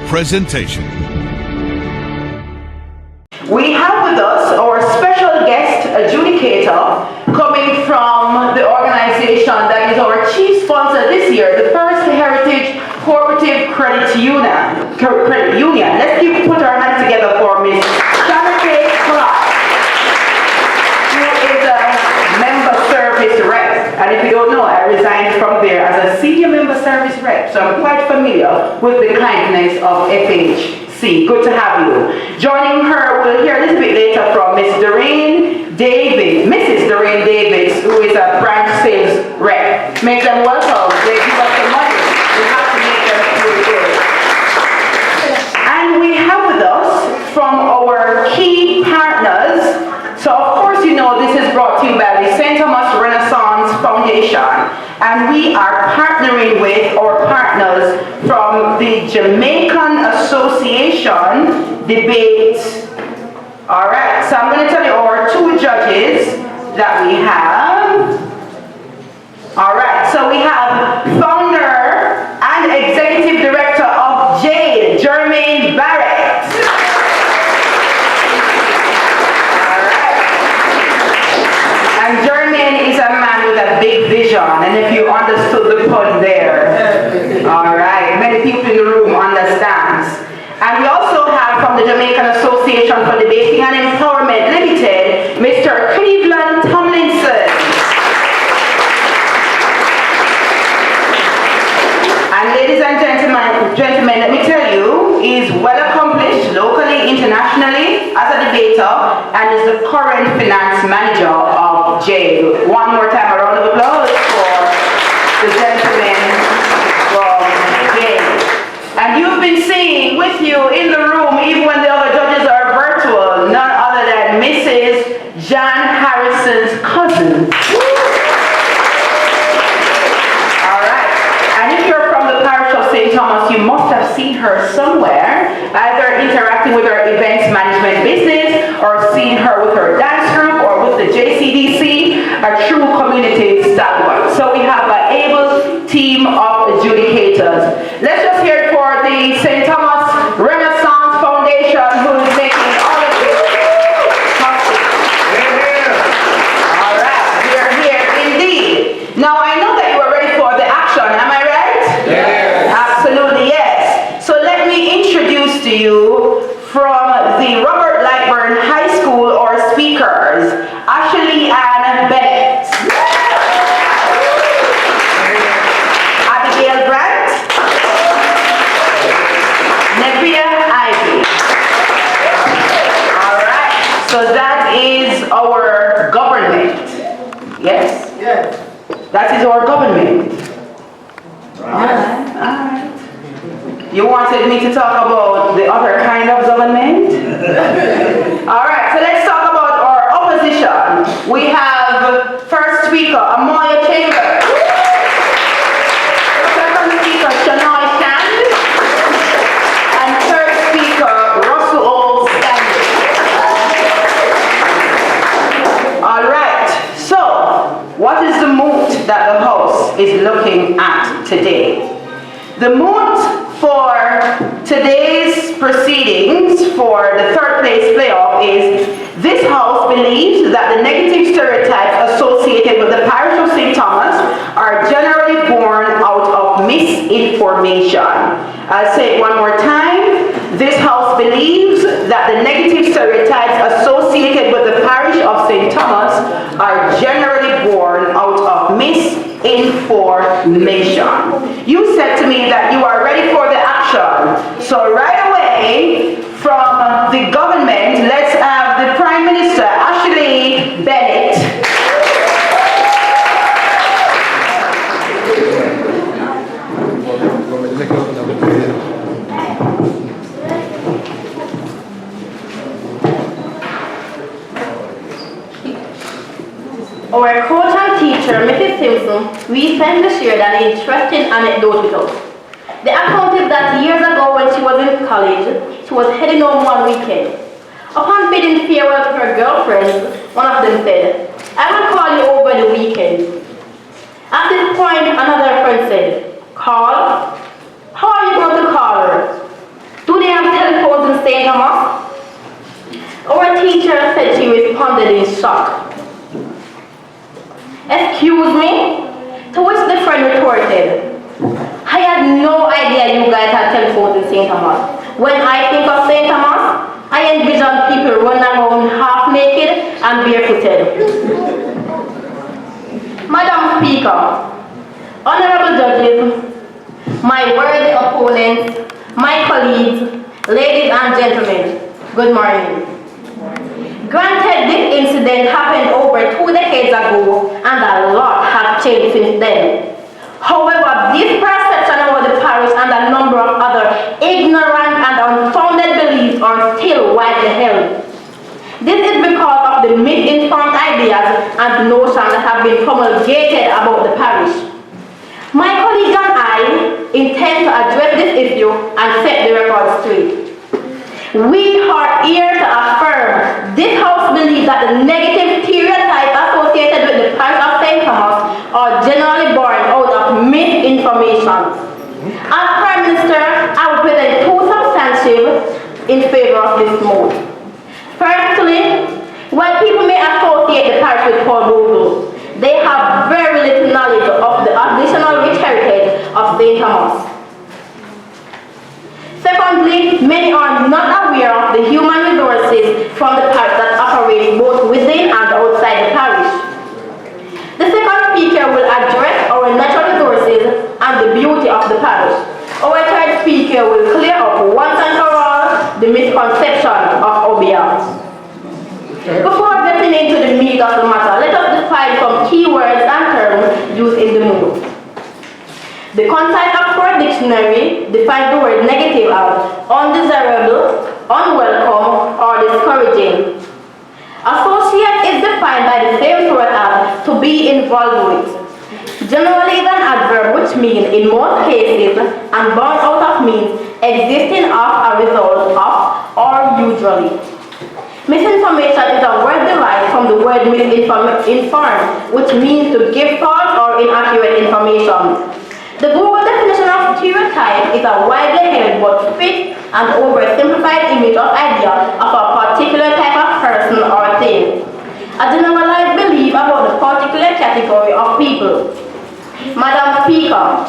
presentation. We have with us our special guest adjudicator coming from the organization that is our chief sponsor this year, the First Heritage Cooperative Credit Union. Let's put our hands together for Miss Charlotte Clark, who is a member service rep. And if you don't know, I resigned from there as a senior member service rep, so I'm quite familiar with the kindness of FHC. Good to have you. Joining her, we'll hear a little bit later from Mrs. Doreen Davis, who is a branch sales rep. Make them welcome. They give us the money. We have to make them feel good. And we have with us from our key partners. So of course you know this is brought to you by the St. Thomas Renaissance Foundation. And we are partnering with our partners from the Jamaican Association Debate. All right, so I'm going to tell you our two judges that we have. All right, so we have founder and executive director of Jade, Jermaine Barrett. All right. And Jermaine is a man with a big vision, and if you understood the pun there, all right, many people in the room understands. And we also have from the Jamaican Association for Debating and Empowerment Limited, Mr. Cleveland Tomlinson. And ladies and gentlemen, let me tell you, he is well accomplished locally, internationally as a debater, and is the current finance manager of Jade. One more time, a round of applause for the gentleman from Jade. And you've been seeing with you in the room, even when the other judges are virtual, none other than Mrs. John Harrison's cousin. All right. And if you're from the parish of St. Thomas, you must have seen her somewhere, either interacting with her events management business, or seen her with her dance group, or with the JCDC, a true community stalwart. So we have an able team of adjudicators. Let's just hear it for the St. Thomas Renaissance Foundation, who is making all of this possible. All right, we are here indeed. Now I know that you are ready for the action, am I right? Yes. Absolutely yes. So let me introduce to you from the Robert Lightburn High School our speakers, Ashley Ann Bennett, Abigail Grant, Nevia Ivy. All right, so that is our government. Yes? Yes. That is our government. All right. You wanted me to talk about the other kind of government? All right, so let's talk about our opposition. We have first speaker, Amoya Chambers. Second speaker, Shanoy Shand. And third speaker, Russell Old Stanley. All right, so what is the mood that the House is looking at today? The mood for today's proceedings for the third place playoff is this House believes that the negative stereotypes associated with the parish of St. Thomas are generally born out of misinformation. I'll say it one more time. This House believes that the negative stereotypes associated with the parish of St. Thomas are generally born out of misinformation. You said to me that you are ready for the action. So right away from the government, let's have the Prime Minister, Ashley Bennett. Our coach and teacher, Mrs. Simpson, recently shared an interesting anecdote with us. The account is that years ago when she was in college, she was heading home one weekend. Upon bidding farewell to her girlfriends, one of them said, "I will call you over the weekend." At this point, another friend said, "Call? How are you going to call her?" St. Thomas? Our teacher said she responded in shock. Excuse me? To which the friend retorted, I had no idea you guys had telephones in St. Thomas. When I think of St. Thomas, I envision people running around half naked and barefooted. Madam Speaker, honorable judges, my worthy opponents, my colleagues, ladies and gentlemen, good morning. Granted, this incident happened over 2 decades ago and a lot has changed since then. However, this perception about the parish and a number of other ignorant and unfounded beliefs are still widely held. This is because of the misinformed ideas and notions that have been promulgated about the parish. My colleagues and I intend to address this issue and set the record straight. We are here to affirm this House believes that the negative stereotypes associated with the parish of St. Thomas are generally born out of misinformation. As Prime Minister, I will present 2 substantives in favor of this mode. Firstly, while people may associate the parish with Paul Bogle, they have very little knowledge of the additional rich heritage of St. Thomas. Secondly, many are not aware of the human resources from the parish that operate both within and outside the parish. The second speaker will address our natural resources and the beauty of the parish. Our third speaker will clear up once and for all the misconception of Obia. Before getting into the meat of the matter, let us define some key words and terms used in the mood. The Concise Oxford Dictionary defines the word negative as undesirable, unwelcome, or discouraging. Associate is defined by the same source as to be involved with. Generally is an adverb which means in most cases and born out of means existing of a result of or usually. Misinformation is a word derived from the word misinformed, which means to give false or inaccurate information. The Google definition of stereotype is a widely held but fixed and oversimplified image or idea of a particular type of person or thing. A generalized belief about a particular category of people. Madam Speaker,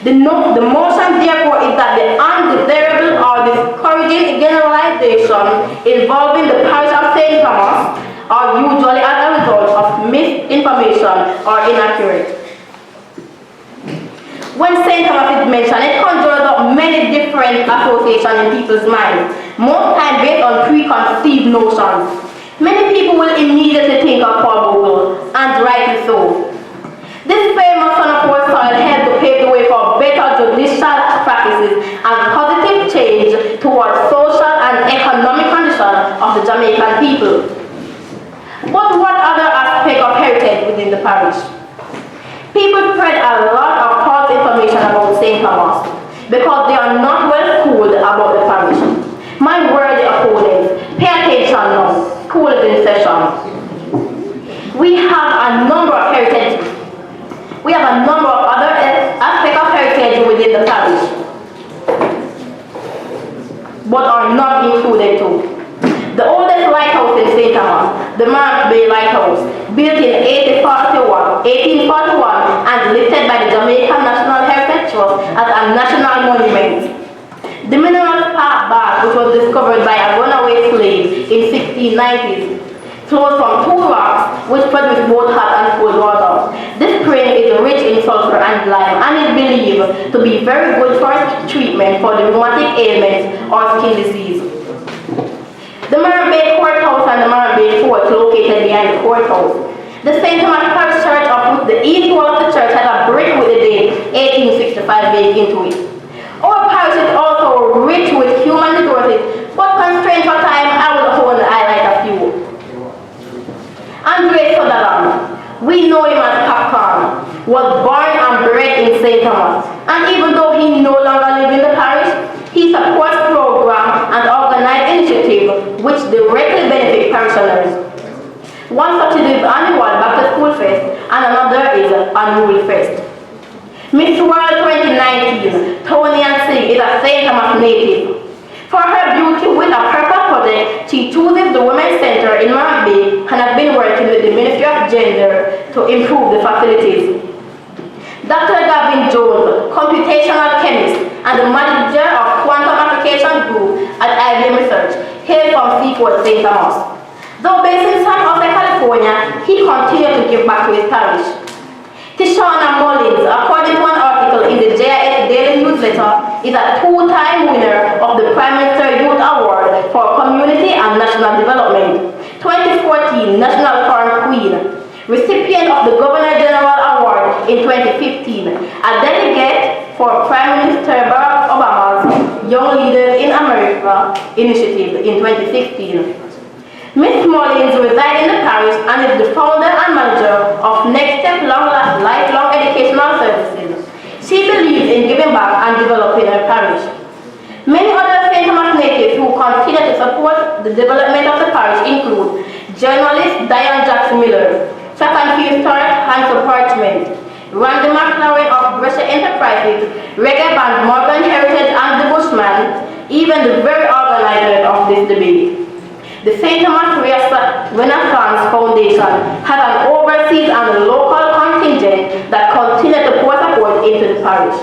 the motion therefore is that the undesirable or discouraging generalization involving the parish of St. Thomas are usually as a result of misinformation or inaccurate. When St. Thomas is mentioned, it conjures up many different associations in people's minds, most times based on preconceived notions. Many people will immediately think of Paul Bogle, and rightly so. This famous son of our soil helped to pave the way for better judicial practices and positive change towards social and economic conditions of the Jamaican people. But what other aspect of heritage within the parish? People spread a lot of false information about St. Thomas because they are not well schooled about the parish. My worthy opponents, pay attention now. School is in session. We have a number of heritage. We have a number of other aspects of heritage within the parish, but are not included too. The oldest lighthouse in St. Thomas, the Mark Bay Lighthouse, built in 1841 and listed by the Jamaican National Heritage Trust as a national monument. The mineral spark bath, which was discovered by a runaway slave in 1690s, flows from 2 rocks which produce both hot and cold water. This spring is rich in sulfur and lime and is believed to be very good for treatment for the rheumatic ailments or skin disease. The Mark Bay Courthouse and the Mark Bay Fort located behind the courthouse. The St. Thomas Parish Church, of which the east wall of the church has a brick with the date 1865 baked into it. Our parish is also rich with human resources, but constrained for time, I will only highlight a few. Andre Sutherland, we know him as Popcorn, was born and bred in St. Thomas, and even though he no longer lives in the parish, he supports programs and organized initiatives which directly benefit parishioners. One such is annual Back to School Fest, and another is Annual Fest. Miss World 2019, Tony and C is a St. Thomas native. For her beauty with a purple project, she chooses the Women's Center in Mark Bay and has been working with the Ministry of Gender to improve the facilities. Dr. Gavin Jones, computational chemist and the manager of Quantum Application Group at IBM Research, hails from Seaport, St. Thomas. Though based in San Jose, California, he continued to give back to his parish. Tishana Mullins, according to an article in the JIS Daily Newsletter, is a two-time winner of the Prime Minister Youth Award for Community and National Development, 2014 National Foreign Queen, recipient of the Governor General Award in 2015, a delegate for Prime Minister Barack Obama's Young Leaders in America initiative in 2016. Ms. Mullins resides in the parish and is the founder and manager of Next Step Lifelong Educational Services. She believes in giving back and developing her parish. Many other St. Thomas natives who continue to support the development of the parish include journalist Diane Jackson Miller, track and field star Hansel Parchment, Randy McLaren of Brescia Enterprises, reggae band Morgan Heritage and the Bushman, even the very organizer of this debate. The St. Thomas Renaissance Foundation has an overseas and local contingent that continue to pour support into the parish.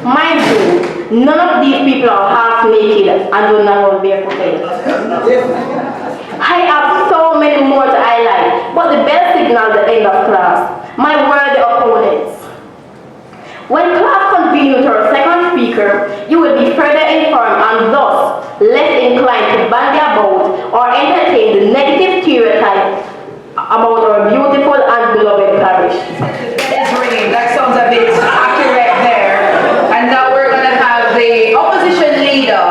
Mind you, none of these people are half naked and do not hold their footing. I have so many more to highlight, but the bell signals the end of class. My worthy opponents. When class convenes with our second speaker, you will be further informed and thus less inclined to bandy about or entertain the negative stereotypes about our beautiful and beloved parish. That is ringing. That sounds a bit accurate there. And now we're going to have the opposition leader,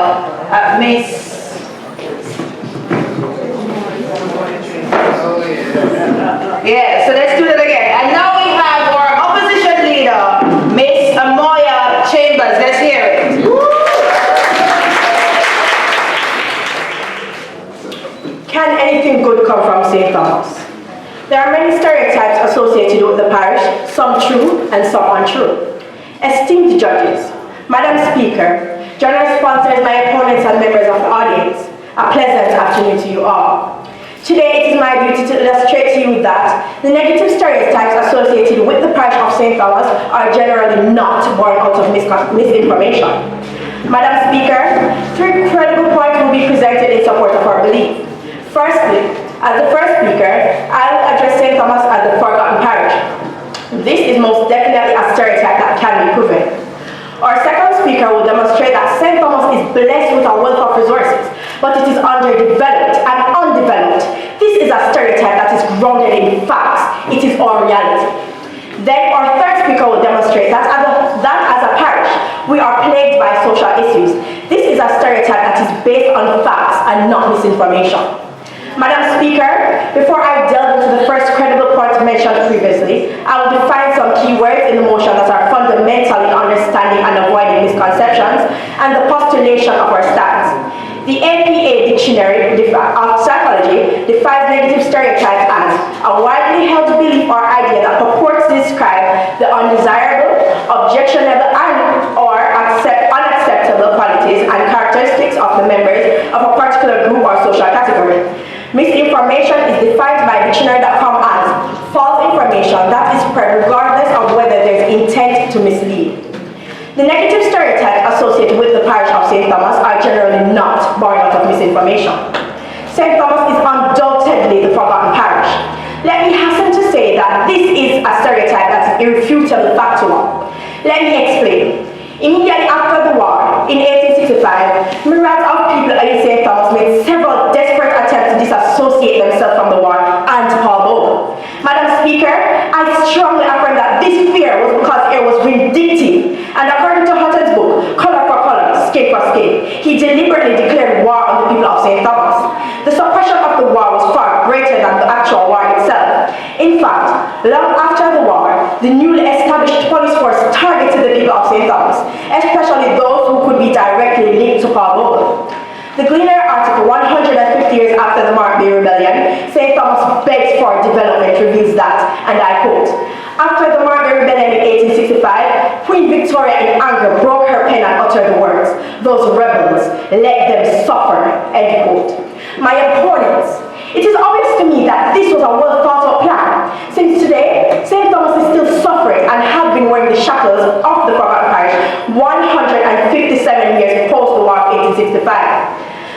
Miss. Yeah, so let's do that again. And now we have our opposition leader, Miss Amoya Chambers. Let's hear it. Can anything good come from St. Thomas? There are many stereotypes associated with the parish, some true and some untrue. Esteemed judges, Madam Speaker, generous sponsors, my opponents and members of the audience, a pleasant afternoon to you all. Today it is my duty to illustrate to you that the negative stereotypes associated with the parish of St. Thomas are generally not born out of misinformation. Madam Speaker, 3 credible points will be presented in support of our belief. Firstly, as the first speaker, I will address St. Thomas as the forgotten parish. This is most definitely a stereotype that can be proven. Our second speaker will demonstrate that St. Thomas is blessed with a wealth of resources, but it is underdeveloped and undeveloped. This is a stereotype that is grounded in facts. It is our reality. Then our third speaker will demonstrate that as a parish, we are plagued by social issues. This is a stereotype that is based on facts and not misinformation. Madam Speaker, before I delve into the first credible point mentioned previously, I will define some key words in the motion that are fundamentally understanding and avoiding misconceptions and the postulation of our stance. The APA Dictionary of Psychology defines negative stereotypes as a widely held belief or idea that purports to describe the undesirable, objectionable, and/or unacceptable qualities and characteristics of the members of a particular group or social category. Misinformation is defined by dictionary.com as false information that is spread regardless of whether there is intent to mislead. The negative stereotypes associated with the parish of St. Thomas are generally not born out of misinformation. St. Thomas is undoubtedly the forgotten parish. Let me hasten to say that this is a stereotype that is irrefutably factual. Let me explain. Immediately after the war, in 1865, myriads of people in St. Thomas made several desperate attempts to disassociate themselves from the war and Paul Bogle. Madam Speaker, I strongly affirm that this fear was because it was vindictive, and according to Hutton's book, Color for Color, Skin for Skin, he deliberately declared war on the people of St. Thomas. The suppression of the war was far greater than the actual war itself. In fact, long after the war, the newly established police force targeted the people of St. Thomas, especially those who could be directly linked to Paul Bogle. The Gleaner article 150 years after the Mark Bay Rebellion, St. Thomas begs for development reveals that, and I quote, After the Margaret Rebellion in 1865, Queen Victoria in anger broke her pen and uttered the words, "Those rebels, let them suffer," end quote. My opponents, it is obvious to me that this was a well thought out plan, since today, St. Thomas is still suffering and have been wearing the shackles of the forgotten parish 157 years post the war of 1865.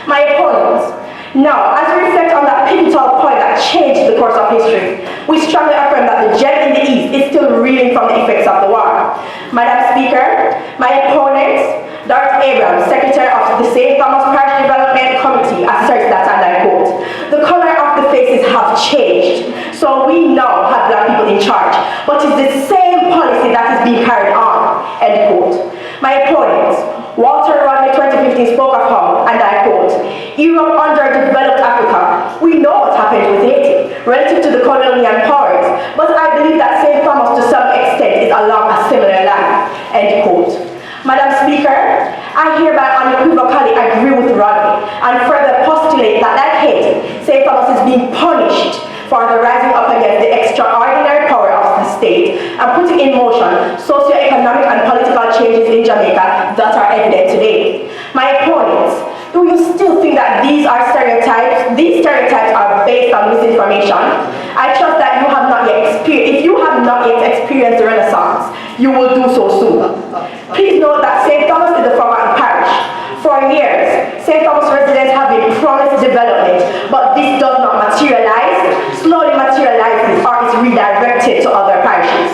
My opponents, now, as we reflect on that pivotal point that changed the course of history, we strongly affirm that the gem in the East is still reeling from the effects of the war. Madam Speaker, my opponents, Dr. Abrams, Secretary of the St. Thomas Parish Development Committee, asserts that, and I quote, "The color of the faces have changed, so we now have black people in charge, but it's the same policy that is being carried on," end quote. My opponents, Walter Rodney 2015 spoke of how, and I quote, "Europe underdeveloped Africa. We know what happened with Haiti relative to the colonial powers, but I believe that St. Thomas to some extent is along a similar line," end quote. Madam Speaker, I hereby unequivocally agree with Rodney and further postulate that like Haiti, St. Thomas is being punished for the rising up against the extraordinary power of the state and putting in motion socio-economic and political changes in Jamaica that are evident today. My opponents, do you still think that these are stereotypes? These stereotypes are based on misinformation. I trust that you have not yet experienced, if you have not yet experienced the Renaissance, you will do so soon. Please note that St. Thomas is the forgotten parish. For years, St. Thomas residents have been promised development, but this does not materialize, slowly materializes, or is redirected to other parishes.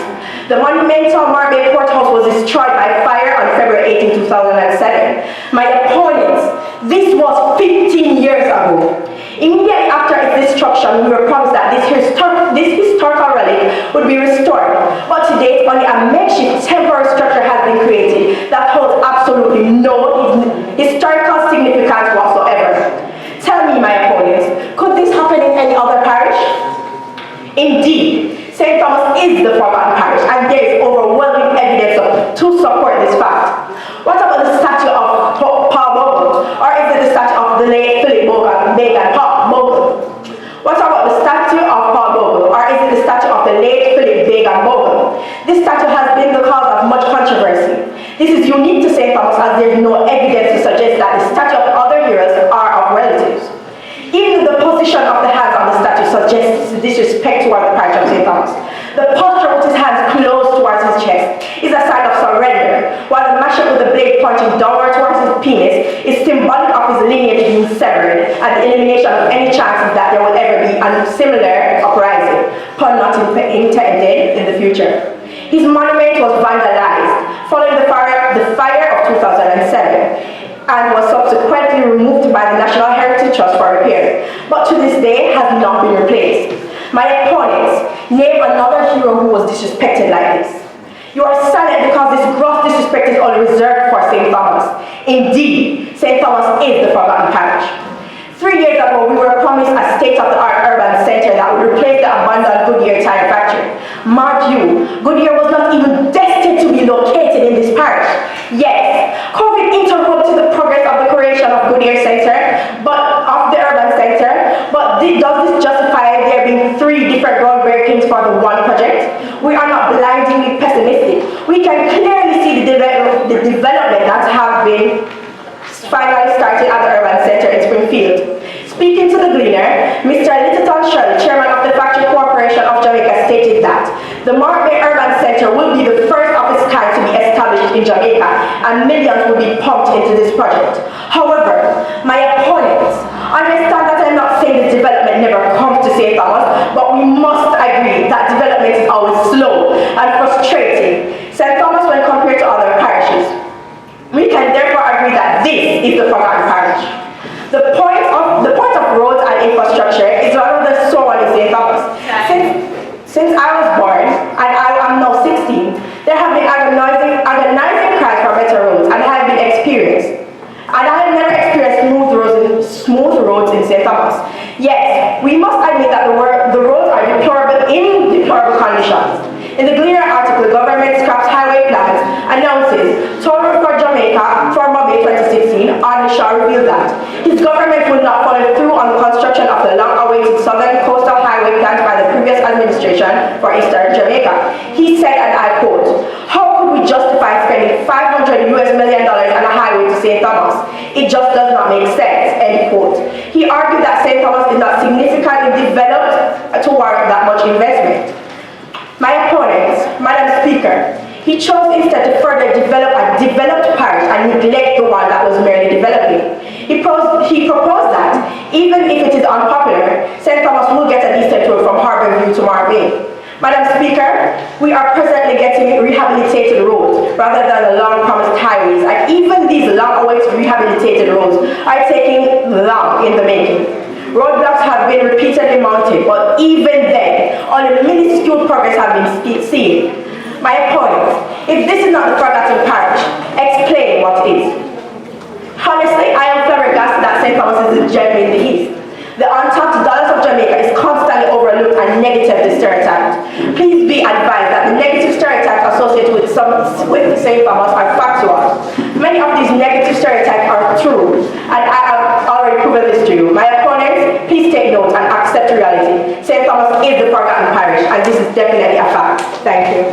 The monumental Marble Courthouse was destroyed by fire on February 18, 2007. My opponents, this was 15 years ago. Immediately after its destruction, we were promised that this historical relic would be restored, but to date, only a makeshift temporary structure has been created that holds absolutely no historical significance whatsoever. Tell me, my opponents, could this happen in any other parish? Indeed, St. Thomas is the forgotten parish, and there is overwhelming evidence to support this fact. What about the statue of Paul Bogle, or is it the statue of the late Philip Bogle? What about the statue of Paul Bogle, or is it the statue of the late Philip Bogle? This statue has been the cause of much controversy. This is unique to St. Thomas as there is no evidence to suggest that the statue of other heroes are of relatives. Even the position of the hands on the statue suggests disrespect toward the parish of St. Thomas. The posture with his hands closed towards his chest is a sign of surrender, while the mashlet with the blade pointing downward towards his penis is symbolic of his lineage being severed and the elimination of any chances that there will ever be a similar uprising, pun not intended, in the future. His monument was vandalized following the fire of 2007 and was subsequently removed by the National Heritage Trust for repair, but to this day has not been replaced. My opponents, name another hero who was disrespected like this. You are silent because this gross disrespect is only reserved for St. Thomas. Indeed, St. Thomas is the forgotten parish. 3 years ago, we were promised a state-of-the-art urban center that would replace the abandoned Goodyear tire factory. Mark you, Goodyear was not even destined to be located in this parish. Yes, COVID interrupted the progress of the creation of Goodyear Center, but of the urban center. But does this justify there being 3 different groundbreakings for the one project? We are not blindingly pessimistic. We can clearly see the development that has been finally started at the urban center in Springfield. Speaking to the Gleaner, Mr. Littleton Shirley, chairman of the Factory Corporation of Jamaica, stated that the Mark Bay Urban Center will be the first of its kind to be established in Jamaica, and millions will be pumped into this project. However, my opponents understand that I'm not saying this development never comes to St. Thomas, but we must agree that development is always slow and frustrating. St. Thomas, when compared to other parishes, we can therefore agree that this is the forgotten parish. The point of roads and infrastructure is one of the sore ones in St. Thomas. Since I was born, and I am now 16, there have been agonizing cries for better roads, and have been experienced. And I have never experienced smooth roads in St. Thomas. Yes, we must admit that the roads are in deplorable conditions. In the Gleaner article, government scraps highway plans, announces total for Jamaica for May 2016, Arnold Shaw revealed that his government would not follow through on the construction of the long-awaited Southern Coastal Highway planned by the previous administration for Eastern Jamaica. He said, and I quote, "How could we justify spending $500 million on a highway to St. Thomas? It just does not make sense," end quote. He argued that St. Thomas is not significantly developed to warrant that much investment. My opponent, Madam Speaker, he chose instead to further develop a developed parish and neglect the one that was merely developing. He proposed that, even if it is unpopular, St. Thomas will get a decent road from Harbour View to Marbay. Madam Speaker, we are presently getting rehabilitated roads rather than the long-promised highways, and even these long-awaited rehabilitated roads are taking long in the making. Roadblocks have been repeatedly mounted, but even then, only minuscule progress has been seen. My opponent, if this is not the forgotten parish, explain what is. Honestly, I am flabbergasted that St. Thomas is a gem in the East. The untapped dollars of Jamaica is constantly overlooked and negatively stereotyped. Please be advised that the negative stereotypes associated with St. Thomas are factual. Many of these negative stereotypes are true, and I have already proven this to you. My opponents, please take note and accept reality. St. Thomas is the forgotten parish, and this is definitely a fact. Thank you.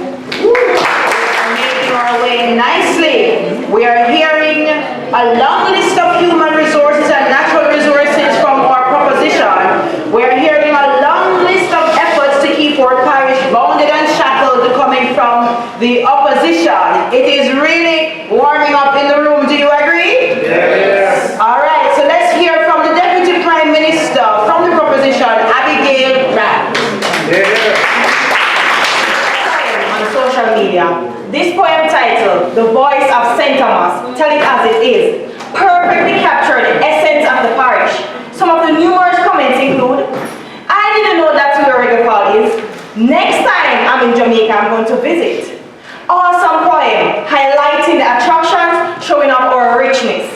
Making our way nicely. We are hearing a long list of human resources and natural resources from our proposition. We are hearing a long list of efforts to keep our parish bounded and shackled coming from the opposition. It is really warming up in the room. Do you agree? Yes. All right, so let's hear from the Deputy Prime Minister from the proposition, Abigail Rapp. On social media. This poem titled, "The Voice of St. Thomas, Tell It As It Is," perfectly captured the essence of the parish. Some of the numerous comments include, "I didn't know that's where Reggae Fall is. Next time I'm in Jamaica, I'm going to visit." Awesome poem, highlighting the attractions, showing off our richness.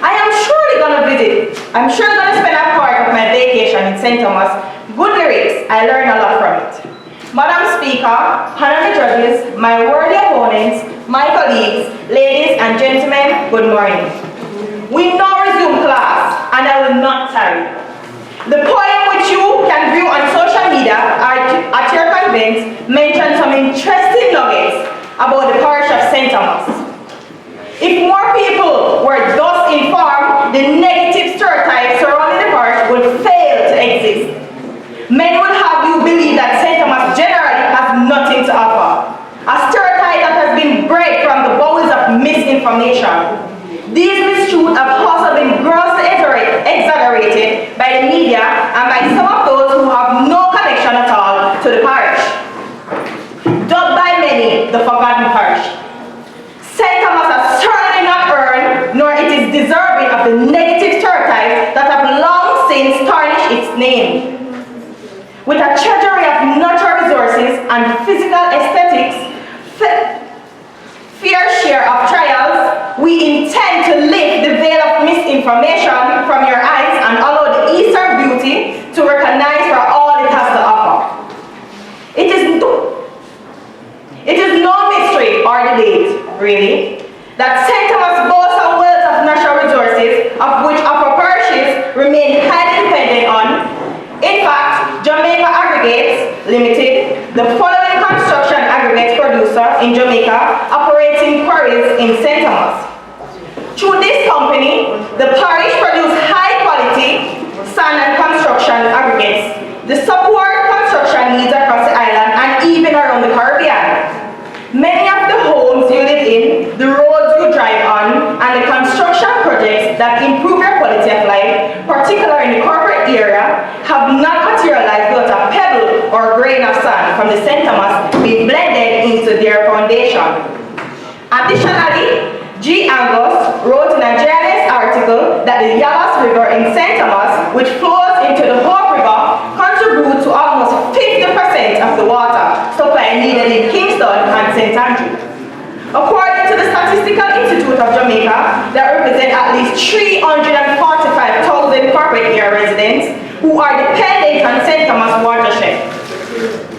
I am surely gonna visit. I'm sure gonna spend a part of my vacation in St. Thomas. Good lyrics, I learned a lot from it. Madam Speaker, honorable judges, my worthy opponents, my colleagues, ladies and gentlemen, good morning. We now resume class, and I will not tarry. The poem which you can view on social media at your convents mentions some interesting nuggets about the parish of St. Thomas. If more people were thus informed, the negative stereotypes surrounding the parish would fail to exist. Many would have you believe that St. Thomas generally has nothing to offer, a stereotype that has been bred from the bowels of misinformation. These mistruths have also been grossly exaggerated by the media and by some of those who have no connection at all to the parish. Dubbed by many the forgotten parish, St. Thomas has certainly not earned, nor it is deserving of the negative stereotypes that have long since tarnished its name. With a treasury of natural resources and physical aesthetics, fair share of trials, we intend to lift the veil of misinformation from your eyes and allow the Eastern beauty to recognize for all it has to offer. It is no mystery or debate, really, that St. Thomas boasts a wealth of natural resources of which our parishes remain highly dependent on. In fact, Jamaica Aggregates Limited, the following construction aggregates producer in Jamaica, operating quarries in St. Thomas. Through this company, the parish produces high-quality sand and construction aggregates. The support construction needs across the island and even around the Caribbean. Many of the homes you live in, the roads you drive on, and the construction projects that improve your quality of life, particularly in the corporate area, have not materialized without a pebble or grain of sand from the St. Thomas being blended into their foundation. Additionally, G. Angus wrote in a journalist article that the Yalas River in St. Thomas, which flows into the Hope River, contributes to almost 50% of the water supply needed in Kingston and St. Andrew. According to the Statistical Institute of Jamaica, that represent at least 345,000 corporate area residents who are dependent on St. Thomas watershed.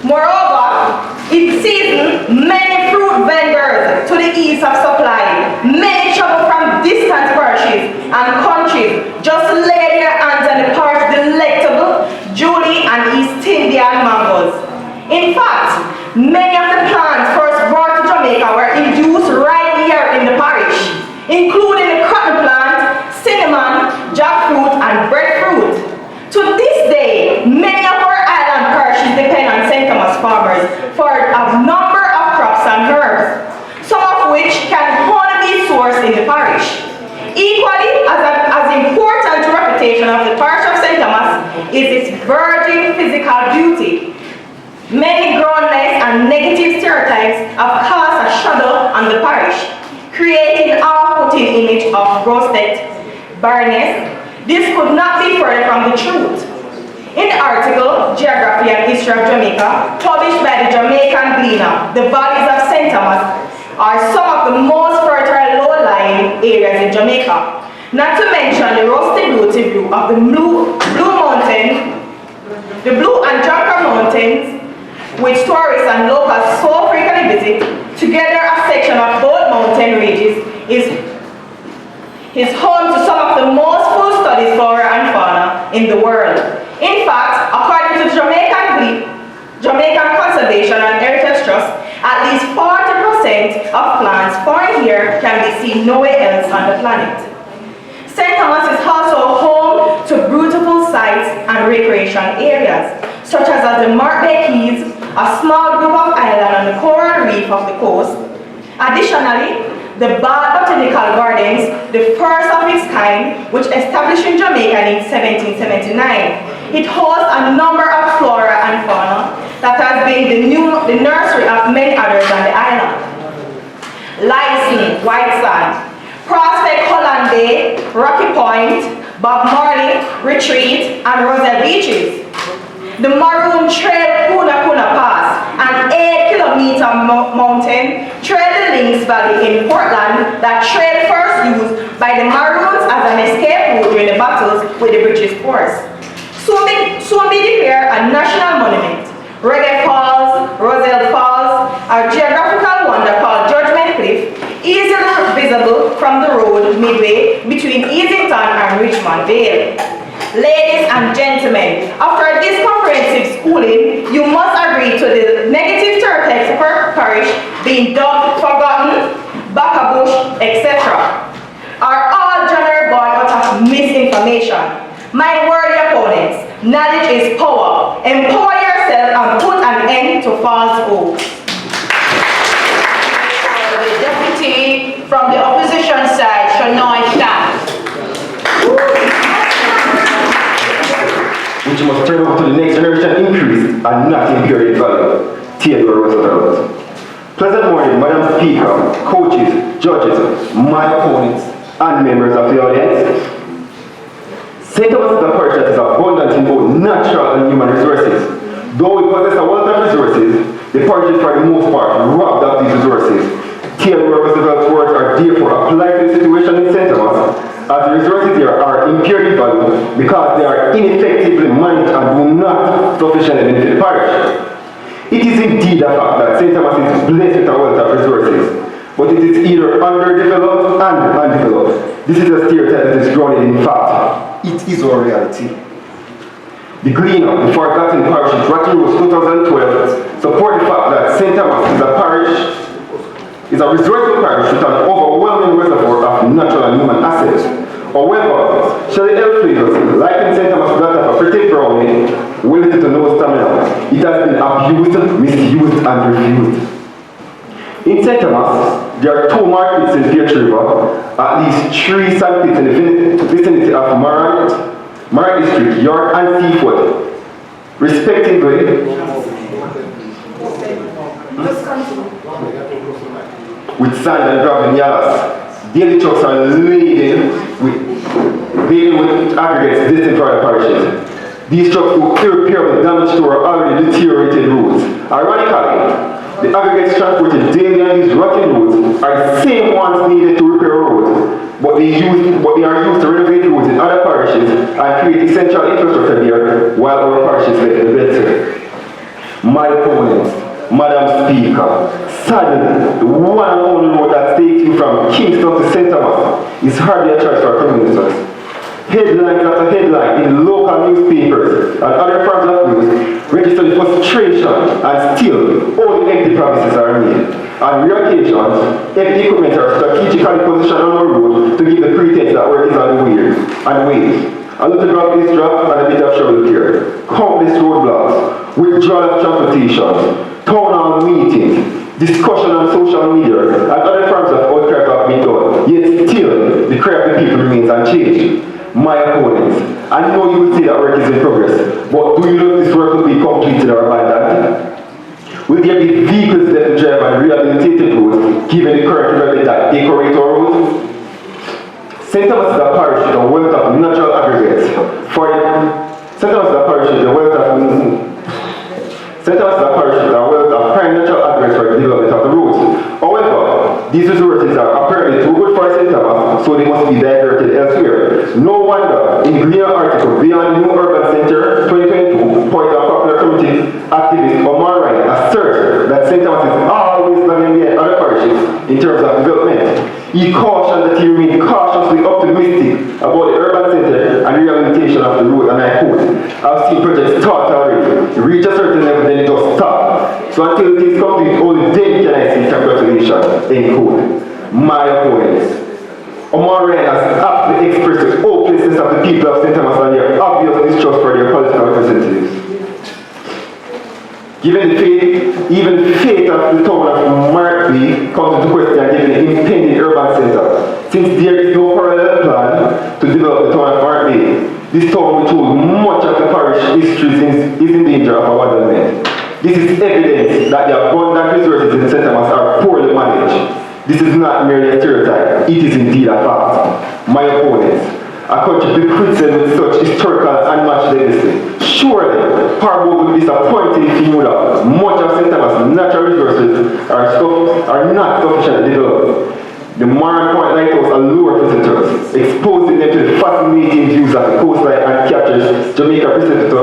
Moreover, in season, many fruit vendors to the east of supply, many travel from distant parishes and countries just lay their hands on the parish delectable Julie and East Indian mangoes. In fact, many of the plants first brought to Jamaica were induced right here in the parish, including the cotton plant, cinnamon, jackfruit, and breadfruit. To this day, many of our island parishes depend on St. Thomas farmers for a number of crops and herbs, some of which can only be sourced in the parish. Equally as important to the reputation of the parish of St. Thomas is its virgin physical beauty. Many groundless and negative stereotypes have cast a shadow on the parish, creating an off-putting image of rusted barrenness. This could not be further from the truth. In the article, Geography and History of Jamaica, published by the Jamaican Gleaner, the valleys of St. Thomas are some of the most fertile low-lying areas in Jamaica. Not to mention the rusty beauty view of the Blue and Jonker Mountains, which tourists and locals so frequently visit. Together, a section of both mountain ranges is home to some of the most full-studied flora and fauna in the world. In fact, according to the Jamaican Conservation and Heritage Trust, at least 40% of plants found here can be seen nowhere else on the planet. St. Thomas is also home to beautiful sites and recreation areas, such as the Mark Bay Keys, a small group of islands on the coral reef of the coast. Additionally, the Bogle Botanical Gardens, the first of its kind, which established in Jamaica in 1779. It hosts a number of flora and fauna that has been the nursery of many others on the island. Lysine, White Sand, Prospect Holland Bay, Rocky Point, Bob Marley, Retreat, and Roselle Beaches. The Maroon Trail Puna Pass, an 8-kilometer mountain, trailed the Lynx Valley in Portland that trail first used by the Maroons as an escape route during the battles with the British force. Soon be declared a national monument. Reggae Falls, Roselle Falls, a geographical wonder called Judgment Cliff, easily visible from the road midway between Easington and Richmond Vale. Ladies and gentlemen, after this comprehensive schooling, you must agree to the negative stereotypes of our parish being dubbed, forgotten, back-a-bush, etc. are all generally born out of misinformation. My worthy opponents, knowledge is power. Empower yourself and put an end to false hopes. The deputy from the opposition side shall now stand. Which must turn over to the next generation increase and not impure its value. Theodore Roosevelt. Pleasant morning, Madam Speaker, coaches, judges, my opponents, and members of the audience. St. Thomas is a parish that is abundant in both natural and human resources. Though we possess a wealth of resources, the parish is for the most part robbed of these resources. Theodore Roosevelt's words are therefore applied to the situation in St. Thomas, as the resources here are impurely valued because they are ineffectively managed and do not sufficiently benefit the parish. It is indeed a fact that St. Thomas is blessed with a wealth of resources, but it is either underdeveloped and undeveloped. This is a stereotype that is grounded in fact. It is our reality. The Gleaner, the forgotten parish in Rotten Rose 2012, support the fact that St. Thomas is a resourceful parish with an overwhelming reservoir of natural and human assets. However, Shelley L. Flavors, like in St. Thomas, that of a pretty brownie, with little to no stamina, it has been abused, misused, and refused. In St. Thomas, there are 2 markets in Peach River, at least 3 sandpits in the vicinity of Marant District, York, and Seafoot, respectively, with sand and gravel in Yalas. Daily trucks are laden with aggregates destined for the parishes. These trucks do irreparable damage to our already deteriorated roads. Ironically, the aggregates transported daily on these rotten roads are the same ones needed to repair roads, but they are used to renovate roads in other parishes and create essential infrastructure there while our parishes left the better. My opponents, Madam Speaker, sadly, the one and only road that takes you from Kingston to St. Thomas is hardly a choice for Prime Ministers. Headlines after headline in local newspapers and other forms of news register the frustration and still only empty promises are made. On rare occasions, heavy equipment are strategically positioned on the road to give the pretense that work is on the way. A little drop is dropped and a bit of shovel here. Countless roadblocks, withdrawal of transportation, town hall meetings, discussion on social media, and other forms of outcry have been done. Yet still, the cry of the people remains unchanged. My opponents, I know you will say that work is in progress, but do you know if this work will be completed or abandoned? Will there be vehicles left to drive on rehabilitated roads, given the current development that decorate our roads? St. Thomas is a parish with a wealth of natural aggregates. St. Thomas is a parish with a wealth of prime natural aggregates for the development of the roads. However, these resources are apparently too good for St. Thomas, so they must be diverted elsewhere. No wonder, in the Green article, Beyond the New Urban Center 2022, point of popular community activist Omar Ryan asserts that St. Thomas is always lagging behind other parishes in terms of development. He cautioned that he remained cautiously optimistic about the urban center and rehabilitation of the road, and I quote, I've seen projects start already, reach a certain level, then it just stop. So until it is complete, only then can I see congratulations, end quote. My opponents. Omar Ryan has aptly expressed the hopelessness of the people of St. Thomas and their obvious distrust for their political representatives. Given the fate, even the fate of the town of Markley comes into question given the impending urban center. Since there is no parallel plan to develop the town of Markley, this town which holds much of the parish history is in danger of abandonment. This is evidence that the abundant resources in St. Thomas are poorly managed. This is not merely a stereotype, it is indeed a fact. My opponents, a country bequeathed with such historical and unmatched legacy. Surely, Bogle would be disappointed if he knew that much of St. Thomas' natural resources are not sufficiently developed. The Marron Point Lighthouse allures visitors, exposing them to the fascinating views of the coastline and captures Jamaica precipitous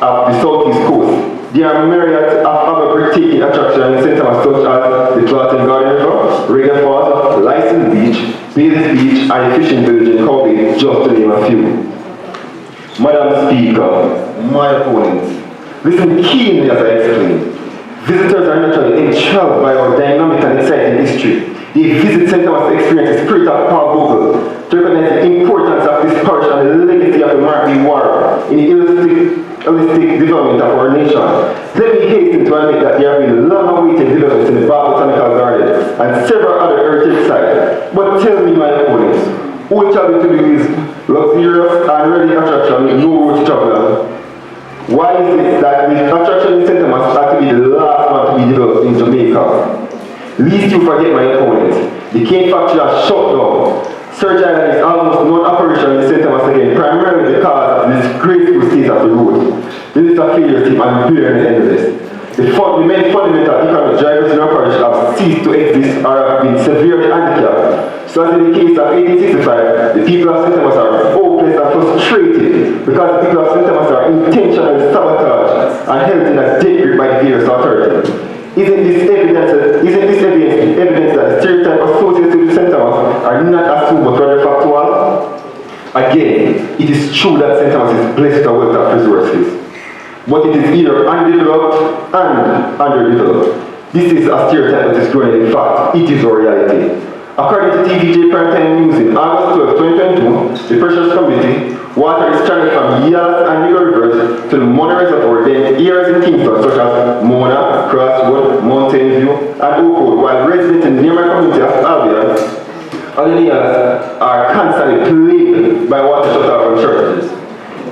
of the southeast coast. There are myriad of other breathtaking attractions in St. Thomas such as the Platin Garden River, Reagan Falls, License Beach, Bailey's Beach, and the fishing village in Cowley, just to name a few. Madam Speaker, my opponents, listen keenly as I explain. Visitors are naturally enthralled by our dynamic and exciting history. They visit St. Thomas to experience the spirit of Bogle, to recognize the importance of this parish and the legacy of the Markley War in the holistic development of our nation. Let me hasten to admit that there have been long-awaited developments in the Bogle Botanical Garden and several other heritage sites. But tell me, my opponents, all travel to do is luxurious and ready attraction with no road to travel. Why is it that the attraction in St. Thomas had to be the last one to be developed in Jamaica? Least you forget, my opponents, the cane factory has shut down. Surge Island is almost non-operational in St. Thomas again, primarily because of the disgraceful state of the road. The list of failures seem unbearably endless. The main fundamental economic drivers in our parish have ceased to exist or have been severely handicapped. So as in the case of 1865, the people of St. Thomas are hopeless and frustrated because the people of St. Thomas are intentionally sabotaged and held in a debt grip by the various authorities. Isn't this evidence that the stereotype associated with St. Thomas are not assumed but rather factual? Again, it is true that St. Thomas is blessed with a wealth of resources, but it is either undeveloped and underdeveloped. This is a stereotype that is growing. In fact, it is a reality. According to TVJ Primetime News in August 12, 2022, the Precious Committee, water is channeled from Yas and Eagle Rivers to the Mona Reservoir, then areas in Kingston such as Mona, Crosswood, Mountain View, and Oakwood, while residents in the nearby community of Albion, are constantly plagued by water shut-off from shortages.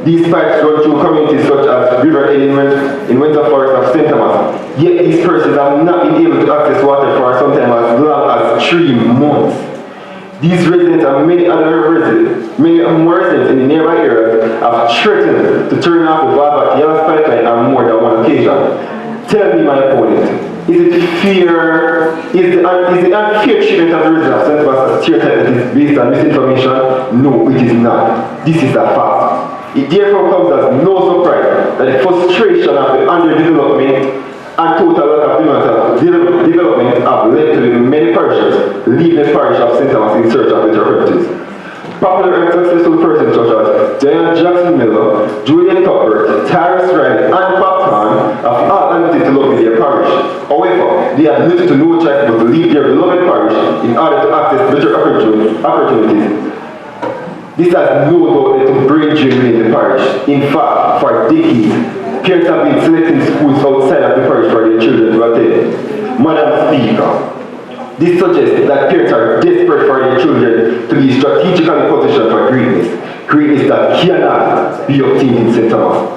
These pipes run through communities such as River Element in Winter Forest of St. Thomas, yet these persons have not been able to access water for sometimes as long as 3 months. These residents and many more residents in the nearby areas have threatened to turn off the valve at Yas pipeline on more than one occasion. Tell me, my opponent, is the unfair treatment of the residents of St. Thomas a stereotype that is based on misinformation? No, it is not. This is a fact. It therefore comes as no surprise that the frustration of the underdevelopment and total lack of development have led to the many parishes leaving the parish of St. Thomas in search of better opportunities. Popular and successful persons such as Diane Jackson Miller, Julian Tucker, Tyrus Riley, and Popcorn have all admitted to loving their parish. However, they have little to no choice but to leave their beloved parish in order to access better opportunities. This has no doubt led to brain drain in the parish. In fact, for decades, parents have been selecting schools outside of the parish for their children to attend. Madam Speaker, this suggests that parents are desperate for their children to be strategically positioned for greatness that cannot be obtained in St. Thomas.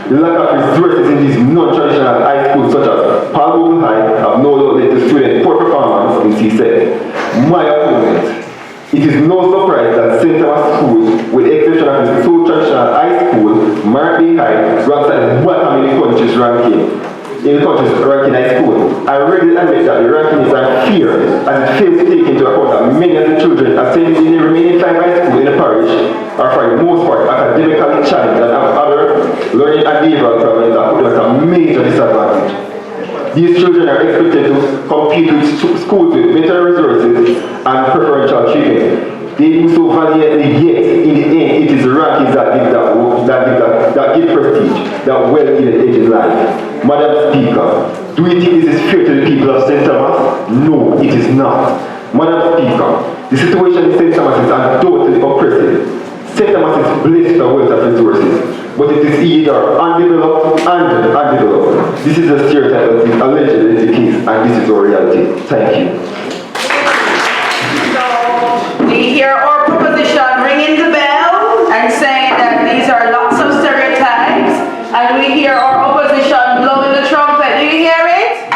The lack of resources in these non-traditional high schools such as Bogle High have no doubt led to student poor performance in C7. My opponent. It is no surprise that St. Thomas schools, with the exception of the two traditional high school, Marby High, ranks at the bottom in the country's ranking. High school. I really admit that the ranking is unfair as it fails to take into account that many of the children attending the remaining 5 high schools in the parish are for the most part academically challenged and have other learning and behavioral problems that put them at a major disadvantage. These children are expected to compete with schools with better resources and preferential treatment. They do so valiantly, yet in the end it is the rankings that give prestige, that well-needed edge in life. Madam Speaker, do you think this is fair to the people of St. Thomas? No, it is not. Madam Speaker, the situation in St. Thomas is undoubtedly oppressive. St. Thomas is blessed with a wealth of resources, but it is either undeveloped and undeveloped. This is a stereotype that is allegedly the case, and this is our reality. Thank you. So we hear our proposition ringing the bell and saying that these are lots of stereotypes, and we hear our opposition blowing the trumpet. Do you hear it?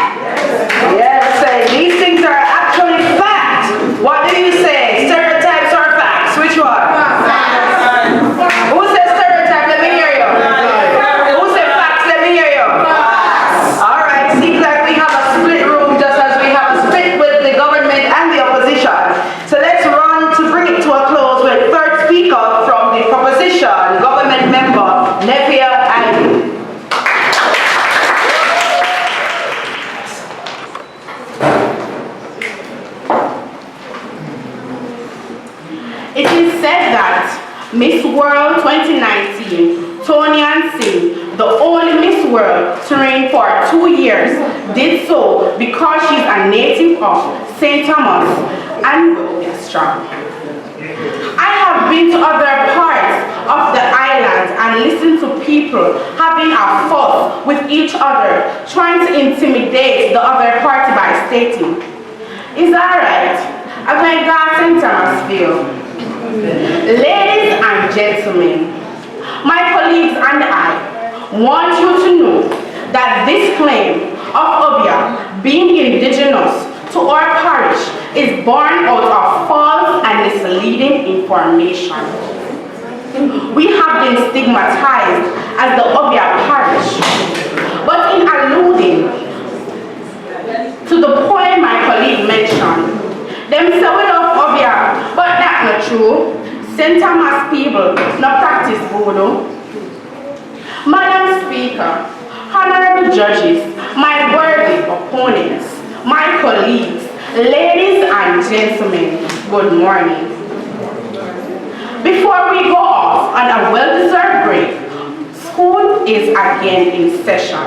Yes, say these things are actually facts. What do you say? Stereotypes or facts? Which one? Who says stereotype? Let me hear you. Who said facts? Let me hear you. Alright, seems like we have a split room just as we have a split with the government and the opposition. So let's run to bring it to a close with third speaker from the proposition, government member Nepia Ivy. It is said that Miss World 2019, Tonian Singh, the only Miss World to reign for 2 years, did so because she's a native of St. Thomas and strong. I have been to other parts of the island and listened to people having a fuss with each other, trying to intimidate the other party by stating, "Is that right? I'm going to St. Thomasville." Ladies and gentlemen, my colleagues and I want you to know that this claim of Obia being indigenous to our parish is born out of false and misleading information. We have been stigmatized as the Obia parish, but in alluding to the point my colleague mentioned, them say we love Obia, but that's not true. St. Thomas people not practice voodoo. Madam Speaker, honorable judges, my worthy opponents, my colleagues, ladies and gentlemen, good morning. Before we go off on a well-deserved break, school is again in session.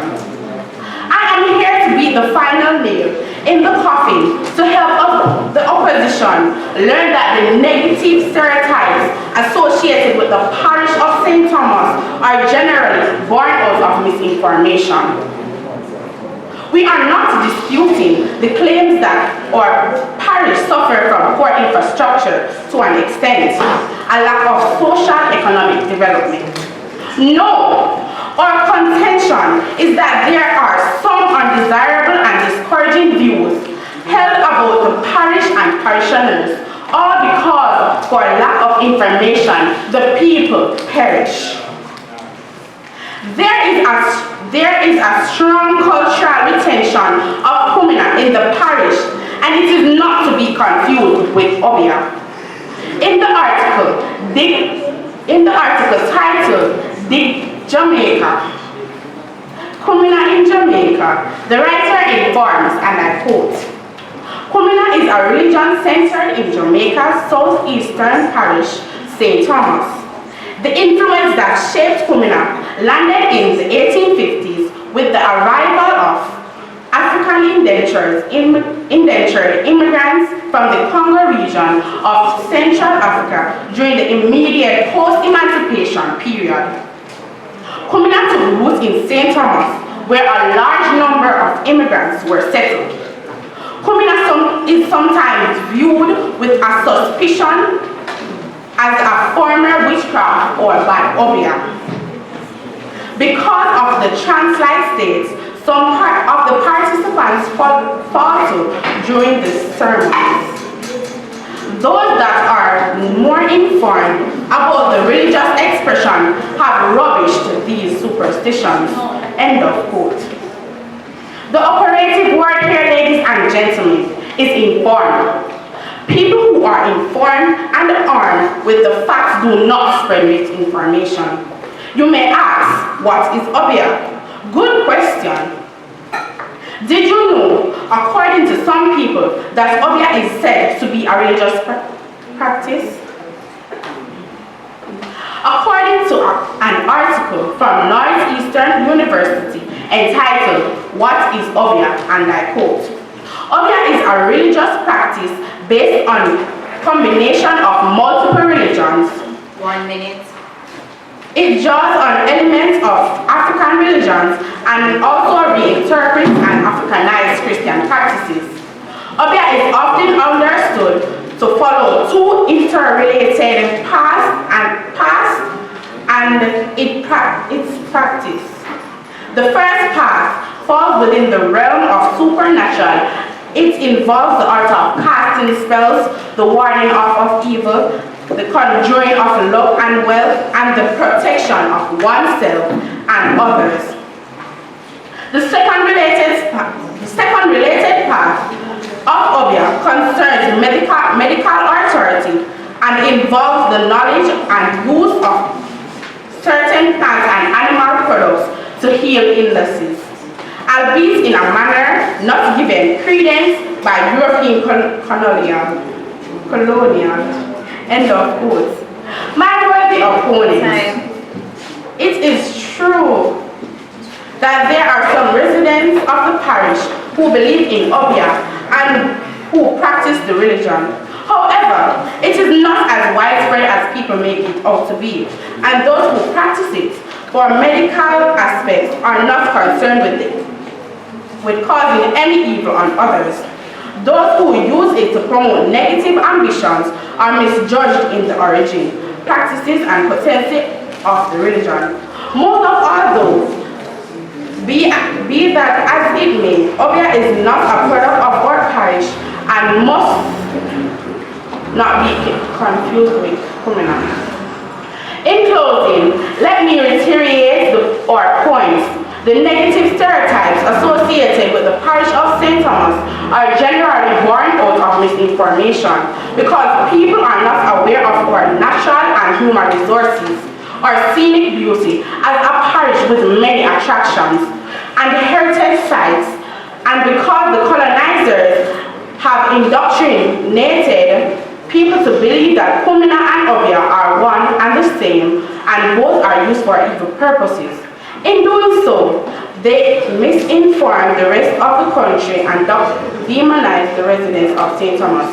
I am here to be the final nail in the coffin to help the opposition learn that the negative stereotypes associated with the parish of St. Thomas are generally born out of misinformation. We are not disputing the claims that our parish suffer from poor infrastructure to an extent, a lack of social economic development. No, our contention is that there are some undesirable and discouraging views held about the parish and parishioners, all because for lack of information, the people perish. There is a strong cultural retention of Kumina in the parish, and it is not to be confused with Obia. In the article titled "The Jamaica, Kumina in Jamaica," the writer informs, and I quote, "Kumina is a religion centered in Jamaica's southeastern parish, St. Thomas. The influence that shaped Kumina landed in the 1850s with the arrival of African indentured immigrants from the Congo region of Central Africa during the immediate post-emancipation period. Kumina took root in St. Thomas, where a large number of immigrants were settled. Kumina is sometimes viewed with a suspicion as a former witchcraft or bad obia. Because of the trance-like states, some of the participants faltered during the ceremonies. Those that are more informed about the religious expression have rubbished these superstitions. End of quote. The operative word here, ladies and gentlemen, is informed. People who are informed and armed with the facts do not spread misinformation. You may ask, what is obia? Good question. Did you know, according to some people, that obia is said to be a religious practice? According to an article from Northeastern University entitled, What is Obia? And I quote, Obia is a religious practice based on combination of multiple religions. 1 minute. It draws on elements of African religions and also reinterprets and Africanized Christian practices. Obia is often understood to follow two interrelated paths and its practice. The first path falls within the realm of supernatural. It involves the art of casting spells, the warding off of evil, the conjuring of luck and wealth, and the protection of oneself and others. The second related path of obia concerns medical authority and involves the knowledge and use of certain plants and animal products to heal illnesses, albeit in a manner not given credence by European colonial. End of quote. My worthy opponents, it is true that there are some residents of the parish who believe in obia and who practice the religion. However, it is not as widespread as people make it out to be, and those who practice it for medical aspects are not concerned with causing any evil on others. Those who use it to promote negative ambitions are misjudged in the origin, practices, and potency of the religion. Most of all those, be that as it may, obia is not a product of our parish and must not be confused with criminal. In closing, let me reiterate our points. The negative stereotypes associated with the parish of St. Thomas are generally born out of misinformation because people are not aware of our natural and human resources, our scenic beauty as a parish with many attractions and heritage sites, and because the colonizers have indoctrinated people to believe that Kumina and obia are one and the same and both are used for evil purposes. In doing so, they misinform the rest of the country and demonize the residents of St. Thomas.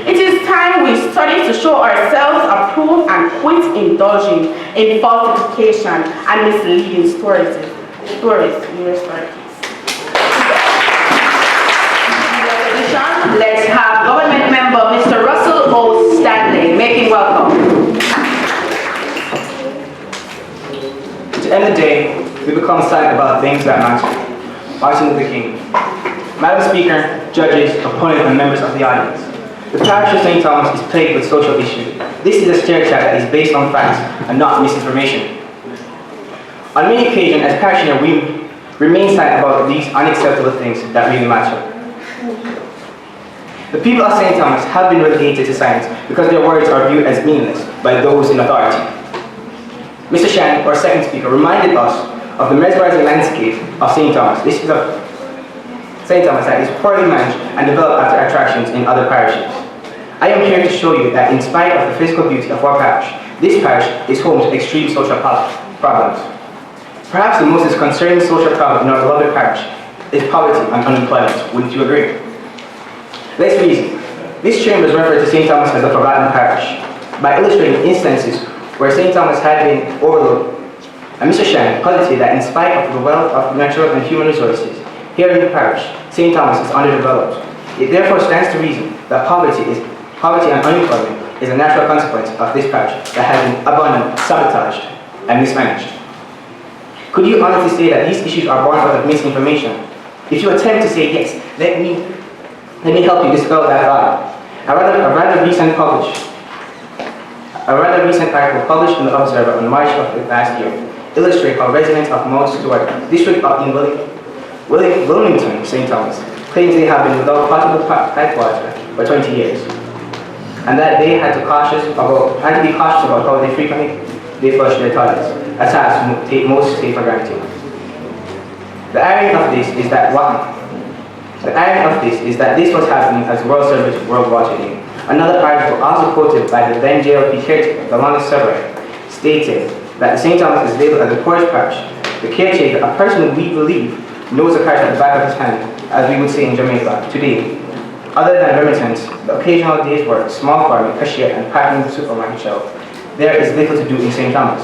It is time we study to show ourselves approved and quit indulging in falsification and misleading stories. Let's have government member Mr. Russell O. Stanley. Make him welcome. To end the day, we become silent about things that matter. Martin Luther King. Madam Speaker, judges, opponents, and members of the audience. The parish of St. Thomas is plagued with social issues. This is a stereotype that is based on facts and not misinformation. On many occasions, as parishioners, we remain silent about these unacceptable things that really matter. The people of St. Thomas have been relegated to silence because their words are viewed as meaningless by those in authority. Mr. Shan, our second speaker, reminded us of the mesmerizing landscape of St. Thomas. This is St. Thomas that is poorly managed and developed after attractions in other parishes. I am here to show you that in spite of the physical beauty of our parish, this parish is home to extreme social problems. Perhaps the most disconcerting social problem in our beloved parish is poverty and unemployment. Wouldn't you agree? Let's reason. This chamber is referred to St. Thomas as the forgotten parish by illustrating instances where St. Thomas had been overlooked. And Mr. Shan posited that in spite of the wealth of natural and human resources here in the parish, St. Thomas is underdeveloped. It therefore stands to reason that poverty and unemployment is a natural consequence of this parish that has been abandoned, sabotaged, and mismanaged. Could you honestly say that these issues are born out of misinformation? If you attempt to say yes, let me help you dispel that lie. A rather recent article published in the Observer on March of the last year illustrates how residents of Mount Stewart, district in Wilmington, St. Thomas, claim they have been without potable pipe water for 20 years, and that they had to be cautious about how they frequently flush their toilets, a task most take for granted. The irony of this is that this was happening as the World Service World Water Day. Another article, also quoted by the then JLP caretaker, the longest survey, stated that St. Thomas is labeled as the poorest parish. The caretaker, a person we believe knows the parish at the back of his hand, as we would say in Jamaica today. Other than remittance, the occasional day's work, small farming, cashier, and packing the supermarket shelf, there is little to do in St. Thomas.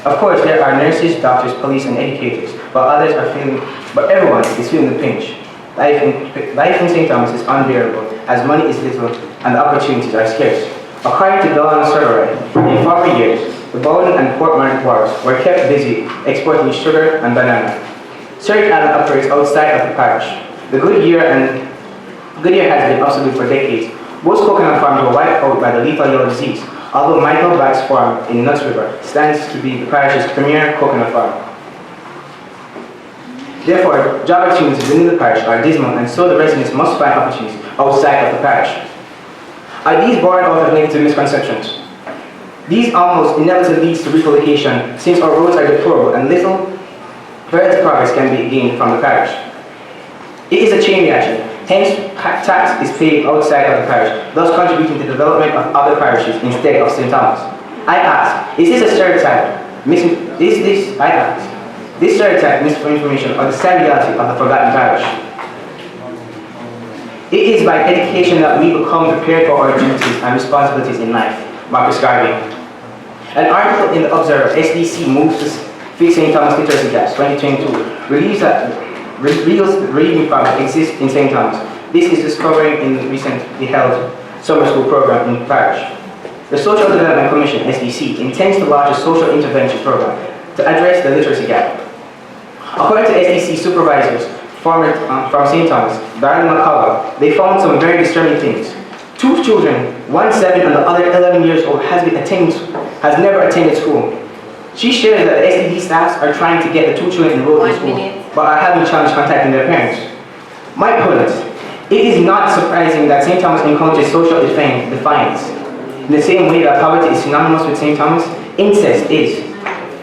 Of course, there are nurses, doctors, police, and educators, but everyone is feeling the pinch. Life in St. Thomas is unbearable, as money is little and the opportunities are scarce. According to Dawn Survey, in former years, the Bogle and Port Martin wards were kept busy exporting sugar and banana. Surrey Island operates outside of the parish. The Goodyear has been obsolete for decades. Most coconut farms were wiped out by the lethal yellow disease, although Michael Black's farm in Nuts River stands to be the parish's premier coconut farm. Therefore, job opportunities within the parish are dismal, and so the residents must find opportunities outside of the parish. Are these born out of negative misconceptions? These almost inevitably lead to relocation, since our roads are deplorable and little further progress can be gained from the parish. It is a chain reaction, hence tax is paid outside of the parish, thus contributing to the development of other parishes instead of St. Thomas. I ask, is this a stereotype? This stereotype misinformation or the sad reality of the forgotten parish? It is by education that we become prepared for our duties and responsibilities in life. Marcus Garvey. An article in the Observer, SDC moves to fix St. Thomas literacy gaps 2022 reveals the reading problem exists in St. Thomas. This is discovered in the recently held summer school program in the parish. The Social Development Commission, SDC, intends to launch a social intervention program to address the literacy gap. According to SDC supervisors from St. Thomas, Darren McCullough, they found some very disturbing things. 2 children, one 7 and the other 11 years old, has never attended school. She shares that the SDD staffs are trying to get the 2 children enrolled in school, but are having challenge contacting their parents. My opponents, it is not surprising that St. Thomas encounters social defiance. In the same way that poverty is synonymous with St. Thomas, incest is.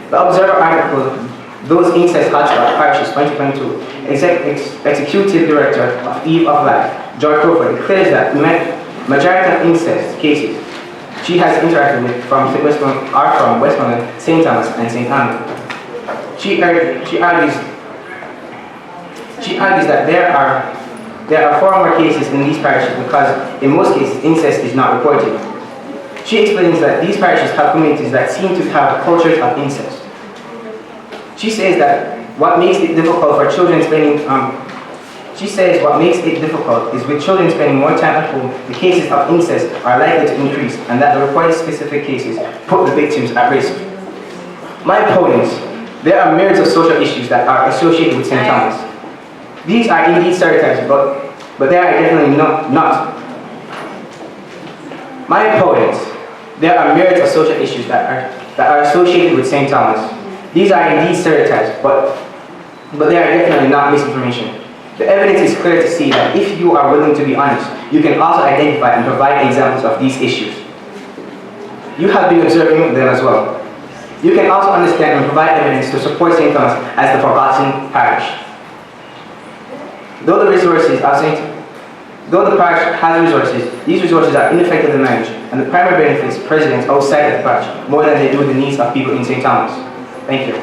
The Observer article, Those Incest Hotspot Parishes 2022, Executive Director of Eve of Life, George Crawford, declares that majority of incest cases she has interacted with from Westmoreland, St. Thomas, and St. Anne. She argues that there are far more cases in these parishes because in most cases incest is not reported. She explains that these parishes have communities that seem to have cultures of incest. She says that what makes it difficult for children spending is with children spending more time at home, the cases of incest are likely to increase, and that the reported specific cases put the victims at risk. My opponents, there are myriads of social issues that are associated with St. Thomas. These are indeed stereotypes, but they are definitely not. My opponents, there are myriads of social issues that are associated with St. Thomas. These are indeed stereotypes, but they are definitely not misinformation. The evidence is clear to see that if you are willing to be honest, you can also identify and provide examples of these issues. You have been observing them as well. You can also understand and provide evidence to support St. Thomas as the forgotten parish. Though the resources of Though the parish has resources, these resources are ineffectively managed, and the primary benefits presidents outside of the parish more than they do the needs of people in St. Thomas. Thank you.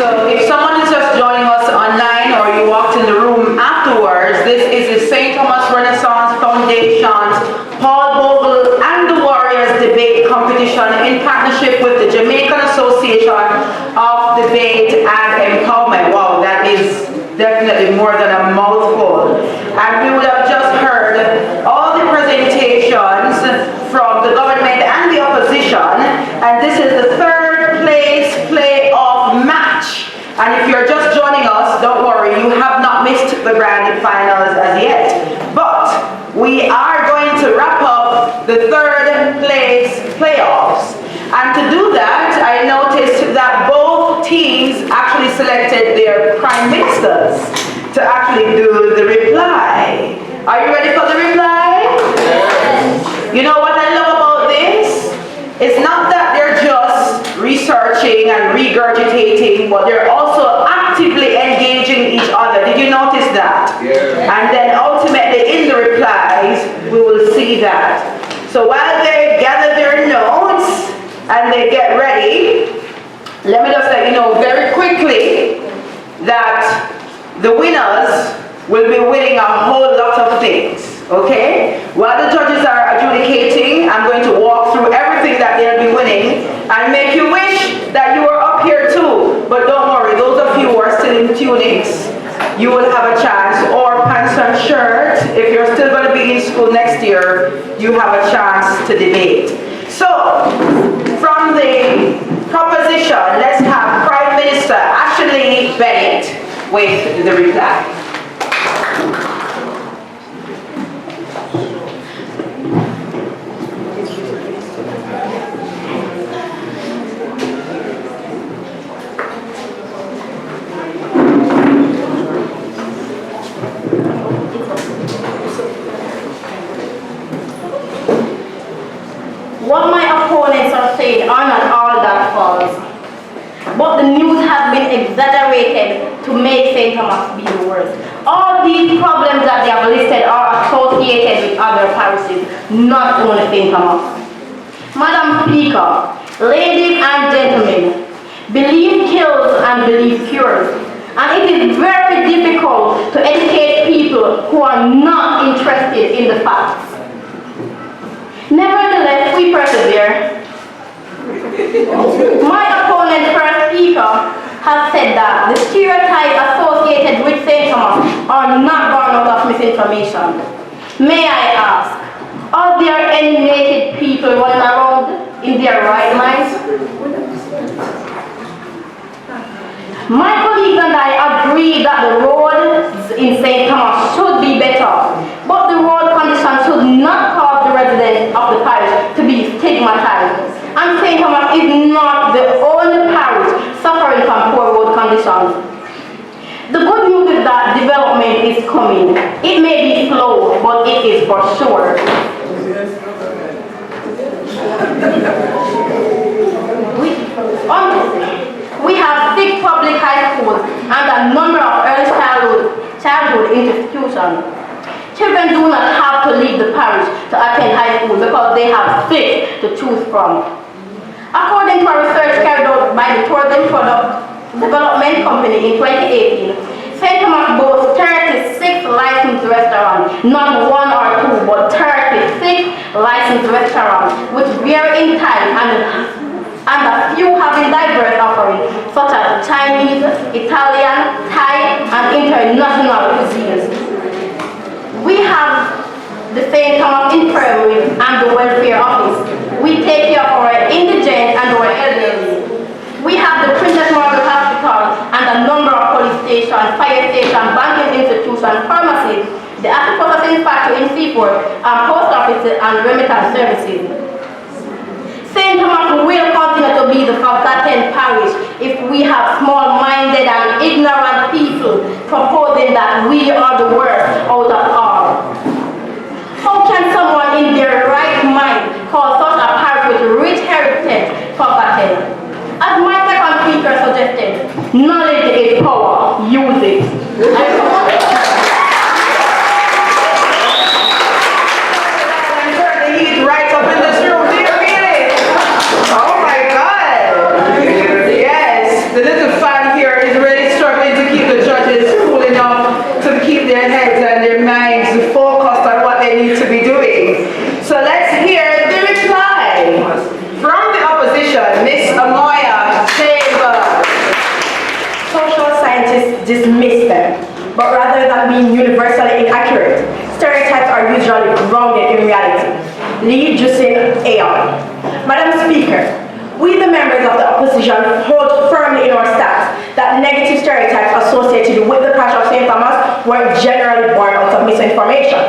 So if someone is just joining us online or you walked in the room afterwards, this is the St. Thomas Renaissance Foundation's Paul Bogle and the Warriors debate competition in partnership with the Jamaican Association of Debate and Empowerment. Wow, that is definitely more than a mouthful. And we would have just heard all the presentations from the government and the opposition, and this is the third place playoff match. And if you're just joining us, don't worry, you have not missed the grand finals as yet. But we are going to wrap up the third place playoffs. And to do that, I noticed that both teams actually selected their prime ministers to actually do the reply. Are you ready for the reply? Yes. You know what I love about this? It's not that they're just researching and regurgitating, but they're also actively engaging each other. Did you notice that? Yeah. And then ultimately in the replies, we will see that. So while they gather their notes and they get ready, let me just let you know very quickly that the winners will be winning a whole lot of things. Okay? While the judges are adjudicating, I'm going to walk through everything that they'll be winning and make you wish that you were up here too. But don't worry, those of you who are still in tunics, you will have a chance, or pants and shirt. If you're still going to be in school next year, you have a chance to debate. So, from the proposition, let's have Prime Minister Ashley Bennett with the reply. What my opponents are saying are not all that false, but the news has been exaggerated to make St. Thomas be the worst. All these problems that they have listed are associated with other parishes, not only St. Thomas. Madam Speaker, ladies and gentlemen, belief kills and belief cures, and it is very difficult to educate people who are not interested in the facts. Nevertheless, we persevere. My opponent, first speaker, has said that the stereotypes associated with St. Thomas are not born out of misinformation. May I ask, are there any naked people running around in their right minds? My colleagues and I agree that the roads in St. Thomas should be better, but the road conditions should not cause the residents of the parish to be stigmatized. And St. Thomas is not the only parish suffering from poor road conditions. The good news is that development is coming. It may be slow, but it is for sure. We have 6 public high schools and a number of early childhood institutions. Children do not have to leave the parish to attend high school because they have 6 to choose from. According to a research carried out by the Tourism Product Development Company in 2018, St. Thomas boasts 36 licensed restaurants, not 1 or 2, but 36 licensed restaurants, which vary in time and a few having diverse offerings, such as Chinese, Italian, Thai, and international cuisines. We have the St. Thomas Infirmary and the Welfare Office. We take care of our indigent and our elderly. We have the Princess Margaret Hospital and a number of police stations, fire stations, banking institutions, pharmacies, the Active Processing Factory in Seaport, and post offices and remittance services. St. Thomas will continue to be the forgotten parish if we have small-minded and ignorant people proposing that we are the worst out of all. How can someone in their right mind call such a parish with rich heritage forgotten? As my second speaker suggested, knowledge is power, use it. dismiss them. But rather than being universally inaccurate, stereotypes are usually grounded in reality. Lee Justin Aon. Madam Speaker, we the members of the opposition hold firmly in our stance that negative stereotypes associated with the parish of St. Thomas were generally born out of misinformation.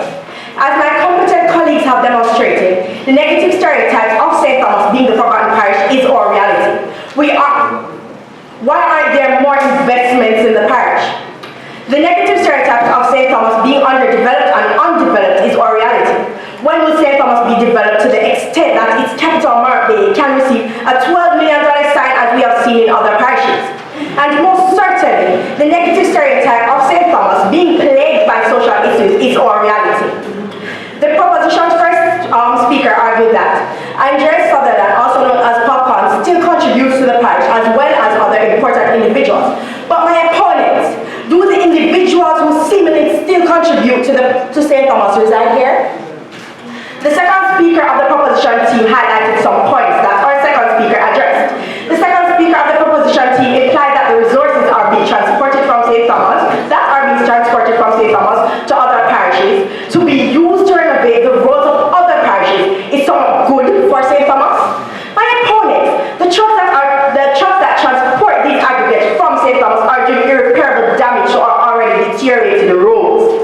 As my competent colleagues have demonstrated, the negative stereotypes of St. Thomas being the forgotten parish is our reality. Why aren't there more investments in the parish? The negative stereotypes of St. Thomas being underdeveloped and undeveloped is our reality. When will St. Thomas be developed to the extent that its capital, Mark Bay, can receive a $12 million sign as we have seen in other parishes? And most certainly, the negative stereotype of St. Thomas being plagued by social issues is our reality. The proposition's first speaker argued that Andres Sutherland, also known as Popcorn, still contributes to the parish as well as other important individuals. But my opponents, do the individuals who seemingly still contribute to St. Thomas reside here? The second speaker of the proposition team highlighted some points that our second speaker addressed. The second speaker of the proposition team implied that the resources are being transported from St. Thomas, to other parishes to be used to renovate the roads of other parishes. Is somewhat good for St. Thomas? My opponents, the trucks that transport these aggregates from St. Thomas are doing irreparable damage to our already deteriorated roads.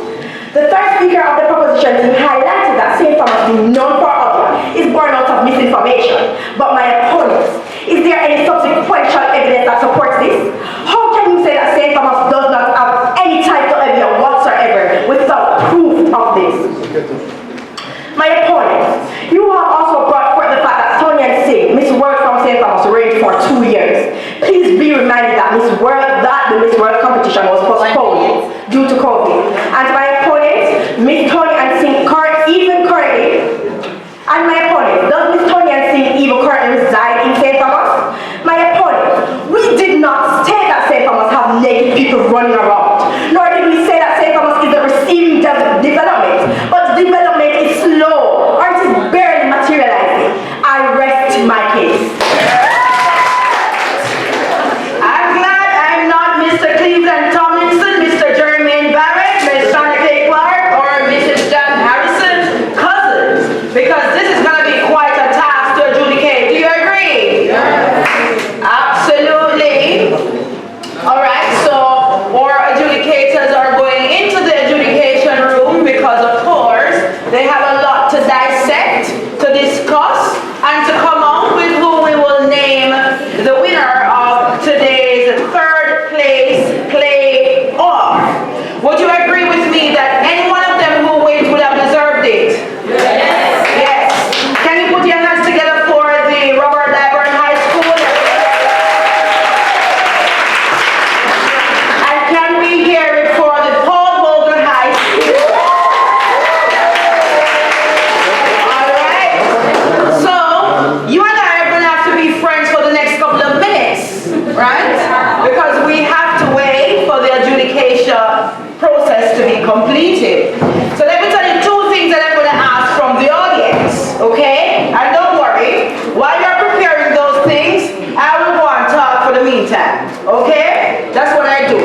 The third speaker of the proposition team highlighted that St. Thomas, being known for other, is born out of misinformation. But my opponents, is there any subsequential evidence that supports this? How can you say that St. Thomas does not have any type of evidence whatsoever without proof of this? My opponents, you have also brought forth the fact that Sonia Singh, Miss World from St. Thomas, reigned for 2 years. Please be reminded that the Miss World competition was postponed due to COVID. And my opponents, Miss Sonia Singh, and my opponent, does Miss Sonia Singh even currently reside in St. Thomas? My opponent, we did not state that St. Thomas have naked people running around, nor did we say that St. Thomas isn't receiving development, but development is slow, or it is barely materializing. I rest my case. I'm glad I'm not Mr. Cleveland Tomlinson, Mr. Jermaine Barrett, Ms. Sonic Clark, or Mrs. John Harrison's cousins, because this is going to be quite a task to adjudicate. Do you agree? Yes. Absolutely. All right, so our adjudicators are going into the adjudication room because, of course, they have a lot to dissect, to discuss, and to come up with who we will name the winner of today's third place play-off. Would you agree with me that any one of them who wins would have deserved it? Yes. Yes. Can you put your hands together for the Robert Liburn High School? And can we hear it for the Paul Bogle High School? All right. So you and I are going to have to be friends for the next couple of minutes, right? Because we have to wait for the adjudication process to be completed. So let me tell you 2 things that I'm going to ask from the audience, okay? And don't worry, while you're preparing those things, I will go and talk for the meantime, okay? That's what I do,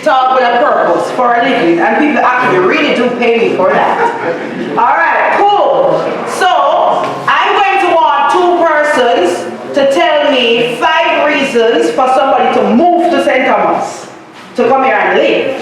talk with a purpose for a living, and people actually really do pay me for that. All right, cool. So I'm going to want 2 persons to tell me 5 reasons for somebody to move to St. Thomas, to come here and live.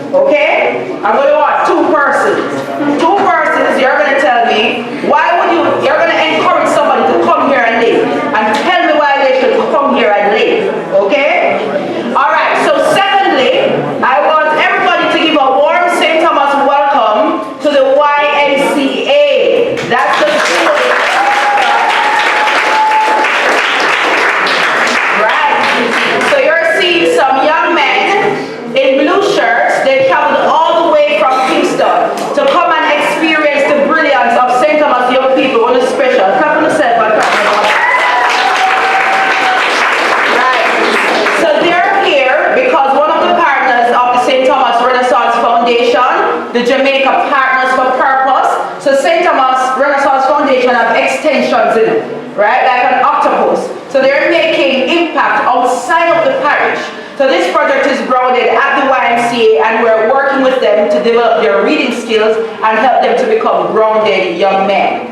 Okay? I'm going to want 2 persons. 2 persons, you're going to tell me why you're going to encourage somebody to come here and live. And tell me why they should come here and live. Okay? Alright, so secondly, I want everybody to give a warm St. Thomas welcome to the YMCA. That's the school. Right. So you're seeing some young men in blue shirts. They traveled all the way from Kingston to come and experience the brilliance of St. Thomas young people on a special. Clap on yourself and clap on yourself. Right. So they're here because one of the partners of the St. Thomas Renaissance Foundation, the Jamaica Partners for Purpose. So St. Thomas Renaissance Foundation have extensions in it, right? Like an octopus. So they're making impact outside of the parish. So this project is grounded at the YMCA, and we're working with them to develop their reading skills and help them to become grounded young men.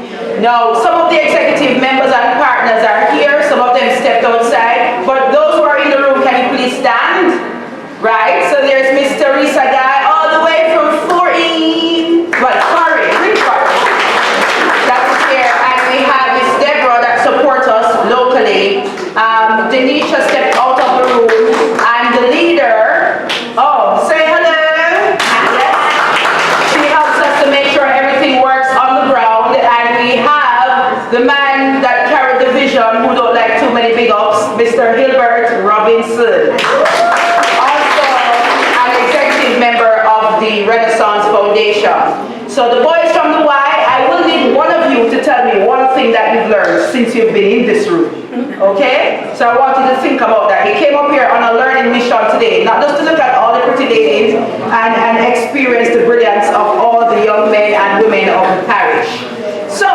Now, some of the executive members and partners are here, some of them stepped outside, but those who are in the room, can you please stand? Right, so there's Mr. Risa Guy, all the way from that's here, and we have Miss Deborah that supports us locally. Denisha stepped out of the room, and the leader, say hello. Yes. She helps us to make sure everything works on the ground, and we have the man that carried the vision, who don't like too many big ups, Mr. Hilbert Robinson. Also, an executive member of the Renaissance Foundation. So the boys from the Y, I will need one of you to tell me one thing that you've learned since you've been in this room. Okay? So I want you to think about that. He came up here on a learning mission today, not just to look at all the pretty ladies and experience the brilliance of all the young men and women of the parish. So,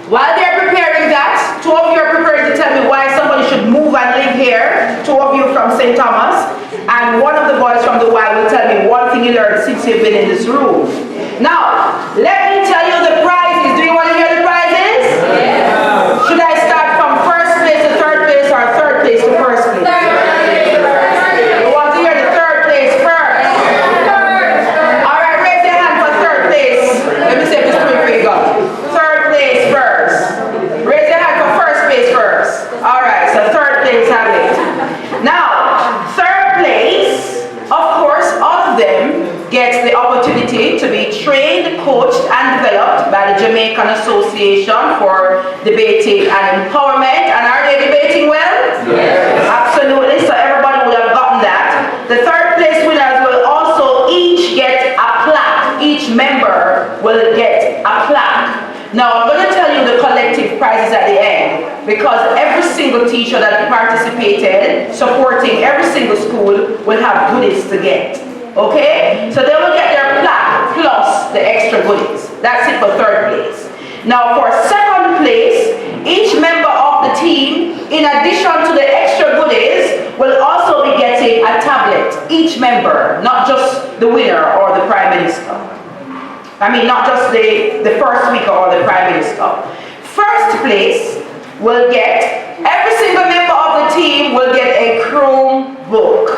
while they're preparing that, two of you are preparing to tell me why somebody should move and live here. Two of you from St. Thomas, and one of the boys from the Y will tell me one thing you learned since you've been in this room. Now, let me tell you the prizes. Do you want to hear the prizes? Yeah. Should I start from first place to third place, or third place to first place? You want to hear the third place first? All right, raise your hand for third place. Let me see if it's three for you guys. Third place first. Raise your hand for first place first. All right, so third place have it. Now, third place, of course, all of them gets the opportunity to be trained, coached, and developed by the Jamaican Association for Debating and Empowerment. And are they debating well? Yes. Absolutely. So everybody would have gotten that. The third place winners will also each get a plaque. Each member will get a plaque. Now, I'm going to tell you the collective prizes at the end, because every single teacher that participated, supporting every single school, will have goodies to get. Okay? So they will get their plaque plus the extra goodies. That's it for third place. Now, for second place, each member of the team, in addition to the extra goodies, will also be getting a tablet. Each member, not just the winner or the Prime Minister. I mean, not just the first speaker or the Prime Minister. First place will get, every single member of the team will get a Chromebook.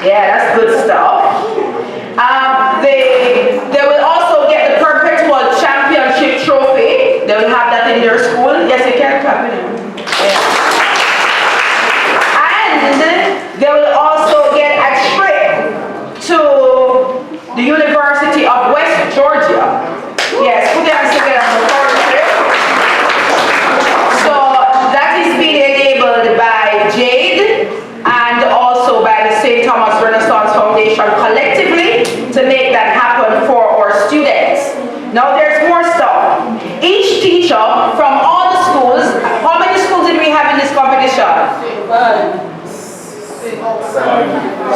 Yeah, that's good stuff. They will also get the Perpetual Championship Trophy. They will have that in their school. Yes, you can clap it. Yeah. And they will also get a trip to the University of West Georgia. Yes, put your hands together for the trip. So that is being enabled by Jade and also by the St. Thomas Renaissance Foundation collectively to make that happen for our students. Now there's more stuff. Each teacher from all the schools, how many schools did we have in this competition?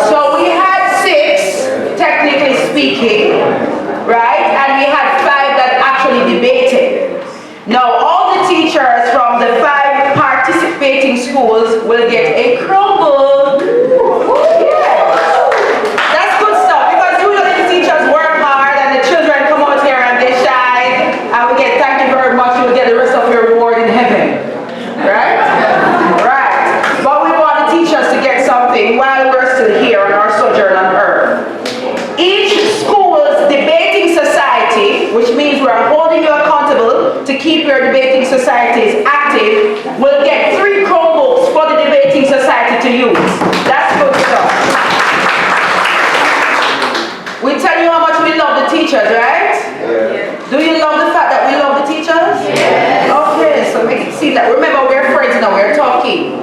So we had 6, technically speaking, right? And we had 5 that actually debated. Now all the teachers from the 5 participating schools will get a Chromebook. Yeah. That's good stuff, because usually the teachers work hard and the children come out here and they shine, and we get thank you very much, you'll get the rest of your reward in heaven. Right? Right. But we want the teachers to get something while we're still here on our sojourn on earth. Each school's debating society, which means we're holding you accountable to keep your debating societies active, will get 3 Chromebooks for the debating society to use. That's good stuff. We tell you how much we love the teachers, right? Yeah. Do you love the fact that we love the teachers? Yes. Okay, so make it see that. Remember, we're friends now, we're talking.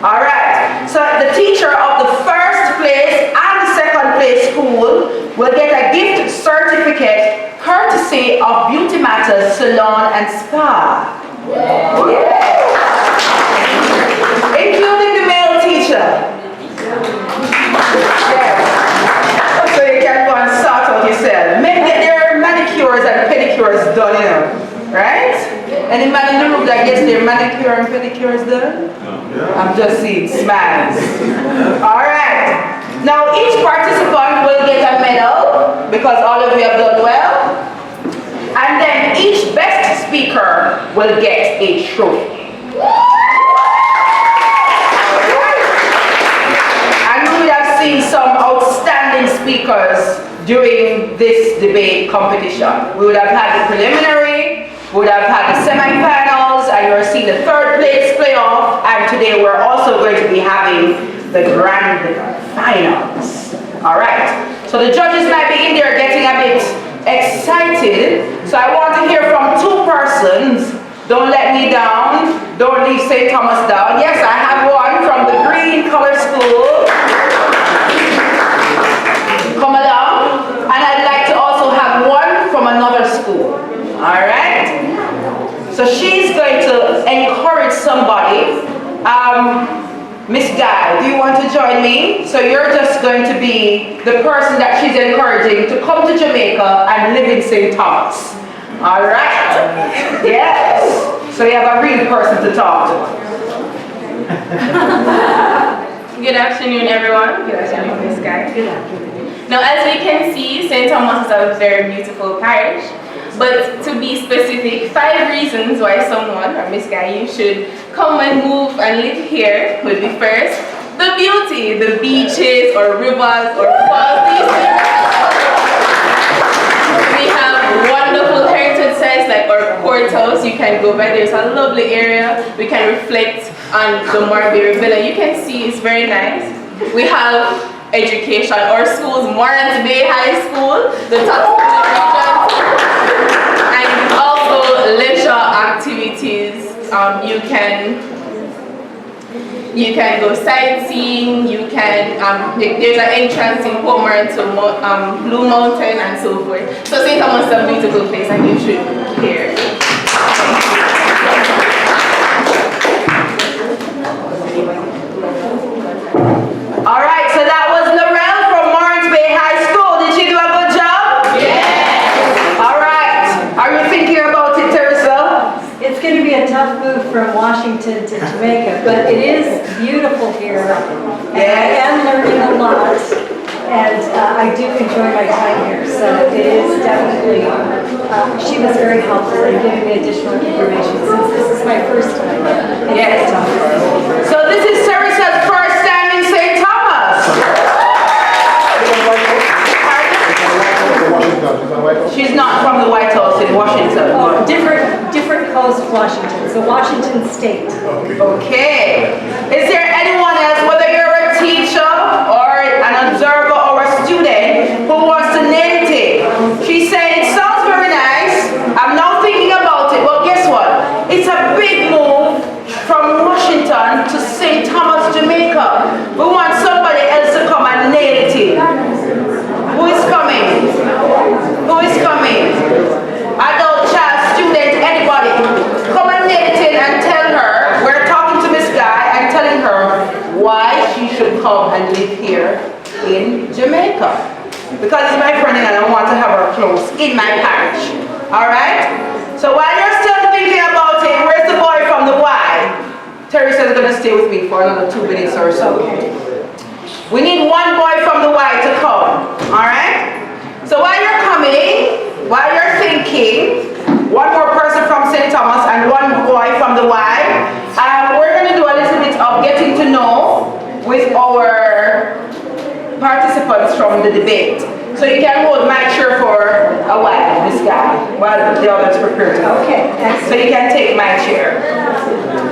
Alright, so the teacher of the first place and the second place school will get a gift certificate courtesy of Beauty Matters Salon and Spa. Yeah. Including the male teacher. Yes. So you can go and sort out yourself. Maybe get their manicures and pedicures done, you know. Right? Any man in the room I guess their manicure and pedicure is done? I'm just seeing smiles. All right. Now each participant will get a medal because all of you have done well. And then each best speaker will get a trophy. And we would have seen some outstanding speakers during this debate competition. We would have had the preliminary, we would have had the semi-finals, and you are seeing the third place playoff, and today we're also going to be having the grand finals. All right, so the judges might be in there getting a bit excited, so I want to hear from two persons. Don't let me down, don't leave St. Thomas down. Yes, I have one from the green color school. Come along. And I'd like to also have one from another school. All right? So she's going to encourage somebody. Miss Guy, do you want to join me? So you're just going to be the person that she's encouraging to come to Jamaica and live in St. Thomas. All right? Yes. So you have a real person to talk to. Good afternoon, everyone. Good afternoon, Miss Guy. Good afternoon. Now, as we can see, St. Thomas is a very beautiful parish. But to be specific, 5 reasons why someone, or Miss Guy, you should come and move and live here would be first, the beauty, the beaches or rivers or falls. We have wonderful heritage sites like our courthouse. You can go by, there's a lovely area. We can reflect on the Marbury Villa. You can see it's very nice. We have education, our schools, Morans Bay High School, the top region, and also leisure activities. You can go sightseeing, you can, there's an entrance in Pomer to Blue Mountain and so forth. So St. Thomas is a beautiful place and you should be here. All right, so that was Laurel from Morans Bay High School. Did she do a good job? Yes. All right. Are you thinking about it, Teresa? It's going to be a tough move from Washington to Jamaica, but it is beautiful here. And I am learning a lot, and I do enjoy my time here. So it is definitely, she was very helpful in giving me additional information since this is my first time. Yes. So this is Teresa's first time in St. Thomas. She's not from the White House in Washington. Oh, different coast, Washington. So Washington State. Okay. Is there anyone else, whether you're a teacher or an observer or a student, who wants to name it? She said it sounds very nice. I'm now thinking about it. Well, guess what? It's a big move from Washington to St. Thomas, Jamaica. We want somebody else to come and nail it in. Who is coming? Who is coming? Adult, child, student, anybody. Come and nail it in and tell her. We're talking to Miss Guy and telling her why she should come and live here in Jamaica. Because it's my friend and I don't want to have her close in my parish. Alright? So while you're still thinking about it, where's the boy from the Y? Teresa's going to stay with me for another 2 minutes or so. We need one boy from the Y to come. Alright? So while you're coming, while you're thinking, one more person from St. Thomas and one boy from the Y, we're going to do a little bit of getting to know with our participants from the debate. So you can hold my chair for a while, Miss Guy, while the others prepare to go. Okay. So you can take my chair.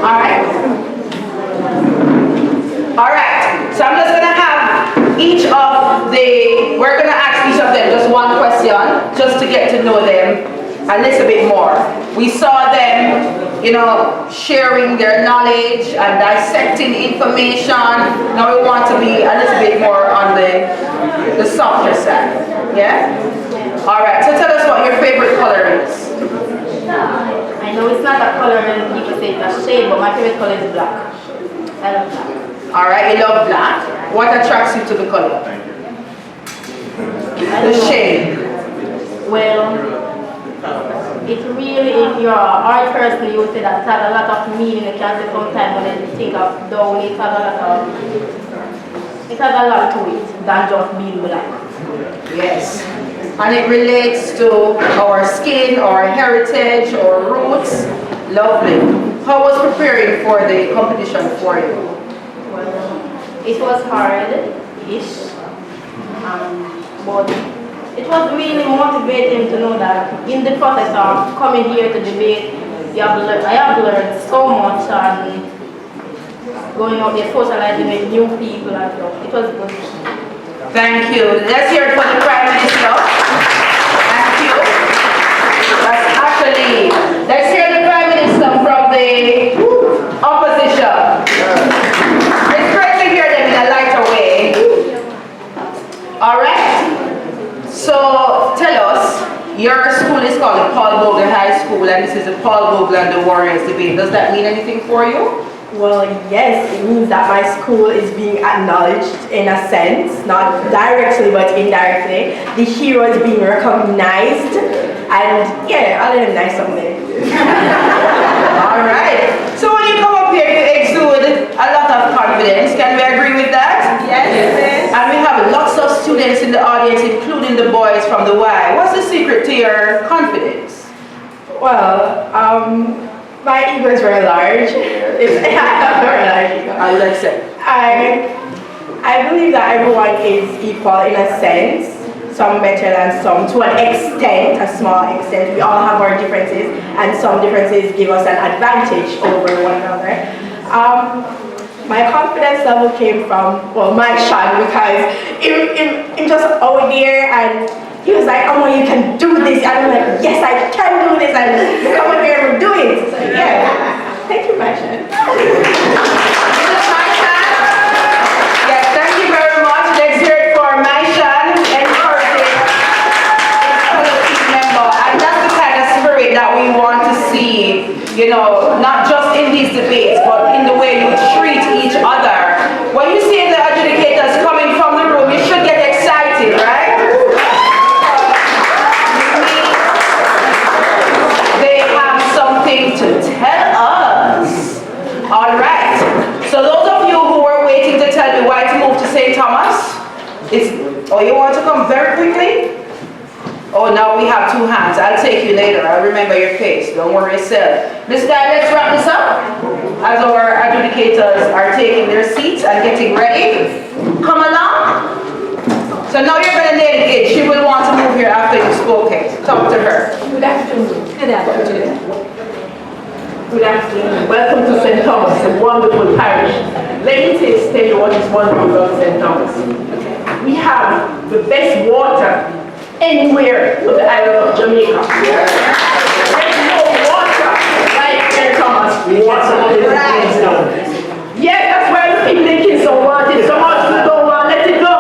All right? All right. So I'm just going to have each of the, we're going to ask each of them just one question, just to get to know them a little bit more. We saw them, you know, sharing their knowledge and dissecting information. Now we want to be a little bit more on the softer side. Yeah? All right. So tell us what your favorite color is. I know it's not a color, and you can say it's a shade, but my favorite color is black. I love black. All right, you love black. What attracts you to the color? The shade. Well, It really, if you're an art person, you would say that it has a lot of meaning. You can say sometimes when you think of down, it has a lot to it than just being black. Yes. And it relates to our skin, our heritage, our roots. Lovely. How was preparing for the competition for you? Well, it was hard-ish, but it was really motivating to know that in the process of coming here to debate, I have learned so much and going out there socializing with new people and stuff. It was good. Thank you. Let's hear it for the Prime Minister. Thank you. Let's hear the Prime Minister from the opposition. It's great to hear them in a lighter way. All right. So tell us, your school is called the Paul Bogle High School, and this is the Paul Bogle and the Warriors debate. Does that mean anything for you? Well, yes, it means that my school is being acknowledged in a sense, not directly but indirectly. The hero is being recognized, and yeah, I'll let him nice someday. All right. So when you come up here, you exude a lot of confidence. Can we agree with that? Yes. And we have lots of students in the audience, including the boys from the Y. What's the secret to your confidence? Well, my ego is very large. It's very large ego. I would accept. I believe that everyone is equal in a sense, some better than some, to an extent, a small extent. We all have our differences, and some differences give us an advantage over one another. My confidence level came from, well, my shot, because it just out there, and he was like, oh, you can do this. And I'm like, yes, I can do this, and come over here and do it. So, yeah. Thank you, Mashan. Yes, thank you very much. Let's hear it for Maishan, encouraging fellow team member. And that's the kind of spirit that we want to see, you know, not just in these debates, but in the way you treat each other. When you see the adjudicators coming from the room, you should get excited, right? They have something to tell us. All right. So those of you who were waiting to tell me why to move to St. Thomas, you want to come very quickly? Oh, now we have two hands. I'll take you later. I'll remember your face. Don't worry yourself. Miss Guy, let's wrap this up as our adjudicators are taking their seats and getting ready. Come along. So now you're going to nail it. She will want to move here after you've spoken. Talk to her. Good afternoon. Good afternoon. Good afternoon. Welcome to St. Thomas, a wonderful parish. Let me tell you what is wonderful about St. Thomas. We have the best water anywhere on the island of Jamaica. There's no water like St. Thomas water. Yeah, that's why the people in Kingston want it so much. We don't want to let it go.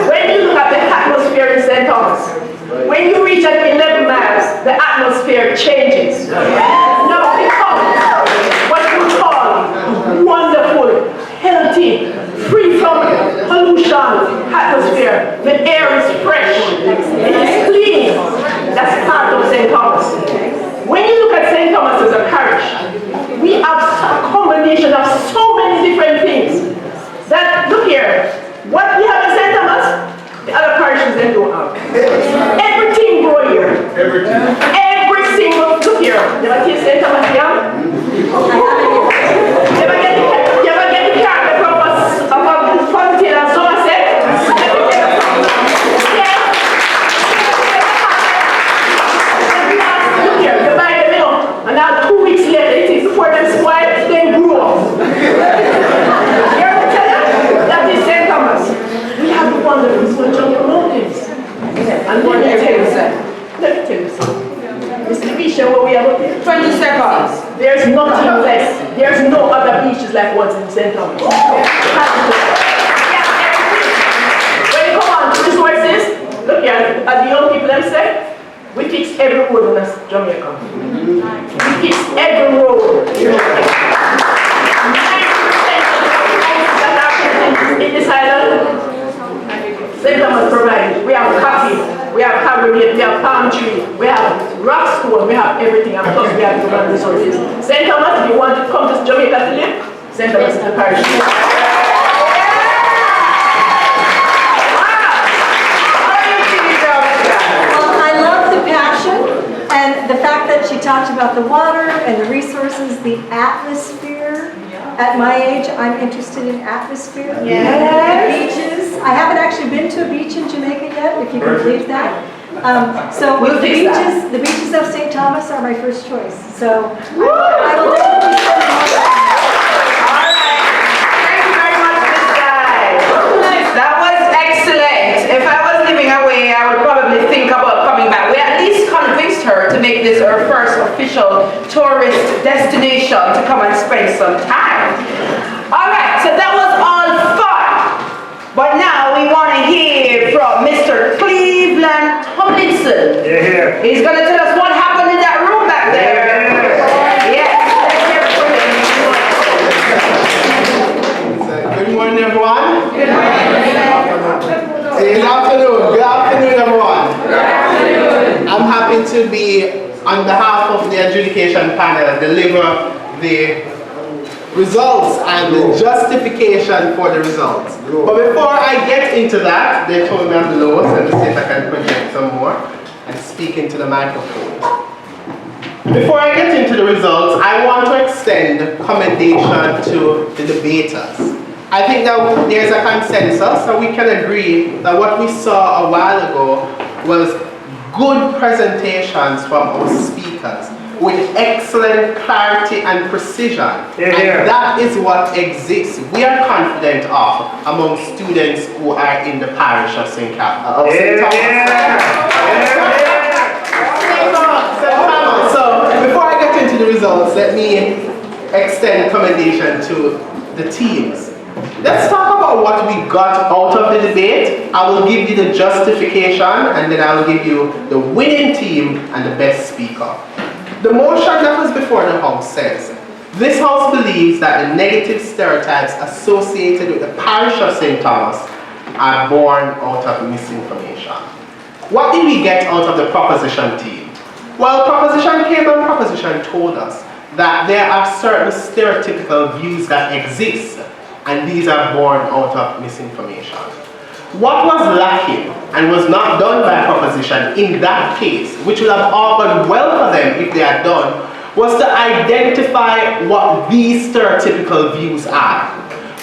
When you look at the atmosphere in St. Thomas, when you reach at 11 miles, the atmosphere changes. Now becomes what we call wonderful, healthy, free from pollution atmosphere. The air is fresh. It is clean. That's part of St. Thomas. When you look at St. Thomas as a parish, we have a combination of so many different things. That, look here, what we have in St. Thomas, the other parishes they don't have. Everything grow here. Every single, look here. You ever taste St. Thomas yam? You ever get the carpet from a fountain and Somerset? Look here, you buy them, you know, and now 2 weeks later, it is before them spoil, then grew up. You ever tell you? That is St. Thomas. We have the wonderful Jungle Mountains. And what let me tell you something. It's the beach what we have up here. 20 seconds. There's nothing less. There's no other beaches like what's in St. Thomas. When you come on to resources, look here, as the young people them say, we fix every road in Jamaica. We fix every road. 90% in this island, St. Thomas provides. We have coffee, we have Caribbean, we have palm tree, we have rock stone, St. Thomas is the parish. I love the passion and the fact that she talked about the water and the resources, the atmosphere. At my age, I'm interested in atmosphere. Yes. Beaches. I haven't actually been to a beach in Jamaica yet, if you can believe that. So We'll the fix that. beaches of St. Thomas are my first choice. So I will definitely spend more time. Thank you very much, Miss Guy. That was excellent. If I was living away, I would probably think about coming back. We at least convinced her to make this her first official tourist destination to come and spend some time. All right, so that was all fun. But now we want to hear from Mr. Cleveland Tomlinson. Yeah. He's going to tell us what happened in that room back there. Yes. Good morning, everyone. Good morning. Good afternoon. Good afternoon, everyone. Good afternoon. I'm happy to be, on behalf of the adjudication panel, deliver the results and the justification for the results. But before I get into that, they told me I'm low, so let me see if I can project some more and speak into the microphone. Before I get into the results, I want to extend commendation to the debaters. I think that there's a consensus that we can agree that what we saw a while ago was good presentations from our speakers with excellent clarity and precision. And that is what exists. We are confident of among students who are in the parish of St. Thomas. So before I get into the results, let me extend commendation to the teams. Let's talk about what we got out of the debate. I will give you the justification and then I will give you the winning team and the best speaker. The motion that was before the House says, this House believes that the negative stereotypes associated with the parish of St. Thomas are born out of misinformation. What did we get out of the proposition team? Well, proposition came and proposition told us that there are certain stereotypical views that exist, and these are born out of misinformation. What was lacking and was not done by proposition in that case, which would have all gone well for them if they had done, was to identify what these stereotypical views are.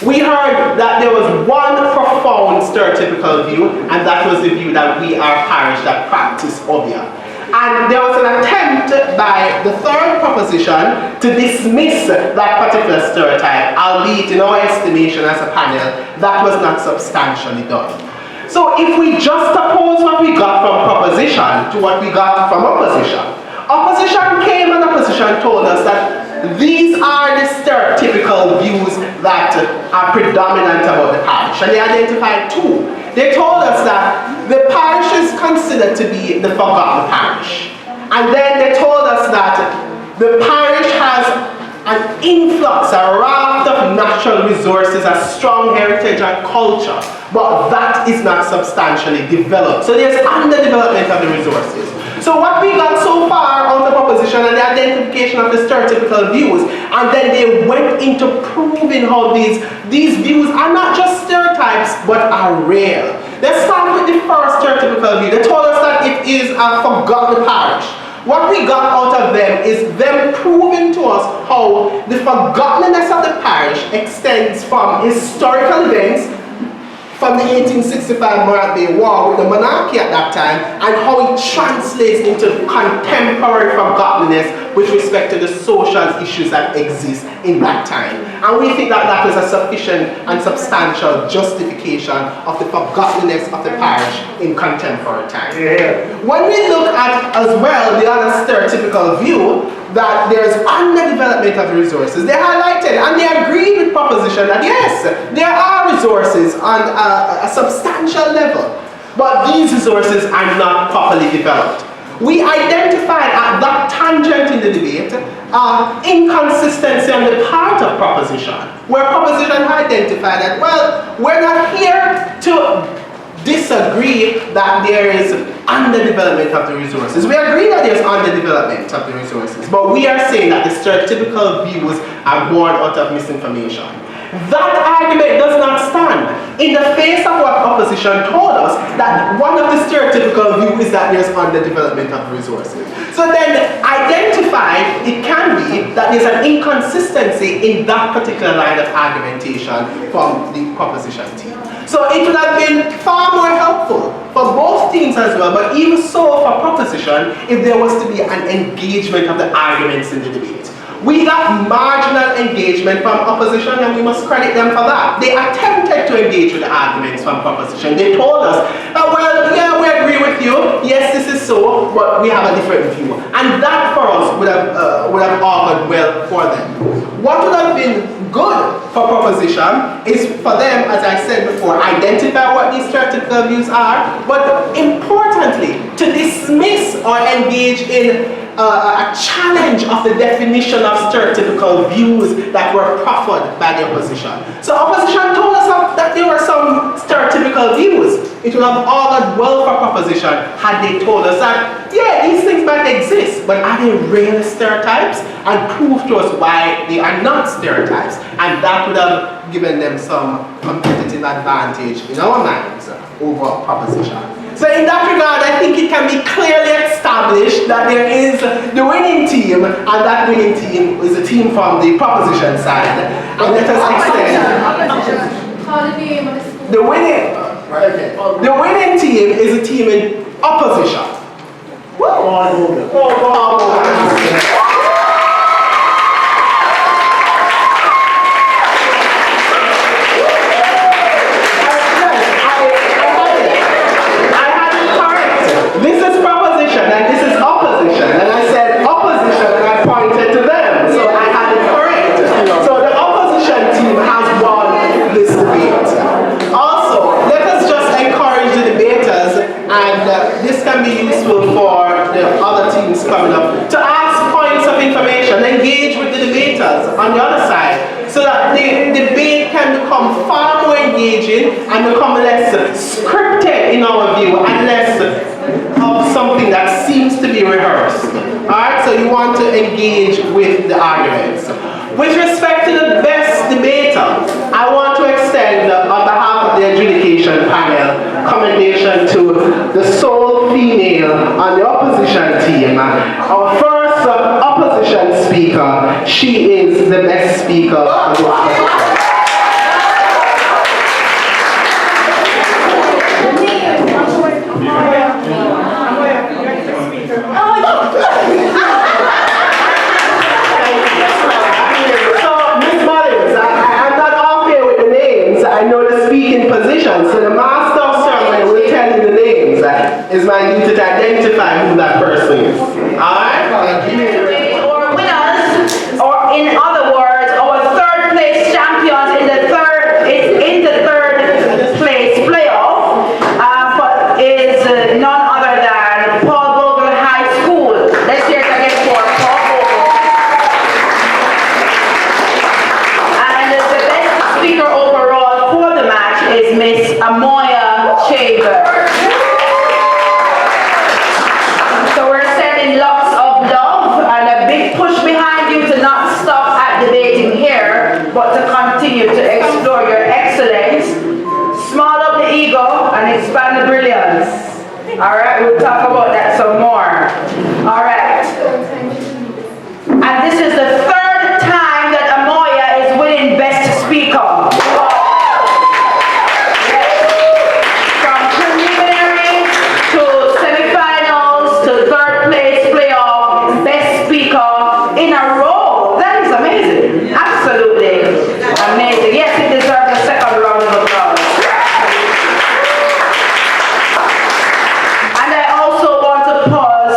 We heard that there was one profound stereotypical view, and that was the view that we are parish that practice obia. And there was an attempt by the third proposition to dismiss that particular stereotype, albeit in our estimation as a panel, that was not substantially done. So if we juxtapose what we got from proposition to what we got from opposition, opposition came and opposition told us that these are the stereotypical views that are predominant about the parish, and they identified two. They told us that the parish is considered to be the forgotten parish. And then they told us that the parish has an influx, a raft of natural resources, a strong heritage and culture, but that is not substantially developed. So there's underdevelopment of the resources. So what we got so far out of opposition and the identification of the stereotypical views, and then they went into proving how these views are not just stereotypes, but are real. Let's start with the first stereotypical view. They told us that it is a forgotten parish. What we got out of them is them proving to us how the forgottenness of the parish extends from historical events, from the 1865 Morat Bay War with the monarchy at that time, and how it translates into contemporary forgottenness with respect to the social issues that exist in that time. And we think that that is a sufficient and substantial justification of the forgottenness of the parish in contemporary times. When we look at as well the other stereotypical view, that there's underdevelopment of resources, they highlighted and they agreed with proposition that yes, there are resources on a substantial level, but these resources are not properly developed. We identified at that tangent in the debate inconsistency on the part of proposition, where proposition identified that, well, we're not here to disagree that there is underdevelopment of the resources. We agree that there's underdevelopment of the resources, but we are saying that the stereotypical views are born out of misinformation. That argument does not stand in the face of what opposition told us, that one of the stereotypical views is that there's underdevelopment of resources. So then identify, it can be that there's an inconsistency in that particular line of argumentation from the proposition team. So it would have been far more helpful for both teams as well, but even so for proposition, if there was to be an engagement of the arguments in the debate. We got marginal engagement from opposition, and we must credit them for that. They attempted to engage with the arguments from proposition. They told us, well, yeah, we agree with you. Yes, this is so, but we have a different view. And that for us would have augured well for them. What would have been good for proposition is for them, as I said before, identify what these stereotypical views are, but importantly, to dismiss or engage in a challenge of the definition of stereotypical views that were proffered by the opposition. So opposition told us that there were some stereotypical views. It would have augured well for proposition had they told us that, yeah, these things might exist, but are they real stereotypes? And prove to us why they are not stereotypes. And that would have given them some competitive advantage in our minds over proposition. So in that regard, I think it can be clearly established that there is the winning team, and that winning team is a team from the proposition side. And let us extend. The winning team is a team in opposition. This is proposition and this is opposition, and I said opposition and I pointed to them, so I had it correct. So the opposition team has won this debate. Also, let us just encourage the debaters, and this can be useful for the other teams coming up, to ask points of information, engage with the debaters on the other side, so that the debate can become far more engaging and become less scripted in our view, and less of something that seems to be rehearsed. Alright, so you want to engage with the arguments. With respect to the best debater, I want to extend, on behalf of the adjudication panel, commendation to the sole female on the opposition team. Our first opposition speaker, she is the best speaker of the opposition. So the master of ceremony will tell you the names. It's my duty to identify who that person is. Alright? Or winners, or in other words, our third place champions in the third place playoff is none other than Bogle High School. Let's hear it again for Bogle. And the best speaker overall for the match is Miss Amoya Chamber. So we're sending lots of love and a big push behind you to not stop at debating here, but to continue to explore your excellence, small up the ego and expand the brilliance. Alright, we'll talk about that some more. Alright. And this is the third time that Amoya is winning Best Speaker. In a row. That is amazing. Absolutely amazing. Yes, it deserves a second round of applause. And I also want to pause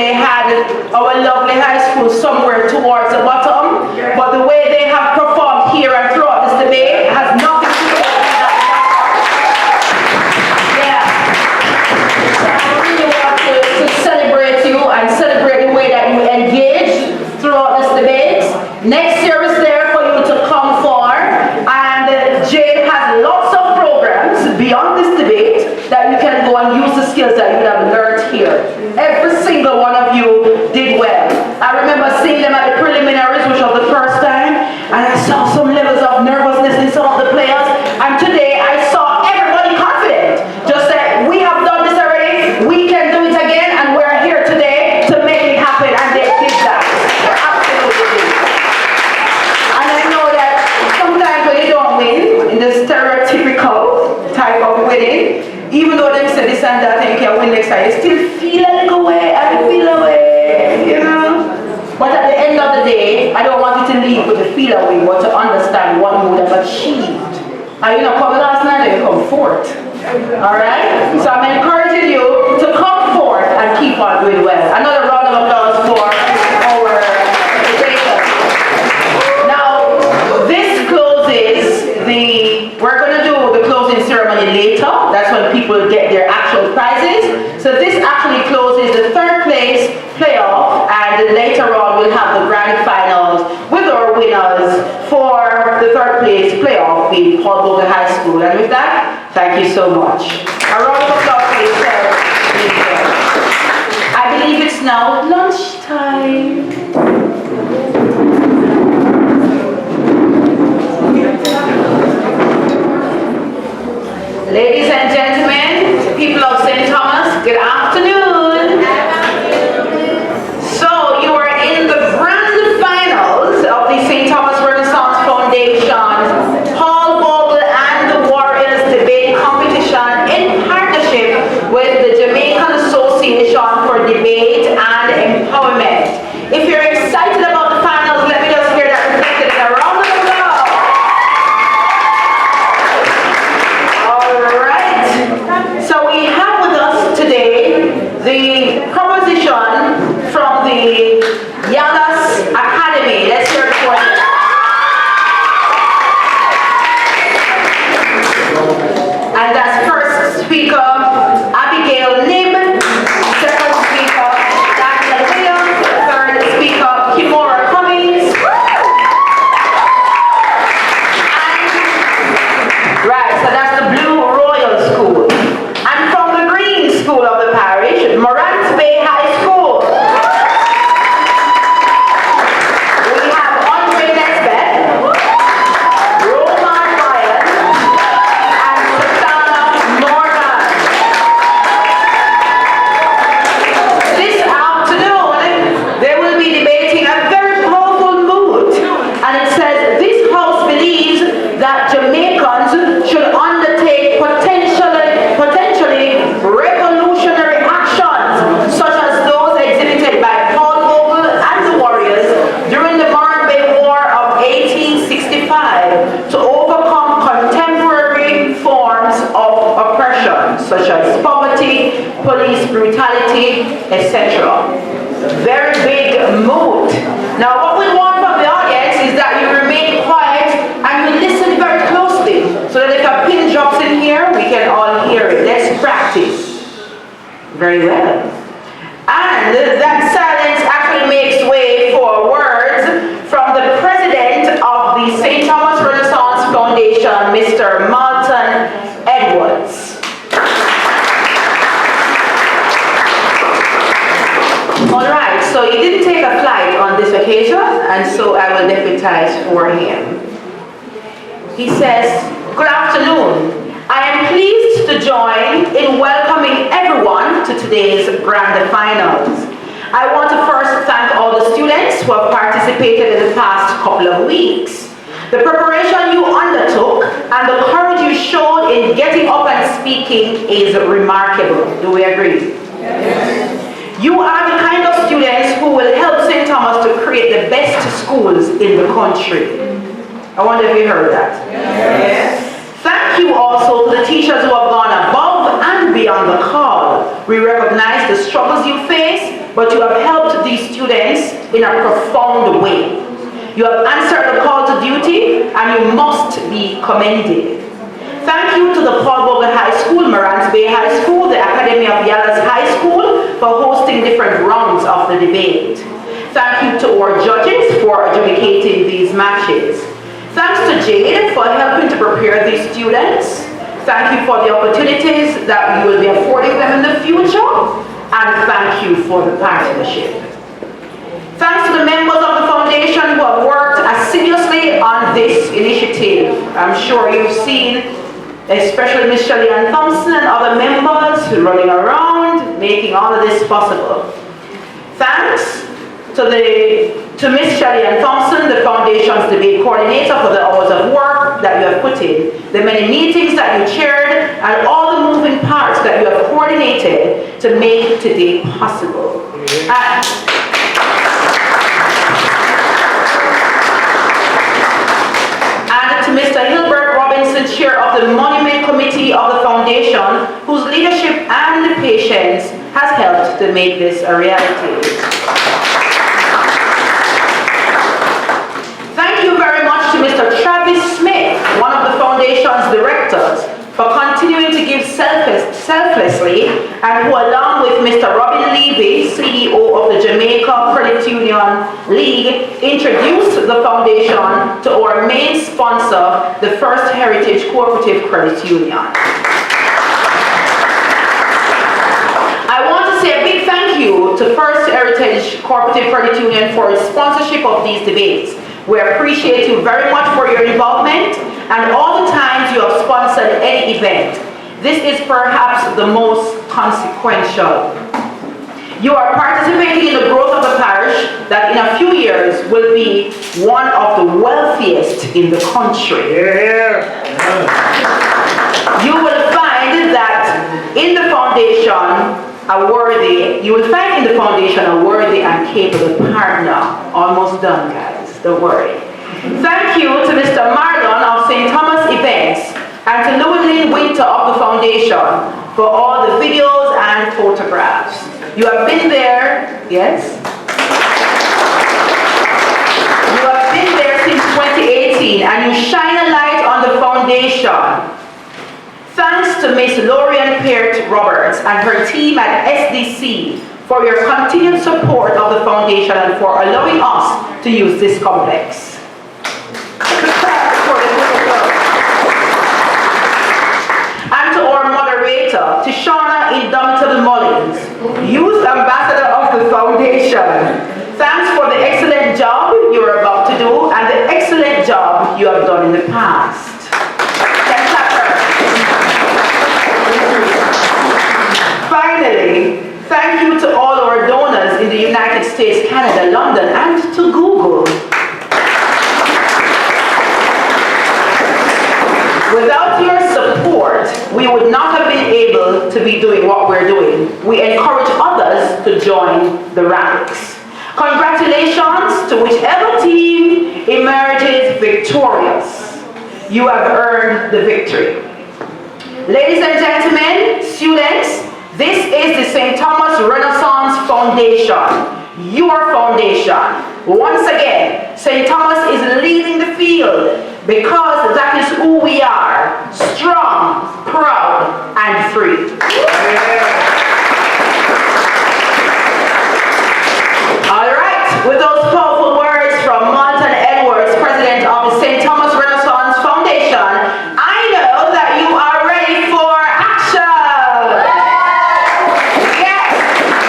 they had our lovely high school somewhere towards the bottom, but the way they have performed here and throughout this debate has nothing to do with that. Yeah. So I really want to celebrate you and celebrate the way that you engage throughout this debate. Next year is there for you to come for, and Jane has lots of programs beyond this debate that you can go and use the skills that you have learned here. Every single one of you did well. I remember seeing them at the preliminaries, which was the first time, and I saw some levels of nervousness in some of the players, and today I saw everybody confident. Just that we have done this already, we can do it again, and we're here today to make it happen, and they did that. Absolutely. And I know that sometimes when you don't win, in the stereotypical type of winning, even though they say this and that and you can win next time, you still feel a little way, I feel away, you know? But at the end of the day, I don't want you to leave with the feel away, but to understand what you would have achieved. And you know, come last night, you come fourth. Alright? So I'm encouraging you to come forth and keep on doing well. Another round of applause for our debaters. Now, this closes we're going to do the closing ceremony later. That's when people get their actual prizes. So this actually closes the third place playoff, and then later on we'll have the grand finals with our winners for the third place playoff being Bogle High School. And with that, thank you so much. A round of applause for yourself. I believe it's now lunchtime. Ladies and gentlemen, people of St. Thomas, good afternoon. So you are in the grand finals of the St. Thomas Renaissance Foundation Paul Bogle and the Warriors debate competition in partnership with the Jamaican Association for Debate and Empowerment. If you're excited about the finals, let me just hear that reflected in a round of applause. So we have with us today the proposition from the Yalas Academy. Let's hear it for you. And that's first speaker, Abigail Lim. Second speaker, Daniel Williams. Third speaker, Kimora Cummings. Right, so that's the Blue Royal School. And from the Green School of the parish, Morant Bay High School. We have Andre Nesbeth, Roman Ryan, and Susanna Morgan. This afternoon, they will be debating a very powerful mood. And it says, this house believes that Jamaicans should undertake potentially revolutionary actions, such as those exhibited by Paul Bogle and the Warriors during the Morant Bay War of 1865 to overcome contemporary forms of oppression, such as poverty, police brutality, etc. Very big mood. Now, what we want from the audience is that you remain quiet and you listen very closely, so that if a pin drops in here, we can all hear it. Let's practice. Very well. And that silence actually makes way for words from the president of the St. Thomas Renaissance Foundation, Mr. Martin Edwards. All right, so he didn't take a flight on this occasion, and so I will deputize for him. He says, good afternoon. I am pleased to join in welcoming everyone to today's grand finals. I want to first thank all the students who have participated in the past couple of weeks. The preparation you undertook and the courage you showed in getting up and speaking is remarkable. Do we agree? Yes. You are the kind of students who will help St. Thomas to create the best schools in the country. I wonder if you heard that. Yes. Thank you also to the teachers who have gone above and beyond the call, We recognize the struggles you face, but you have helped these students in a profound way. You have answered the call to duty, and you must be commended. Thank you to the Paul Bogle High School, Morants Bay High School, the Academy of Yalas High School for hosting different rounds of the debate. Thank you to our judges for adjudicating these matches. Thanks to Jade for helping to prepare these students. Thank you for the opportunities that you will be affording them in the future. And thank you for the partnership. Thanks to the members of the foundation who have worked assiduously on this initiative. I'm sure you've seen, especially Ms. Shelley-Ann Thompson and other members running around, making all of this possible. Thanks to Ms. Shelley-Ann Thompson, the foundation's debate coordinator, for the hours of work that you have put in, the many meetings that you chaired, and all the moving parts that you have coordinated to make today possible. And to Mr. Hilbert Robinson, chair of the Monument Committee of the Foundation, whose leadership and patience has helped to make this a reality. Thank you very much to Mr. Travis Smith, one of the Foundation's directors, for continuing to give selflessly, and who, along with Mr. Robin Levy, CEO of the Jamaica Credit Union League, introduced the foundation to our main sponsor, the First Heritage Cooperative Credit Union. I want to say a big thank you to First Heritage Cooperative Credit Union for its sponsorship of these debates. We appreciate you very much for your involvement and all the times you have sponsored any event. This is perhaps the most consequential. You are participating in the growth of the parish that in a few years will be one of the wealthiest in the country. You will find that in the foundation, you will find in the foundation a worthy and capable partner. Almost done, guys, don't worry. Thank you to Mr. Marlon of St. Thomas Events and to Llewellyn Winter of the foundation for all the videos and photographs. You have been there, yes? You have been there since 2018 and you shine a light on the foundation. Thanks to Ms. Lorian Peart Roberts and her team at SDC for your continued support of the foundation and for allowing us to use this complex. And to our moderator, Tishana Indomitable Mullins, Youth Ambassador of the Foundation. Thanks for the excellent job you are about to do and the excellent job you have done in the past. Finally, thank you to all our donors in the United States, Canada, London, and to Google. Without your support, we would not have been able to be doing what we're doing. We encourage others to join the ranks. Congratulations to whichever team emerges victorious. You have earned the victory. Ladies and gentlemen, students, this is the St. Thomas Renaissance Foundation, your foundation. Once again, St. Thomas is leading the field because that is who we are, strong, proud, and free. All right, with those powerful words from Martin Edwards, president of the St. Thomas Renaissance Foundation, I know that you are ready for action. Yes,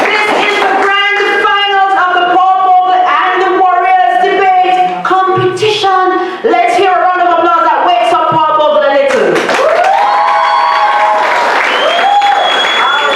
this is the grand finals of the Bogle and the Warriors debate competition. Let's hear a round of applause that wakes up Paul Bogle a little. All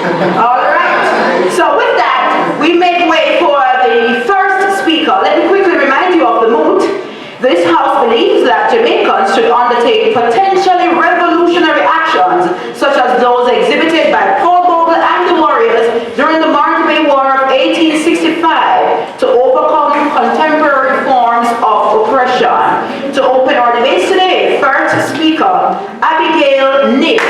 All right. So with that, we make way for the first speaker. Let me quickly remind you of the mood. This House believes that Jamaicans should undertake potentially revolutionary actions, such as those exhibited by Paul Bogle and the Warriors during the March Bay War of 1865 to overcome contemporary forms of oppression. To open our debates today, first speaker, Abigail Nick.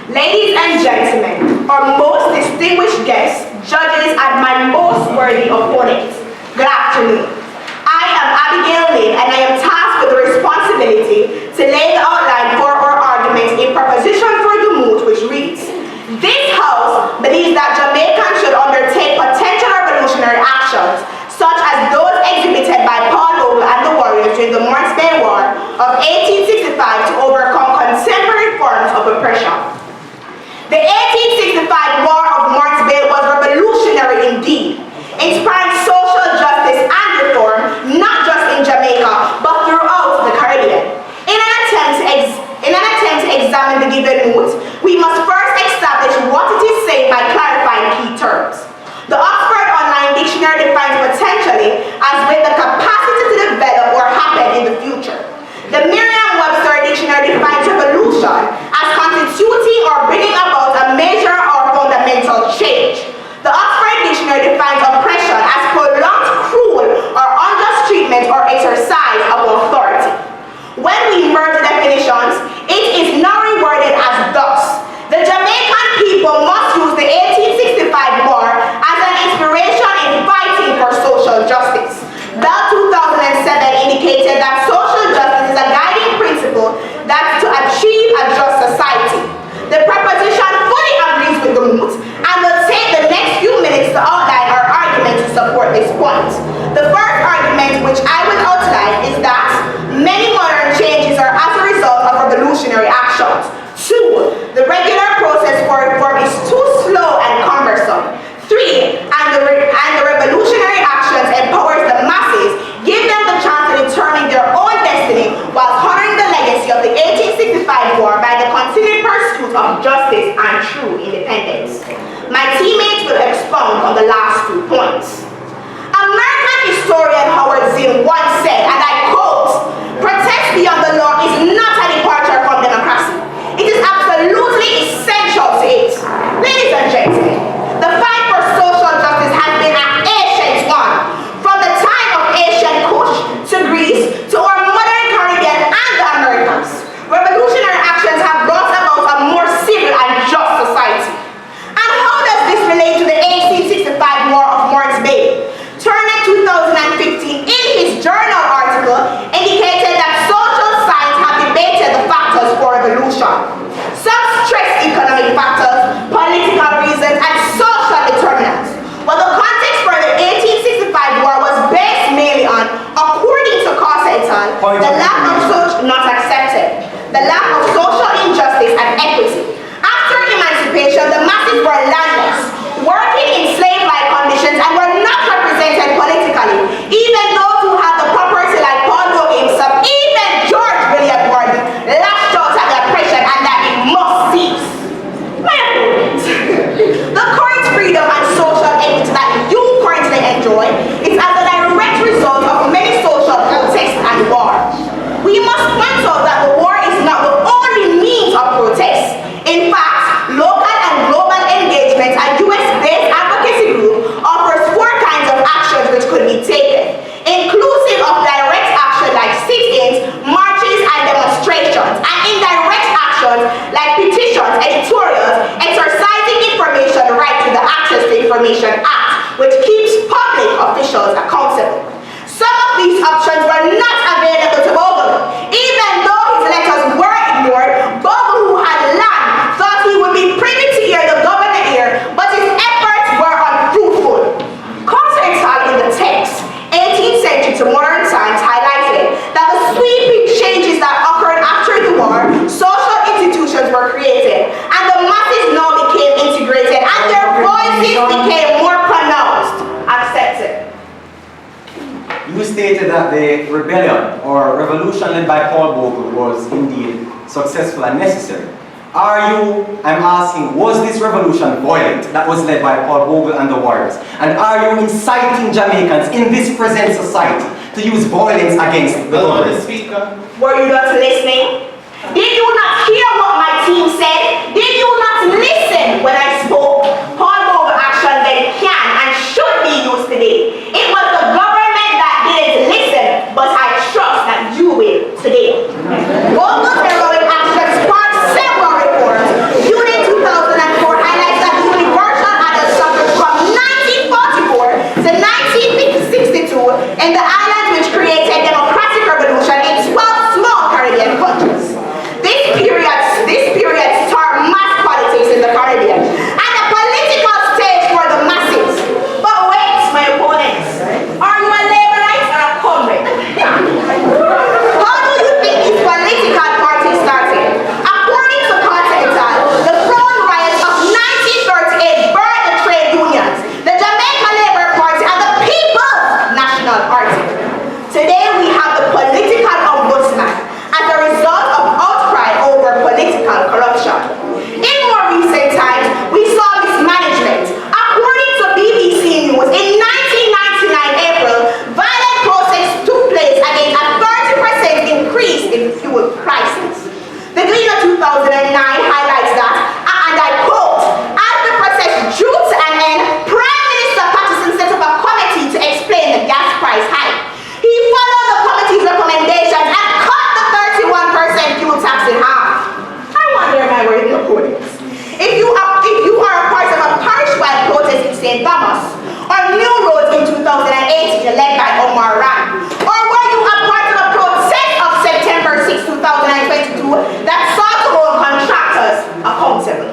Ladies and gentlemen, our most distinguished guests, judges, and my most worthy opponents, good afternoon. I am Abigail Lynn, and I am tasked with the responsibility to lay the outline for our arguments in proposition for the moot, which reads, this House believes that Jamaicans should undertake potential revolutionary actions, such as those exhibited by Paul Bogle and the Warriors during the Morris Bay War of 1865 to overcome contemporary forms of oppression. The 1865 War of Morris Bay was revolutionary indeed, inspiring social justice and reform, not just in Jamaica, but throughout the Caribbean. In an attempt to examine the given moot, we must first establish what it is saying by clarifying key terms. The Oxford Online Dictionary defines potentially as with the capacity to develop or happen in the future. The Merriam-Webster Dictionary defines revolution as constituting or bringing about a major or fundamental change. The Oxford Dictionary defines oppression as prolonged, cruel, or unjust treatment or exercise of authority. When we merge definitions, it is now reworded as thus. The Jamaican people must use the 1865 war as an inspiration in fighting for social justice. Bell 2007 indicated that social justice is a guiding principle that's to achieve a just society. The proposition fully agrees with the moot, and will take the next few minutes to outline our argument to support this point. The first argument, which I will outline, is that many modern changes are as a result of revolutionary actions. 2. The regular process for reform is too slow and cumbersome. 3. And the revolutionary actions empowers the masses, give them the chance to determine their own destiny while honoring the legacy of the 1865 war by the continued pursuit of justice and true independence. My teammates will expound on the last 2 points. American historian Howard Zinn once said, and I quote, "Protest beyond the law is not a departure from democracy. It is absolutely essential to it." Ladies and gentlemen, the fight for social justice has been an ancient one. From the time of ancient Kush to Greece to our modern Caribbean and the Americas, revolutionary actions have brought about a more civil and just society. And how does this relate to the 1865 War of Morris Bay? Turner 2015 in his journal article indicated that social science have debated the factors for revolution. Some stress economic factors, political reasons, and social determinants. But the context for the 1865 war was based mainly on, according to Carseton, the lack of social not accepted, the lack of social injustice and equity. After emancipation, the masses were landless, working in slave-like conditions, and were not represented politically. Even those who had the property, like Paul Bogle himself, even George William Gordon, lashed out at the oppression and that it must cease. My opponent, the current freedom and social equity that you currently enjoy is as a direct result of many social protests and war. We must point out that the war is not the only means of protest. In fact, local and global engagement and US-based advocacy group offers 4 kinds of actions which could be taken, inclusive of direct action like sit-ins, marches, and demonstrations, and indirect actions like petitions, editorials, exercising information right to the Access to Information Act, which keeps public officials accountable. Some of these options were not available to Bogle. Even though his letters were ignored, Bogle, who had land, thought he would be privy to hear the governor here, but his efforts were unfruitful. Continental in the text, 18th century to modern times, highlighted that the sweeping changes that occurred after the war, social institutions were created, and the rebellion or revolution led by Paul Bogle was indeed successful and necessary. I'm asking, was this revolution violent that was led by Paul Bogle and the warriors? And are you inciting Jamaicans in this present society to use violence against the government? Speaker. Were you not listening? Did you not hear what my team said? Did you not listen when I spoke? Paul Bogle action then can and should be used today. It was the government that didn't listen, but I trust that you will today. Bogle's heroic action sparked several reports. Unit 2004 highlights that universal adult suffrage from 1944 to 1962 in the island which created democratic revolution in 12 small Caribbean countries. This period started mass politics in the Caribbean and a political stage for the masses. But wait, my opponents, are you a laborite or a comrade? How do you think these political parties started? According to Continental, the Crown riots of 1938 burned the trade unions, the Jamaica Labour Party, and the People's National Party. Today we have the political ombudsman as a result of outcry over political corruption. In more recent times, we saw mismanagement. According to BBC News, in 1999 April, violent protests took place against a 30% increase in fuel prices. The Gleaner 2009 highlights that, and I quote, as the protest drew to an end, Prime Minister Patterson set up a committee to explain the gas price hike. He followed the committee's recommendations and cut the 31% fuel tax in half. I wonder, am I worthy opponents? If you are a part of a parish-wide protest in St. Thomas, or New Roads in 2018 led by Omar Ran, or were you a part of a protest of September 6, 2022 that sought to hold contractors accountable?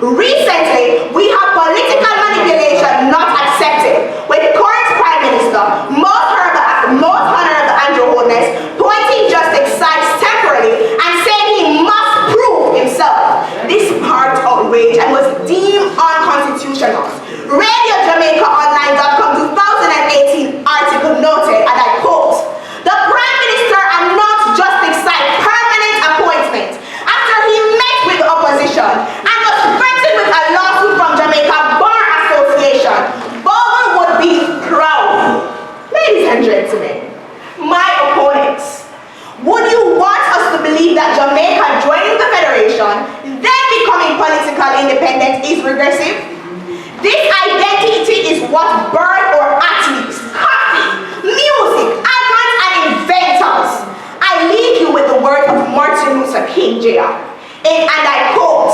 Recently, we have political manipulation not accepted, with the current Prime Minister, most honorable Andrew Holness, pointing justice sides temporarily and saying he must prove himself. This sparked outrage and was deemed unconstitutional. RadioJamaicaOnline.com 2018 article noted, and I quote, "The Prime Minister announced justice side permanent appointment after he met with the opposition and was threatened with a lawsuit from Jamaica Bar Association. Bogle would be proud." Ladies and gentlemen, my opponents, would you want us to believe that Jamaica joining the Federation, then becoming political independent, is regressive? This identity is what birthed our athletes, coffee, music, icons, and inventors. I leave you with the word of Martin Luther King Jr. And I quote,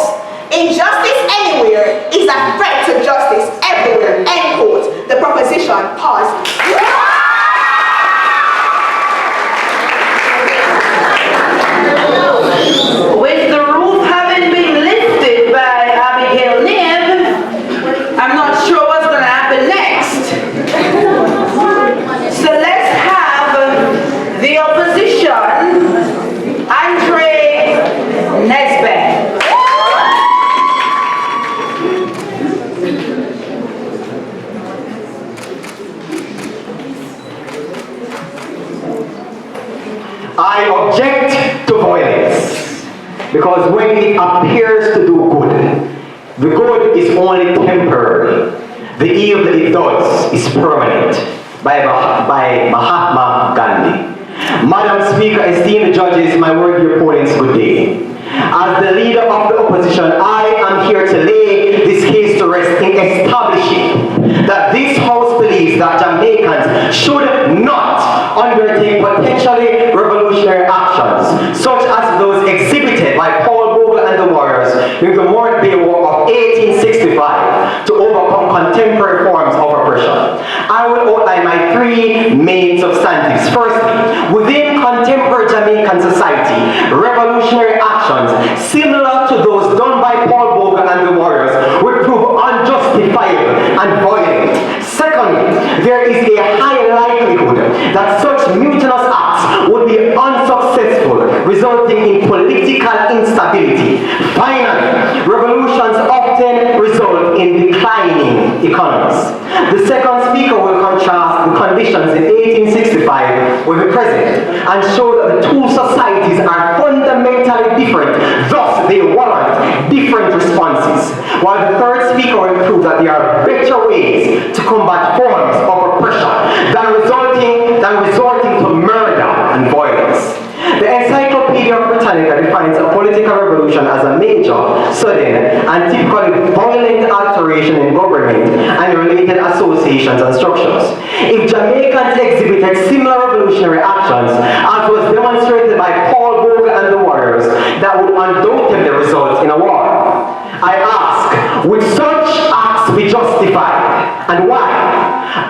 "Injustice anywhere is a threat to justice everywhere," end quote. The proposition pauses. With the roof having been lifted by Abigail Nim, I'm not sure what's going to happen next. So let's have the opposition, Andre Nesbitt. I object to violence because when it appears to do good, the good is only temporary. The evil it does is permanent. By Mahatma Gandhi. Madam Speaker, esteemed judges, my worthy opponents, good day. As the leader of the opposition, I am here to lay this case to rest in establishing that this House believes that Jamaicans should not undertake potentially revolutionary actions, such as those exhibited by Paul Bogle and the Warriors during the Mort Bay War of 1865 to overcome contemporary forms of oppression. I will outline my three main substantives. Firstly, within contemporary Jamaican society, revolutionary actions similar to those done by Paul Bogle and the Warriors would prove unjustifiable and violent. Secondly, there is a high likelihood that such mutinous acts would be unsuccessful, resulting in political instability. Finally, revolutions often result in declining economies. The second speaker will contrast the conditions in 1865 will be present and show that the two societies are fundamentally different, thus they warrant different responses. While the third speaker will prove that there are better ways to combat forms of oppression than resorting to murder and violence. The Encyclopedia Britannica defines a political revolution as a major, sudden, and typically violent alteration in government and related associations and structures. If Jamaicans exhibited similar revolutionary actions, as was demonstrated by Paul Bogle and the warriors, that would undoubtedly result in a war. I ask, would such acts be justified, and why?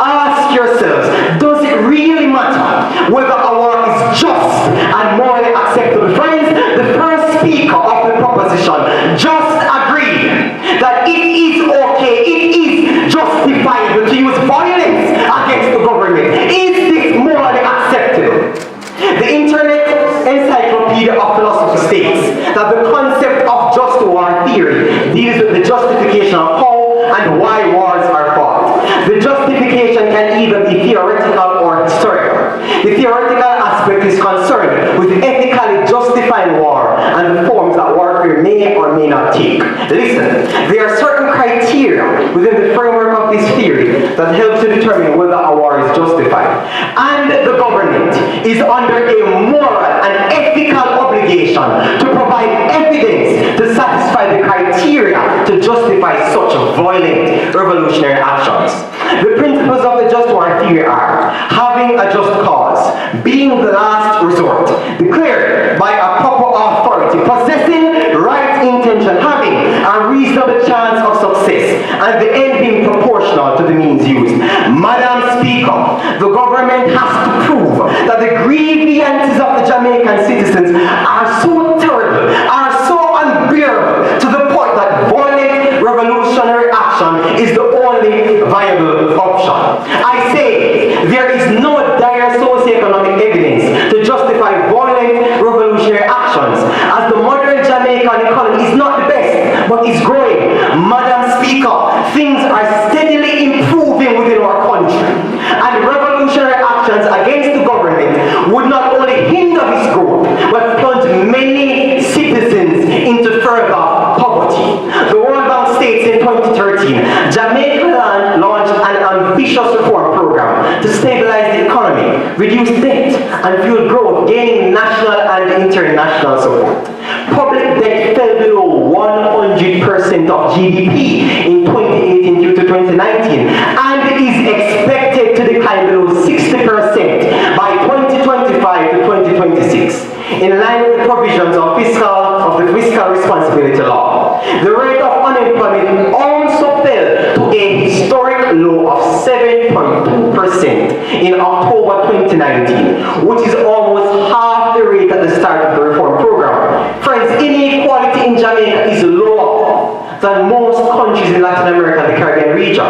Ask yourselves, does it really matter whether a war is just and morally acceptable? Friends, the first speaker of the proposition just agreed that it is okay, it is justifiable to use violence against the government. Is this morally acceptable? The Internet Encyclopedia of Philosophy states that the concept of just war theory deals with the justification of how and why wars are fought. The justification can either be theoretical or historical. The theoretical aspect is concerned with ethically justifying war and the forms that warfare may or may not take. Listen, there are certain criteria within the framework of this theory that help to determine whether a war is justified. And the government is under a moral and ethical obligation to provide evidence to satisfy the criteria to justify such violent revolutionary actions. The principles of the just war theory are having a just cause, being the last resort, declared by a proper authority, possessing right intention, having a reasonable chance of success, and the end being proportional to the means used. Madam Speaker, the government has to prove that the grievances of the Jamaican citizens are so terrible, are so unbearable, to the point that violent revolutionary action is the only viable option. I say there is no dire socioeconomic evidence to justify violent revolutionary actions, as the modern Jamaican economy is not the best, but is growing. Madam Speaker, things are steadily improving within our country, and revolutionary actions against the government would not only hinder this growth, but plunge many citizens into further poverty. The World Bank states in 2013, Jamaica launched an ambitious reform program to stabilize the economy, reduce debt, and fuel growth, gaining national and international support. Public debt fell below 100% of GDP in 2018 due to 2019, and is expected to decline below 60% by 2025 to 2026, in line with the provisions of the Fiscal Responsibility Law. The rate of unemployment also fell to a historic low of 7.2% in October 2019, which is almost half the rate at the start of the reform program. Friends, inequality in Jamaica is lower than most countries in Latin America and the Caribbean region.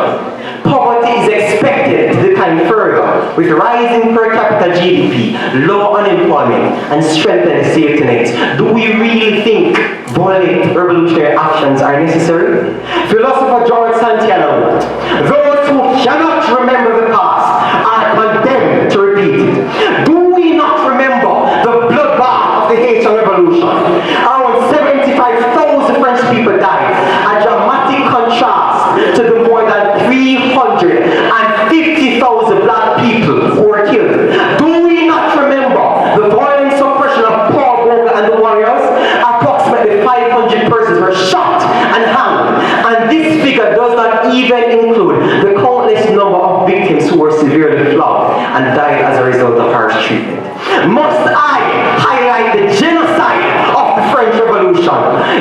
Poverty is expected to decline further with rising per capita GDP, low unemployment, and strengthened safety nets. Do we really think violent revolutionary actions are necessary? Philosopher George Santayana wrote, "Those who cannot remember the past are condemned to repeat it." Do we not remember the bloodbath of the Haitian Revolution? Around 75,000 French people died, a dramatic contrast to the more than 350,000 black people who were killed. Do we not remember the violent suppression of Paul Bogle and the warriors? Approximately 500 persons were shot and hanged, and this figure does not even include the countless number of victims who were severely flogged and died as a result of harsh treatment. Must I highlight the genocide of the French Revolution?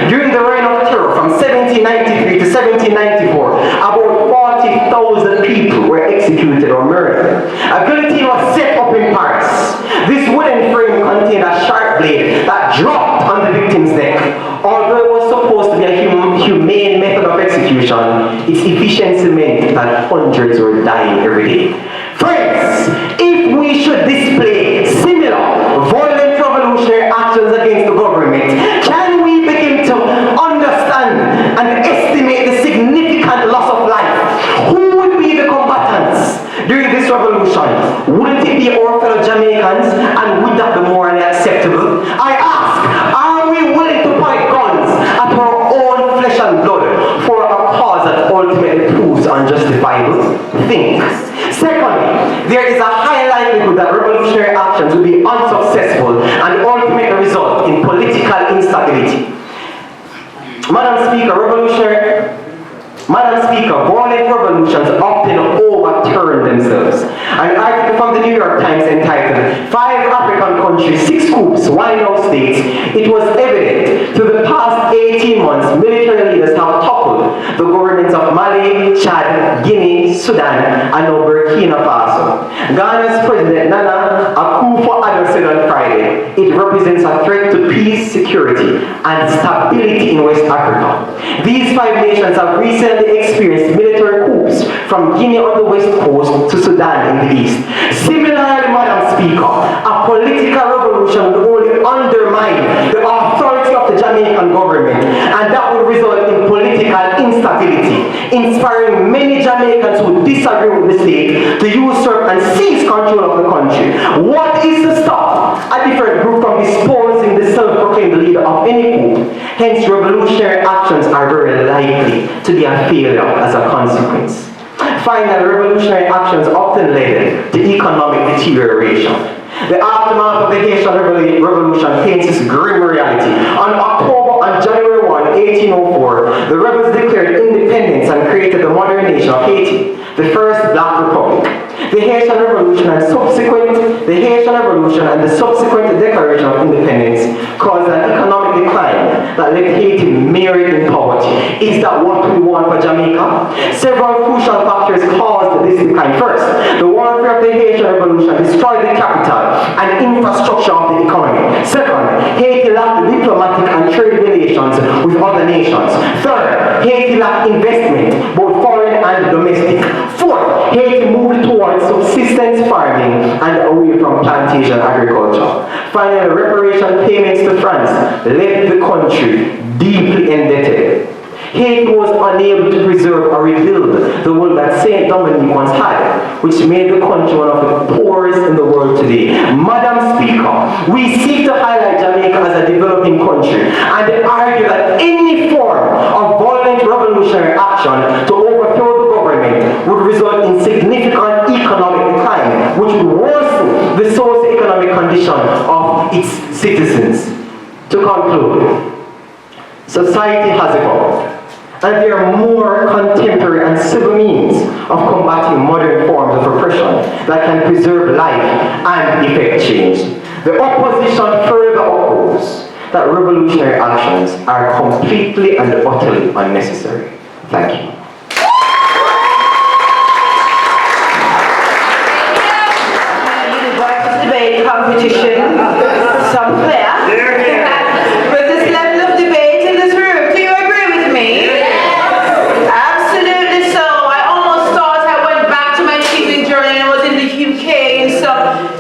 During the reign of terror from 1793 to 1794, about 40,000 people were executed or murdered. A guillotine was set up in Paris. This wooden frame contained a sharp blade that dropped on the victim's neck. Although it was supposed to be a humane method of execution, its efficiency meant that hundreds were dying every day. Friends, if we should display similar violent revolutionary actions against the government, can we begin to understand and estimate the significant loss of life? Who would be the combatants during this revolution? there is a high likelihood that revolutionary actions will be unsuccessful and ultimately result in political instability. Madam Speaker, violent revolutions often overturn themselves. An article from the New York Times entitled 5 African Countries, 6 Coups, Why Now states, it was evident through the past 18 months military leaders have toppled the governments of Mali, Chad, Guinea, Sudan, and now Burkina Faso. Ghana's President Nana Akufo-Addo said on Friday, it represents a threat to peace, security, and stability in West Africa. These 5 nations have recently experienced military coups from Guinea on the west coast to Sudan in the east. Similarly, Madam Speaker, a political revolution would only undermine the authority of the Jamaican government, and that would result in political instability, inspiring many Jamaicans who disagree with the state to usurp and seize control of the country. What is to stop a different group from disposing the self-proclaimed leader of any coup? Hence, revolutionary actions are very likely to be a failure as a consequence. Finally, revolutionary actions often led to economic deterioration. The aftermath of the Haitian Revolution paints this grim reality. On January 1, 1804, the rebels declared independence and created the modern nation of Haiti, the first black republic. The Haitian Revolution and the subsequent Declaration of Independence caused an economic decline that left Haiti mired in poverty. Is that what we want for Jamaica? Several crucial factors caused this decline. First, the warfare of the Haitian Revolution destroyed the capital and infrastructure of the economy. Second, Haiti lacked diplomatic and trade relations with other nations. Third, Haiti lacked investment, both foreign and domestic. Fourth, Haiti moved towards subsistence farming and away from plantation agriculture. Finally, reparation payments to France left the country deeply indebted. Haiti was unable to preserve or rebuild the world that Saint Dominic once had, which made the country one of the poorest in the world today. Madam Speaker, we seek to highlight Jamaica as a developing country and argue that any form of violent revolutionary action to overthrow the government would result in significant economic decline, which would worsen the socio-economic condition of its citizens. To conclude, society has evolved, and there are more contemporary and civil means of combating modern forms of oppression that can preserve life and effect change. The opposition further opposes that revolutionary actions are completely and utterly unnecessary. Thank you. Debate competition somewhere. With this level of debate in this room, do you agree with me? Absolutely so. I almost thought I went back to my teaching journey and was in the UK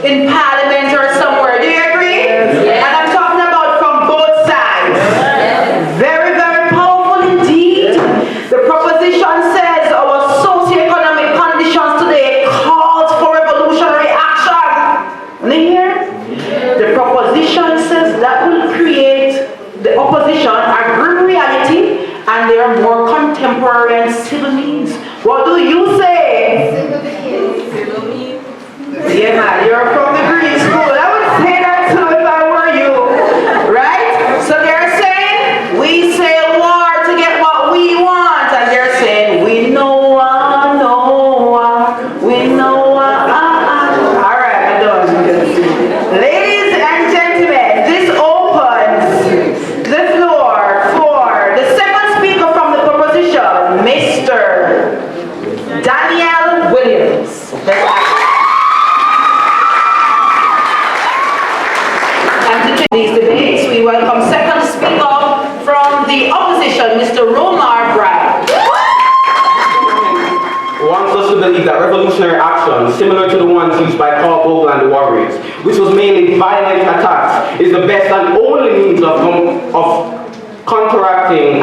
in Parliament or somewhere. Do you agree? And I'm talking about from both sides. Very, very powerful indeed. The proposition says our socio-economic conditions today calls for revolutionary action. Here, the proposition says that will create the opposition a grim reality, and there are more contemporary and civil means. What do you say? Civil means. Yeah, man, you're from the green school. I would say that too if I were you, right? So they're saying we say war to get what we want, and they're saying we know we know. All right, I'm done. Ladies and gentlemen, this opens the floor for the second speaker from the proposition, Mr. Daniel Williams. And to these debates, we welcome second speaker from the opposition, Mr. Romar Bryan. Wants us to believe that revolutionary actions, similar to the ones used by Bogle and the Warriors, which was mainly violent attacks, is the best and only means of counteracting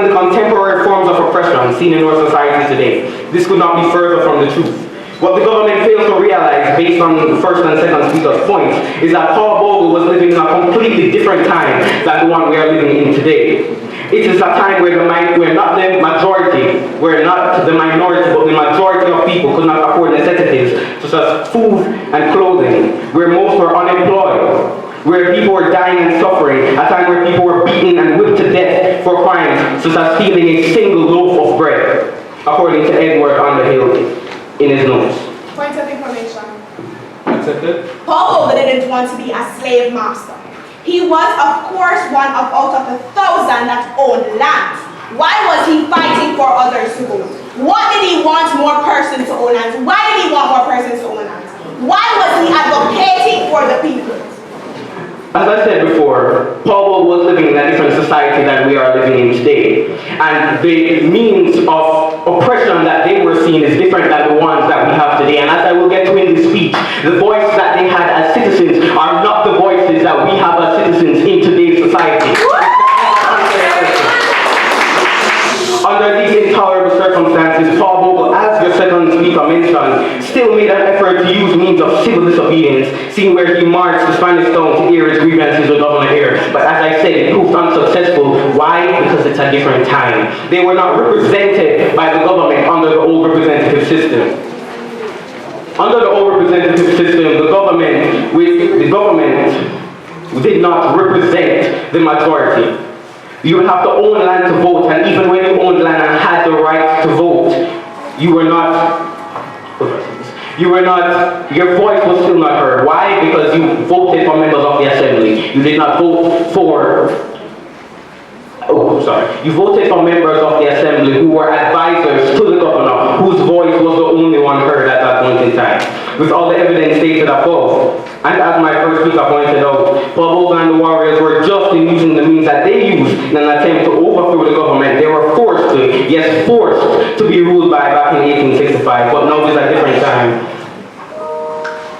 the contemporary forms of oppression seen in our society today. This could not be further from the truth. What the government fails to realize, based on the first and second speaker's points, is that Bogle was living in a completely different time than the one we are living in today. It is a time where we're not the majority, we're not the minority, but the majority of people people could not afford necessities such as food and clothing, where most were unemployed, where people were dying and suffering, a time where people were beaten and whipped to death for crimes such as stealing a single loaf of bread, according to Edward Underhill in his notes. Point of information. Accepted? Paul Bogle didn't want to be a slave master. He was, of course, one of out of 1,000 that owned land. Why was he fighting for others to own? What did he want more persons to own land? Why did he want more persons to own land? Why was he advocating for the people? As I said before, Paul was living in a different society than we are living in today. And the means of oppression that they were seeing is different than the ones that we have today. And as I will get to in this speech, the voice that they had as citizens are not the voices that we have as citizens in today's society. Under these intolerable circumstances, Paul Bogle, as your second speaker mentioned, still made an effort to use means of civil disobedience, seeing where he marched to Spanish Town to air his grievances with Governor Eyre. But as I said, it proved unsuccessful. Why? Because it's a different time. They were not represented by the government under the old representative system. Under the old representative system, the government did not represent the majority. You would have to own land to vote, and even when you owned land and had the right to vote, your voice was still not heard. Why? Because you voted for members of the assembly. You did not vote for, you voted for members of the assembly who were advisors to the governor, whose voice was the only one heard at that point in time. With all the evidence stated above, and as my first speaker pointed out, Paul Bogle and the warriors were just in using the means that they used in an attempt to overthrow the government. They were forced to be ruled by back in 1865, but now is a different time.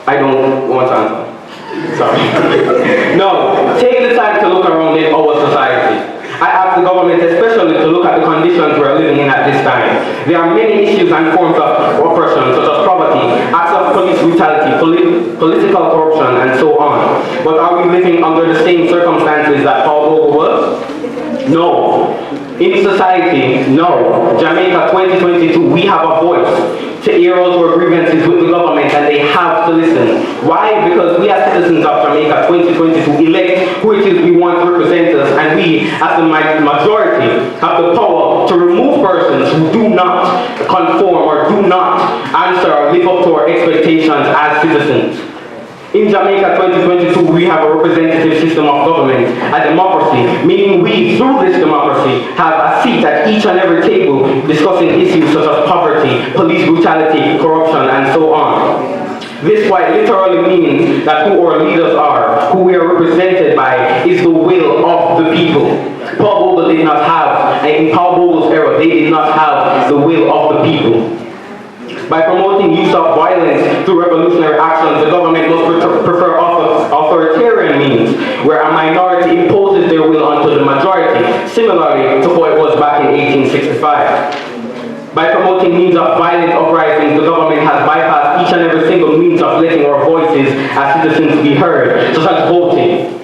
I don't want to answer. Sorry. No, take the time to look around in our society. I ask the government especially to look at the conditions we're living in at this time. There are many issues and forms of oppression, such as poverty, acts of police brutality, political corruption, and so on. But are we living under the same circumstances that Paul Bogle was? No. In society, no. Jamaica 2022, we have a voice to air out our grievances with the government, and they have to listen. Why? Because we as citizens of Jamaica 2022 elect who it is we want to represent us, and we as the majority have the power to remove persons who do not conform or do not answer or live up to our expectations as citizens. In Jamaica 2022, we have a representative system of government, a democracy, meaning we, through this democracy, have a seat at each and every table discussing issues such as poverty, police brutality, corruption, and so on. This quite literally means that who our leaders are, who we are represented by, is the will of the people. Paul Bogle did not have, in Paul Bogle's era, they did not have the will of the people. By promoting use of violence through revolutionary actions, the government must prefer authoritarian means, where a minority imposes their will onto the majority, similarly to what it was back in 1865. By promoting means of violent uprisings, the government has bypassed each and every single means of letting our voices as citizens be heard, such as voting.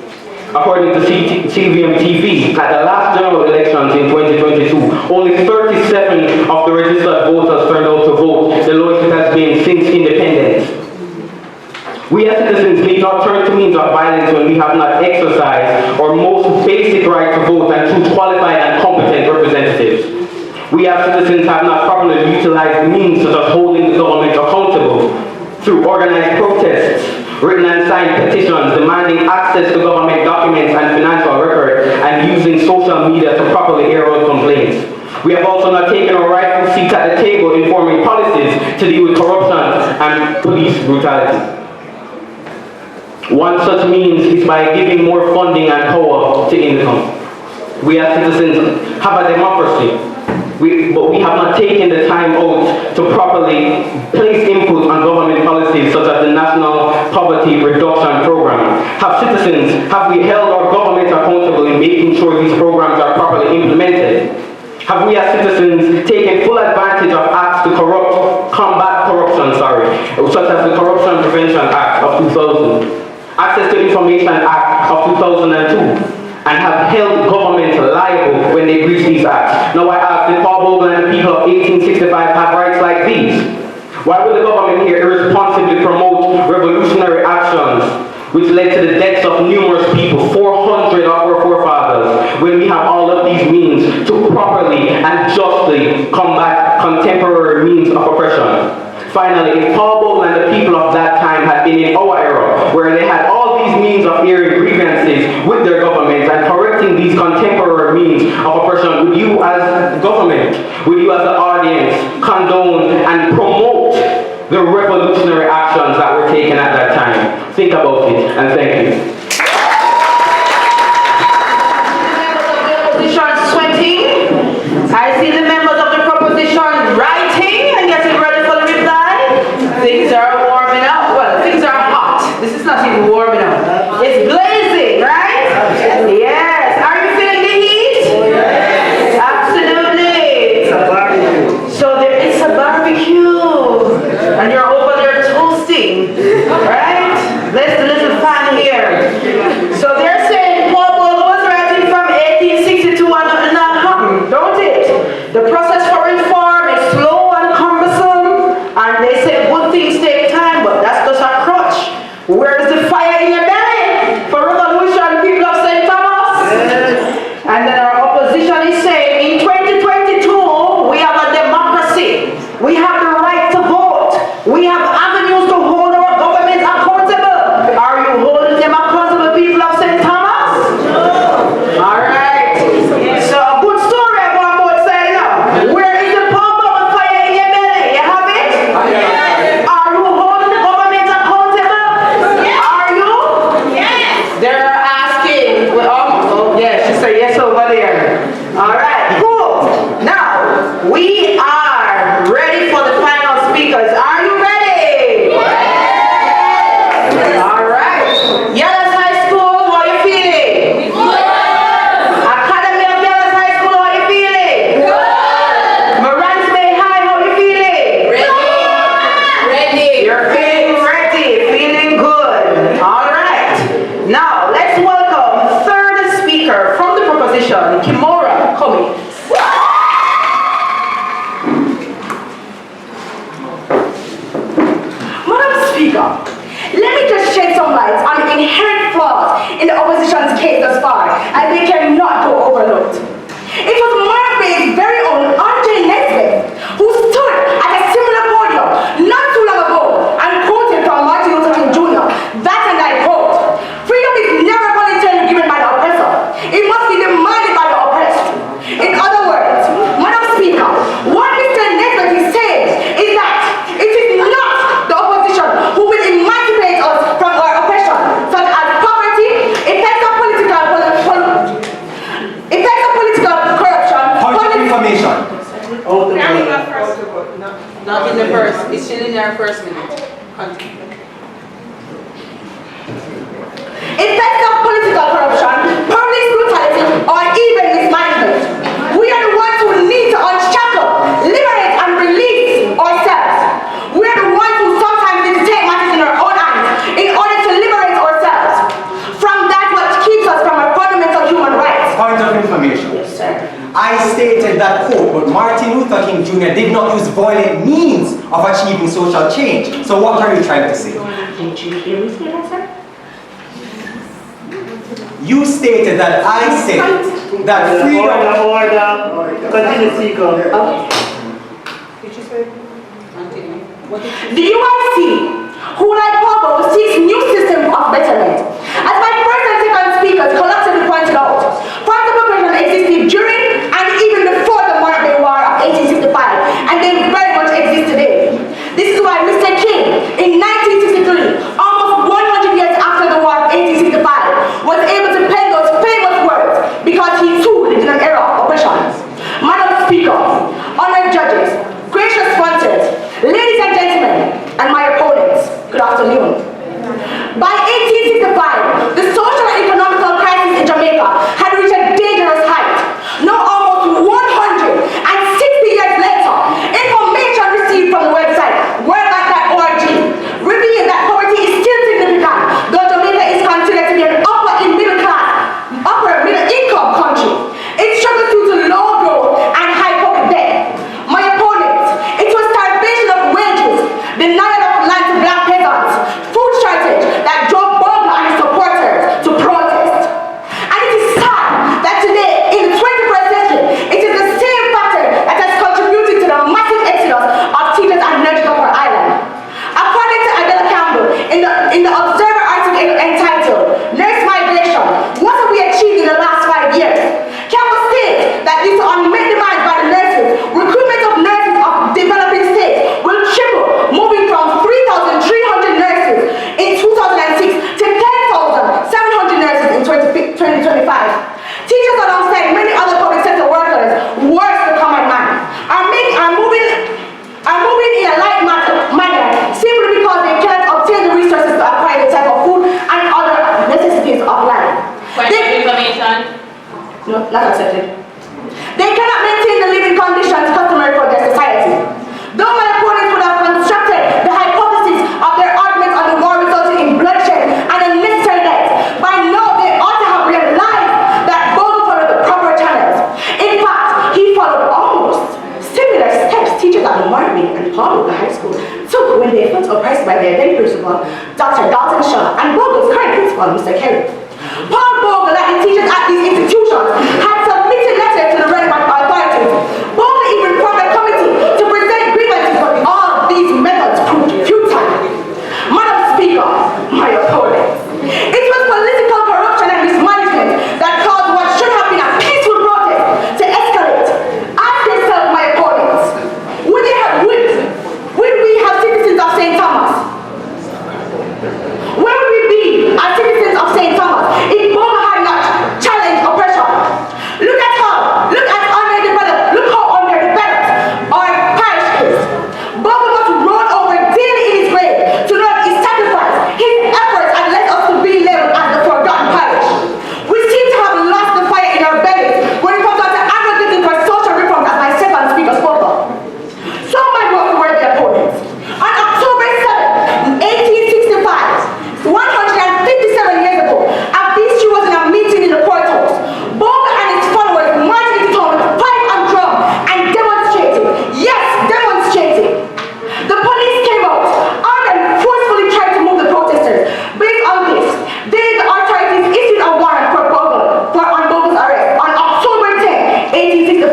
According to CVM TV, at the last general elections in 2022, only 37 of the registered voters turned out to vote, the lowest it has been since independence. We as citizens need not turn to means of violence when we have not exercised our most basic right to vote and choose qualified and competent representatives. We as citizens have not properly utilized means such as holding the government accountable through organized protests, written and signed petitions demanding access to government documents and financial records, and using social media to properly air out complaints. We have also not taken our rightful seats at the table in forming policies to deal with corruption and police brutality. One such means is by giving more funding and power to income. We as citizens have a democracy, but we have not taken the time out to properly place input on government policies such as the National Poverty Reduction Program. Have we held our government accountable in making sure these programs are properly implemented? Have we as citizens taken full advantage of acts to combat corruption, such as the Corruption Prevention Act of 2000, Access to Information Act of 2002, and have held government liable when they breach these acts? Now I ask, did Paul Bogle and the people of 1865 have rights like these? Why would the government here irresponsibly promote revolutionary actions which led to the deaths of numerous people, 400 of our forefathers, when we have all of these means to properly and justly combat contemporary means of oppression? Finally, if Paul Bogle and the people of that time had been in our era, where they had all these means of airing grievances with their governments and correcting these contemporary means of oppression, would you as the government, would you as the audience condone and promote the revolutionary actions that were taken at that time? Think about it, and thank you. Proposition sweating. I see the members of the proposition writing and getting ready for the reply. Things are warming up. Well, things are hot. This is not even warming up. It's blazing, right? Yes. Are you feeling the heat? Yes. Absolutely. It's a barbecue. So there is a barbecue. And you're over there toasting. Right? Let's do a little fan here. So they're saying Paul Bogle was writing from 1862 and nothing happened, don't it? The process for reform is slow and cumbersome, and they say good things take time, but that's just a crutch. Where is the fire in your belly for revolution, people of St. Thomas? Yes. And then our opposition is saying in 2022 we have a democracy. We have the right to vote. We have avenues to hold our government accountable. Are you holding them accountable, people of St. Thomas? No. All right. So a good story about both sides now. Where is the pump of the fire in your belly? You have it? Yes. Are you holding the government accountable? Yes. Are you? Yes. They're asking. Oh, yes. She said yes over there. All right. Cool. Now we are ready for the final speakers. Are you ready? Yes. All right. Yellow High School, how you feeling? Good. Academy of Yellow High School, how you feeling? Good. Morans Bay High, how you feeling? Ready. Ready. You're feeling ready, feeling good. All right. Now let's welcome third speaker from the proposition, Kimora Cummings. Madam Speaker, let me just shed some light on the inherent flaws in the opposition's case thus far, and they cannot go overlooked. It was Mark Bay's very own Andre Nesbitt who stood at a similar podium not too long ago and quoted from Martin Luther King Jr. That, and I quote, "Freedom is never voluntarily given by the oppressor. It must be demanded by the oppressed." In other words, Madam Speaker, what Mr. Nesbitt is saying is that it is not the opposition who will emancipate us from our oppression, such as poverty, effects of political corruption. Point of information. Not in the first. It's still in our first minute. Continue. Effects of political corruption, police brutality, or even mismanagement. We are the ones who need to unshackle, liberate, and release ourselves. We are the ones who sometimes need to take matters in our own hands in order to liberate ourselves from that which keeps us from our fundamental human rights. Point of information. Yes, sir. I stated that quote, but Martin Luther King Jr. did not use violent means of achieving social change. So what are you trying to say? Did you hear me say that, sir? You stated that I said that freedom... Order. Continue, speaker. Okay. Did you say? Continue. What did you The UIC, who like Bogle seeks new system of betterment. As my first and second speakers collectively pointed out, farm oppression existed during and even before the Mark Bay War of 1865, and they very much exist today. This is why Mr. King, in 1963, almost 100 years after the War of 1865, was able to pen those famous words because he too lived in an era of oppression. Madam Speaker, honored judges, gracious sponsors, ladies and gentlemen, and my opponents, good afternoon. oppressed by their then principal, Dr. Dalton Shaw, and Bogle's current principal, Mr. Kerry. Paul Bogle and the teachers at these institutions had submitted letters to the relevant authorities. Bogle even formed a committee to present grievances, but all these methods proved futile. Madam Speaker, my opponents, it was political corruption and mismanagement that caused what should have been a peaceful protest to escalate. Ask yourself, my opponents, would we have citizens of St. Thomas? Where would we be as citizens of St. Thomas if Bogle had not challenged oppression? Look at how underdeveloped our parish is. Bogle must roll over daily in his grave to know his sacrifice, his efforts had led us to be labeled as the forgotten parish. We seem to have lost the fire in our bellies when it comes down to advocating for social reforms, as my second speaker spoke of. So my most worthy opponents, on October 7, 1865, 157 years ago, a bistro was in a meeting in the courthouse. Bogle and his followers marched into town with pipe and drum and demonstrated. Yes, demonstrated. The police came out, armed and forcefully tried to move the protesters. Based on this, the authorities issued a warrant for Bogle's arrest on October 10, 1865.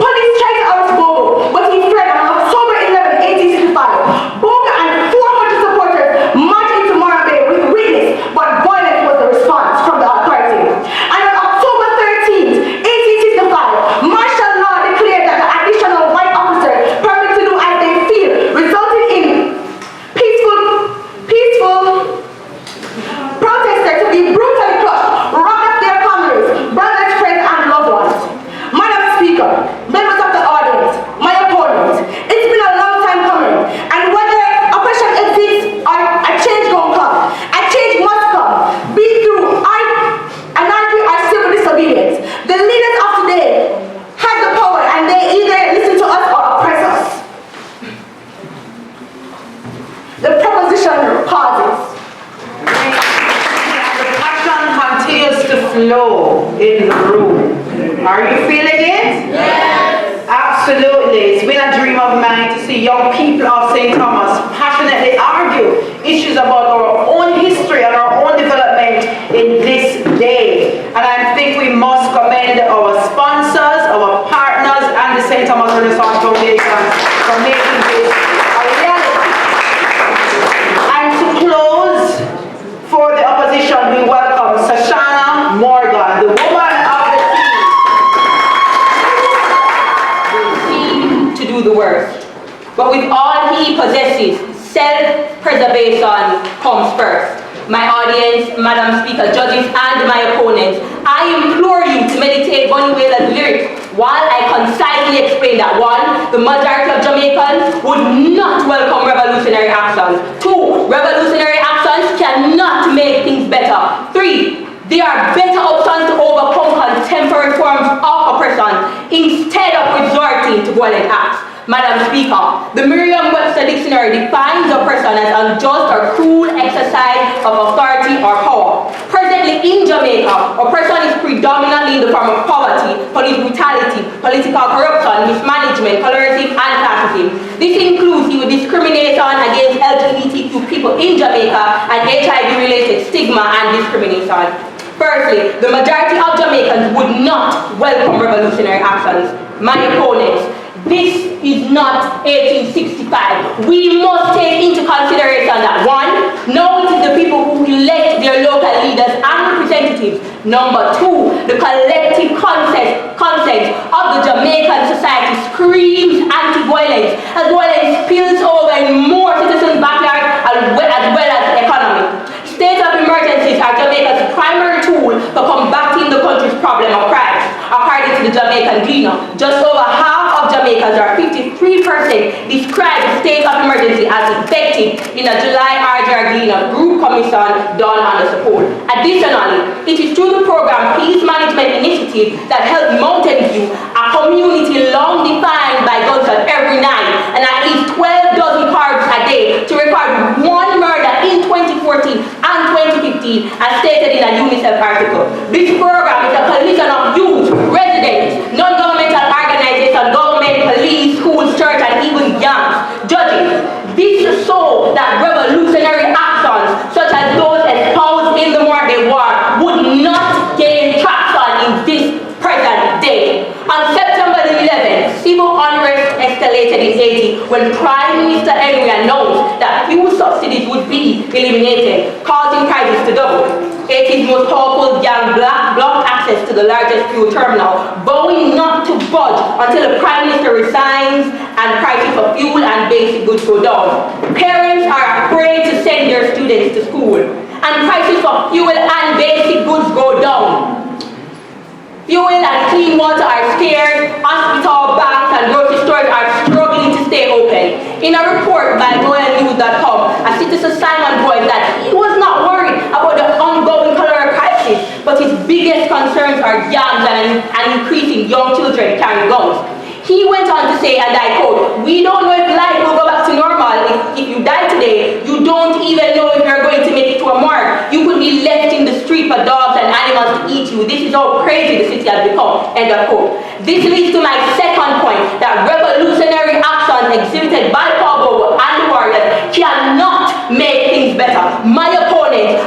Police tried to arrest Bogle, but he fled on October 11, 1865. Bogle and 400 supporters marched into Moray with witness, but violence was the response from the authorities. And on October 13, 1865, martial law declared that the additional white officers permitted to do as they feel, resulting in peaceful protesters to be brutally crushed, robbed of their families, brothers, friends, and loved ones. Madam Speaker, members of the audience, my opponents, it's been a long time coming, and whether oppression exists or a change won't come, a change must come, be through anarchy or civil disobedience. The leaders of today have the power, and they either listen to us or oppress us. The proposition pauses. The passion continues to flow in the room. Are you feeling it? Yes. Absolutely. It's been a dream of mine to see young people of St. Thomas passionately argue issues about our own history and our own development in this day. And I think we must commend our sponsors, our partners, and the St. Thomas Renaissance Foundation for making this a reality. And to close, for the opposition, we welcome Sashana Morgan, the woman of the team. To do the work. But with all he possesses, self-preservation comes first. My audience, Madam Speaker, judges, and my opponents, I implore you to meditate Bonnie-Wailer's lyrics while I concisely explain that 1. The majority of Jamaicans would not welcome revolutionary actions. 2. Revolutionary actions cannot make things better. 3. There are better options to overcome contemporary forms of oppression instead of resorting to violent acts. Madam Speaker, the Merriam-Webster Dictionary defines oppression as unjust or cruel exercise of authority or power. Presently in Jamaica, oppression is predominantly in the form of poverty, police brutality, political corruption, mismanagement, colorism, and classism. This includes even discrimination against LGBTQ people in Jamaica and HIV-related stigma and discrimination. Firstly, the majority of Jamaicans would not welcome revolutionary actions. My opponents, this is not 1865. We must take into consideration that 1. Now it is the people who elect their local leaders and representatives. Number 2, the collective consent of the Jamaican society screams anti-violence as violence spills over in more citizens' backyards as well as the economy. State of emergencies are Jamaica's primary tool for combating the country's problem of crime. According to the Jamaican Gleaner, just over half of Jamaicans, or 53%, describe the state of emergency as effective in a July RJR Gleaner group commission done on the support. Additionally, it is through the program Peace Management Initiative that helped Mountain View, a community long defined by gunshot every night and at least 12 dozen cars a day, to record 1 murder in 2014 and 2015 as stated in a UNICEF article. This program is a coalition of youth, residents, non-governmental organizations, government, police, schools, church, and even gangs, judges. This is so escalated in Haiti when Prime Minister Henry announced that fuel subsidies would be eliminated, causing prices to double. Haiti's most powerful gang blocked access to the largest fuel terminal, vowing not to budge until the Prime Minister resigns and prices for fuel and basic goods go down. Parents are afraid to send their students to school, and prices for fuel and basic goods go down. Fuel and clean water are scarce, hospital, banks, and grocery stores are struggling to stay open. In a report by GoNews.com, a citizen Simon voiced that he was not worried about the ongoing cholera crisis, but his biggest concerns are gangs and increasing young children carrying guns. He went on to say, and I quote, "We don't know if life will go back to normal. If you die today, you don't even know if you're going to make it to a morgue. You could be left in the street for dogs and animals to eat you. This is how crazy the city has become." End of quote. This leads to my second point, that revolutionary actions exhibited by Bogle and the warriors cannot make things better. My opponent,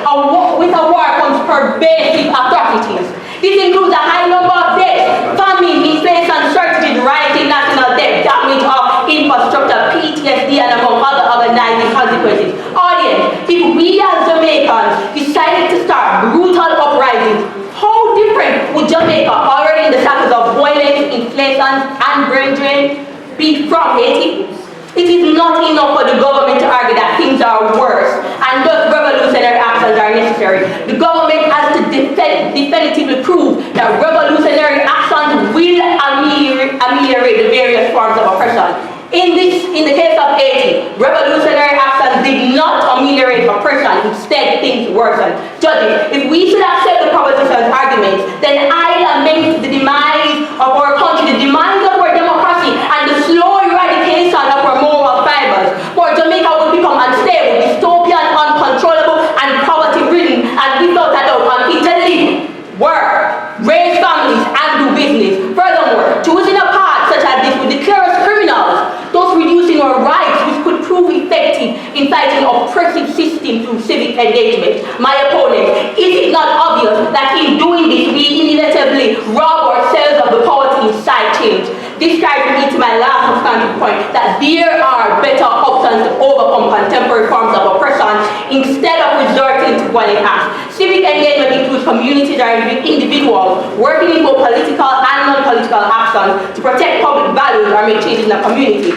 with a war comes pervasive atrocities. This includes a high number of deaths, famine, inflation, shortages, rising national debt, damage of infrastructure, PTSD, and among other organizing consequences. Audience, if we as Jamaicans decided to start brutal uprisings, how different would Jamaica, already in the shackles of violence, inflation, and brain drain, be from Haiti? It is not enough for the government to argue that things are worse and thus revolutionary actions are necessary. The government has to definitively prove that revolutionary actions will ameliorate the various forms of oppression. In the case of Haiti, revolutionary actions did not ameliorate oppression, instead things worsened. Judges, if we should accept the proposition's arguments, then I lament the demise of our country, the demise of our democracy, and the slow eradication of our moral fibers. For Jamaica will become unstable, dystopian, uncontrollable, and poverty-ridden, and without a doubt unfit to live, work, raise families, and do business. Furthermore, choosing a path such as this would declare us criminals, thus reducing our rights, which could prove effective in fighting oppressive systems through civic engagement. My opponent, is it not obvious that in doing this we inevitably rob ourselves of the power to incite change? This carries me to my last substantive point, that there are better options to overcome contemporary forms of oppression instead of resorting to violent acts. Civic engagement includes communities or individuals working in both political and non-political actions to protect public values or make changes in the community.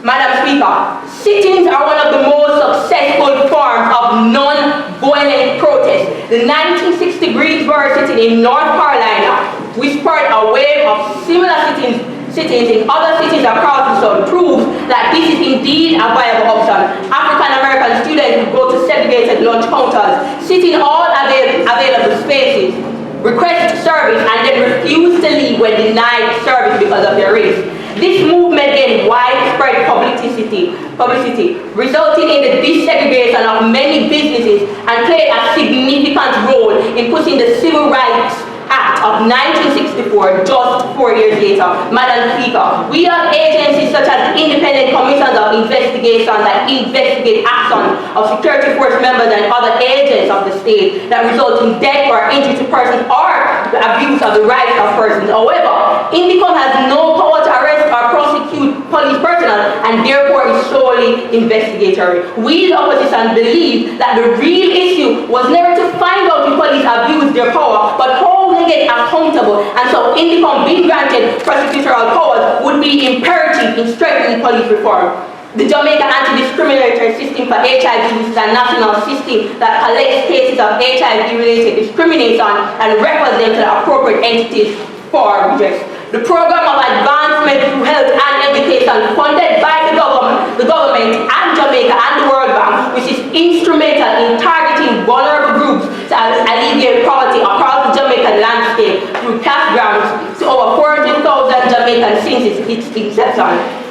Madam Speaker, sit-ins are one of the most successful forms of non-violent protest. The 1960 Greensboro sit-in in North Carolina, which spurred a wave of similar sit-ins in other cities across the South, proves that this is indeed a viable option. African-American students who go to segregated lunch counters, sit in all available spaces, request service, and then refuse to leave when denied service because of their race. This movement gained widespread publicity, resulting in the desegregation of many businesses and played a significant role in pushing the Civil Rights Act of 1964 just 4 years later. Madam Speaker, we have agencies such as the Independent Commissions of Investigation that investigate actions of security force members and other agents of the state that result in death or injury to persons or the abuse of the rights of persons. However, INDECOM has no power to arrest or prosecute police personnel and therefore is solely investigatory. We, the opposition, believe that the real issue was never to find out if police abuse their power, but how they get accountable, and so INDECOM being granted prosecutorial powers would be imperative in strengthening police reform. The Jamaica Anti-Discriminatory System for HIV, which is a national system that collects cases of HIV-related discrimination and refers them to the appropriate entities for redress. The Program of Advancement through Health and Education, funded by the government and Jamaica and the World Bank, which is instrumental in targeting vulnerable groups to alleviate poverty across the Jamaican landscape through cash grants to over 400,000 Jamaicans since its inception.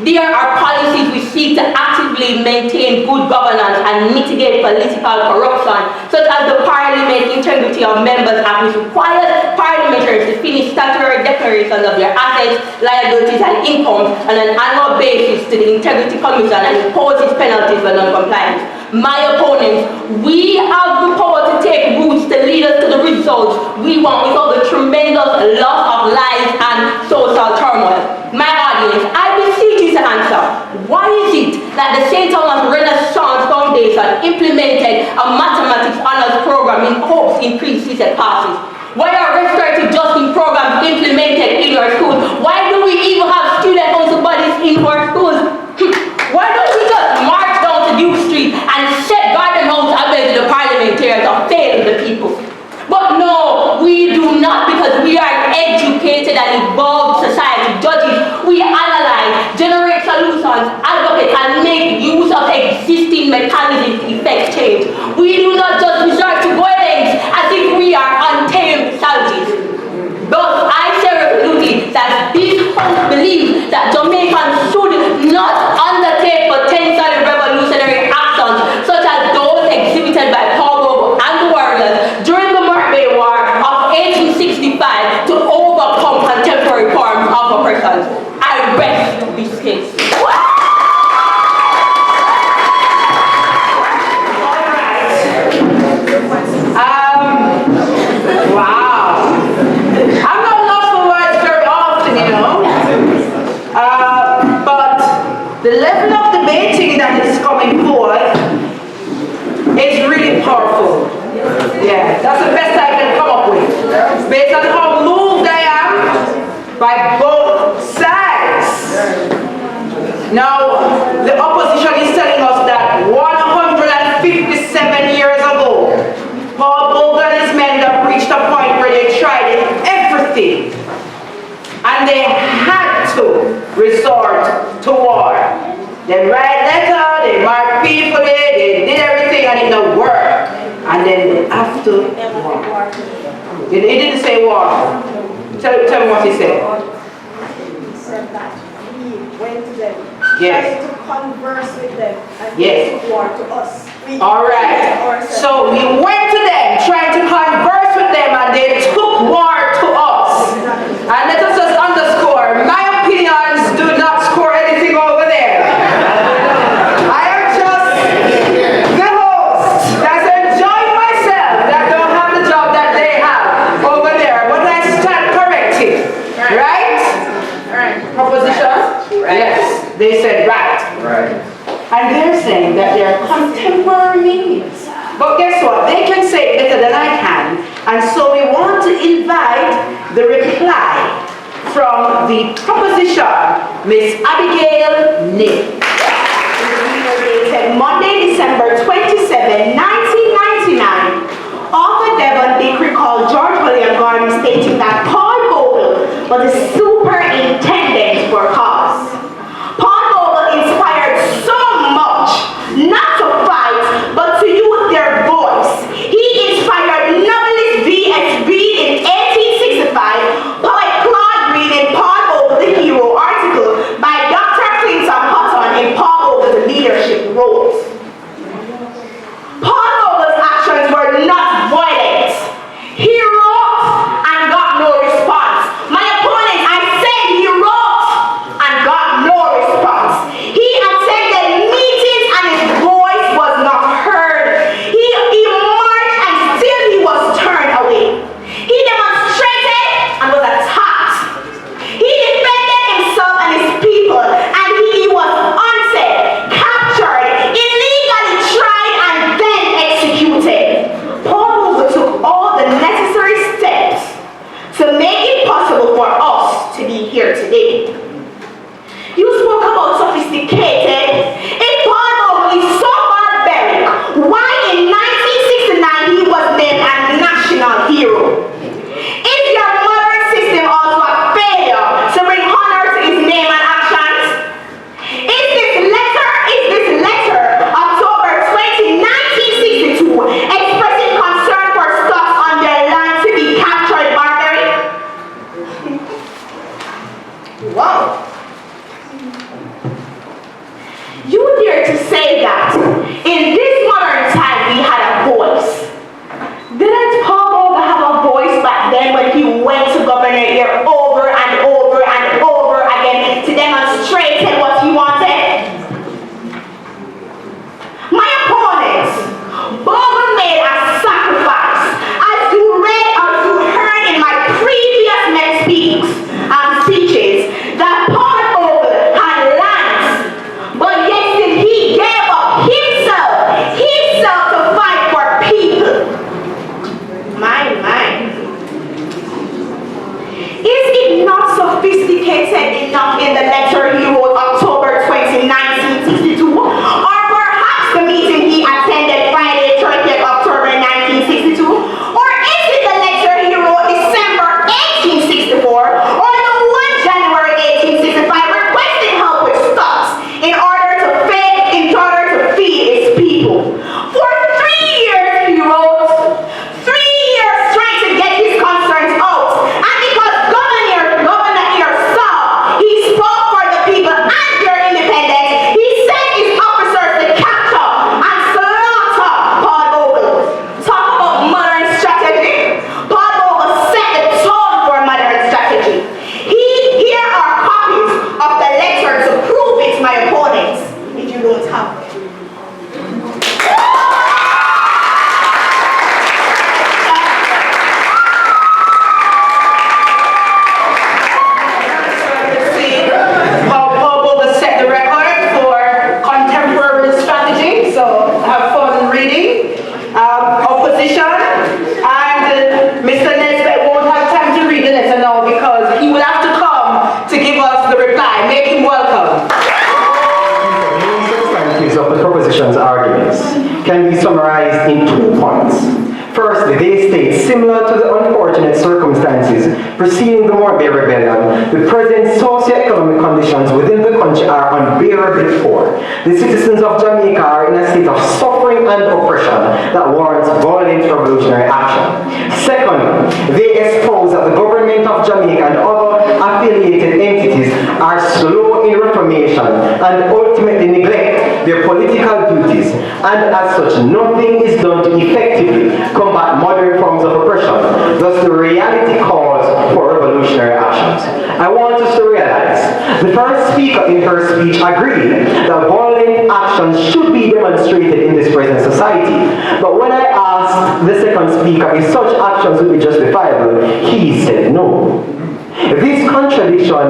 There are policies which seek to actively maintain good governance and mitigate political corruption, such as the Parliament Integrity of Members Act, which requires parliamentarians to finish statutory declarations of their assets, liabilities, and income on an annual basis to the Integrity Commission and imposes penalties for non-compliance. My opponents, we have the power to take routes to lead us to the results we want without the tremendous loss of lives and social turmoil. My audience, I beseech you that the St. Thomas Renaissance Foundation implemented a mathematics honors program in hopes to increase CSEC passes? Why are restorative justice programs implemented in your schools? Why do we even have student council bodies in our schools? Why don't we just march down to Duke Street and set Garden House against the parliamentarians and fail the people? But no, we do not, because we are an educated and evolved society. Judges, we analyze, generate solutions, advocate, and make use of existing mechanisms to effect change. We do not just resort to violence as if we are untamed savages. Thus, I say resolutely that this House believes that Jamaicans should not undertake potentially revolutionary actions such as those exhibited by Paul Bogle and the warriors during the Murray War of 1865 to overcome contemporary forms of oppression. I rest this case. Wow. I'm not lost for words very often, you know. But the level of debating that is coming forth is really powerful. Yeah, that's the best I can come up with. Based on how moved I am by both sides. Now, the opposition is telling us that 157 years ago, Paul Bogle and his men have reached a point where they tried everything. And they had to resort to war. They write letters, they mark people, they did everything and it didn't work. And then after war. He didn't say war. Tell me what he said. He said that we went to them, yes, tried to converse with them, and yes, they took war to us. All right. So we went to them, trying to converse with them, and they took war to us. And let us just underscore, my opinions do not score anything over there. I am just the host that's enjoying myself, that don't have the job that they have over there, but I stand corrected. Right? Proposition? Yes. They said right. And they're saying that they're contemporary meanings. But guess what? They can say it better than I can. And so we want to invite the reply from the proposition, Miss Abigail Nick. Dated Monday, December 27, 1999. Author Devon Dick recalled George William Gordon stating that Paul Bogle was the superintendent for cause. Paul Bogle inspired so much, not to fight, but to use their voice. He inspired novelist V.S. Reed in 1865, poet Claude Reed in Paul Bogle the Hero article by Dr. Clinton Hutton in Paul Bogle the Leadership Roles. Paul Bogle's actions were not violent. He wrote and got no response. My opponent, I said he wrote and got no response. He attended meetings and his voice was not heard. He marched and still he was turned away. He demonstrated and was attacked. He defended himself and his people, and he was unsaid, captured, illegally tried, and then executed. Paul Bogle took all the necessary steps to make it possible for us to be here today. You spoke about sophisticated. If Paul Bogle is so barbaric, why in 1969 he was named a national hero? Is your modern system also a failure to bring honor to his name and actions? Is this letter, October 20, 1962, expressing concern for stuff on their land to be captured barbaric? Wow. You dare to say that in this modern time we had a voice. Didn't Paul Bogle have a voice back then when he went to governor here over and over and over again to demonstrate what he wanted? My opponent, Bogle made a sacrifice. As you read or you heard in my previous speeches, that Paul Bogle had lands, but yet still he opposition's arguments can be summarized in 2 points. Firstly, they state, similar to the unfortunate circumstances preceding the Morbe Rebellion, the present socio-economic conditions within the country are unbearably poor. The citizens of Jamaica are in a state of suffering and oppression that warrants violent revolutionary action. Second, they expose that the government of Jamaica and other affiliated entities are slow in reformation and ultimately neglect their political duties, and as such, nothing is done to effectively combat modern forms of oppression. Thus, the reality calls for revolutionary actions. I want us to realize the first speaker in her speech agreed that violent actions should be demonstrated in this present society. But when I asked the second speaker if such actions would be justifiable, he said no. This contradiction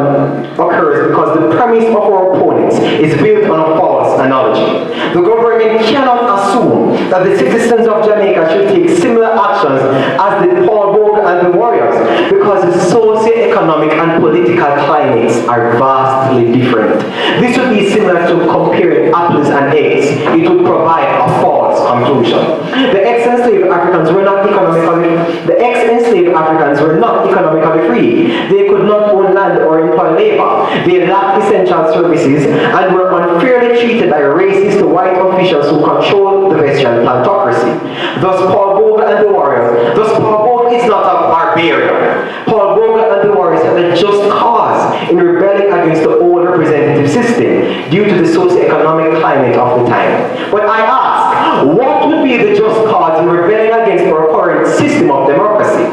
occurs because the premise of our opponents is built on a false analogy. The government cannot assume that the citizens of Jamaica should take similar actions as did Paul Bogle and the warriors, because the socio-economic and political climates are vastly different. This would be similar to comparing apples and eggs. It would provide a false conclusion. The ex-enslaved Africans were not economically free. They could not own land or employ labor. They lacked essential services and were unfairly treated by racist white officials who controlled the Western plantocracy. Thus, Paul Bogle is not a barbarian. Paul Bogle and the warriors had a just cause in rebelling against the old representative system due to the socio-economic climate of the time. But I ask, what would be the just cause in rebelling against our current system of democracy?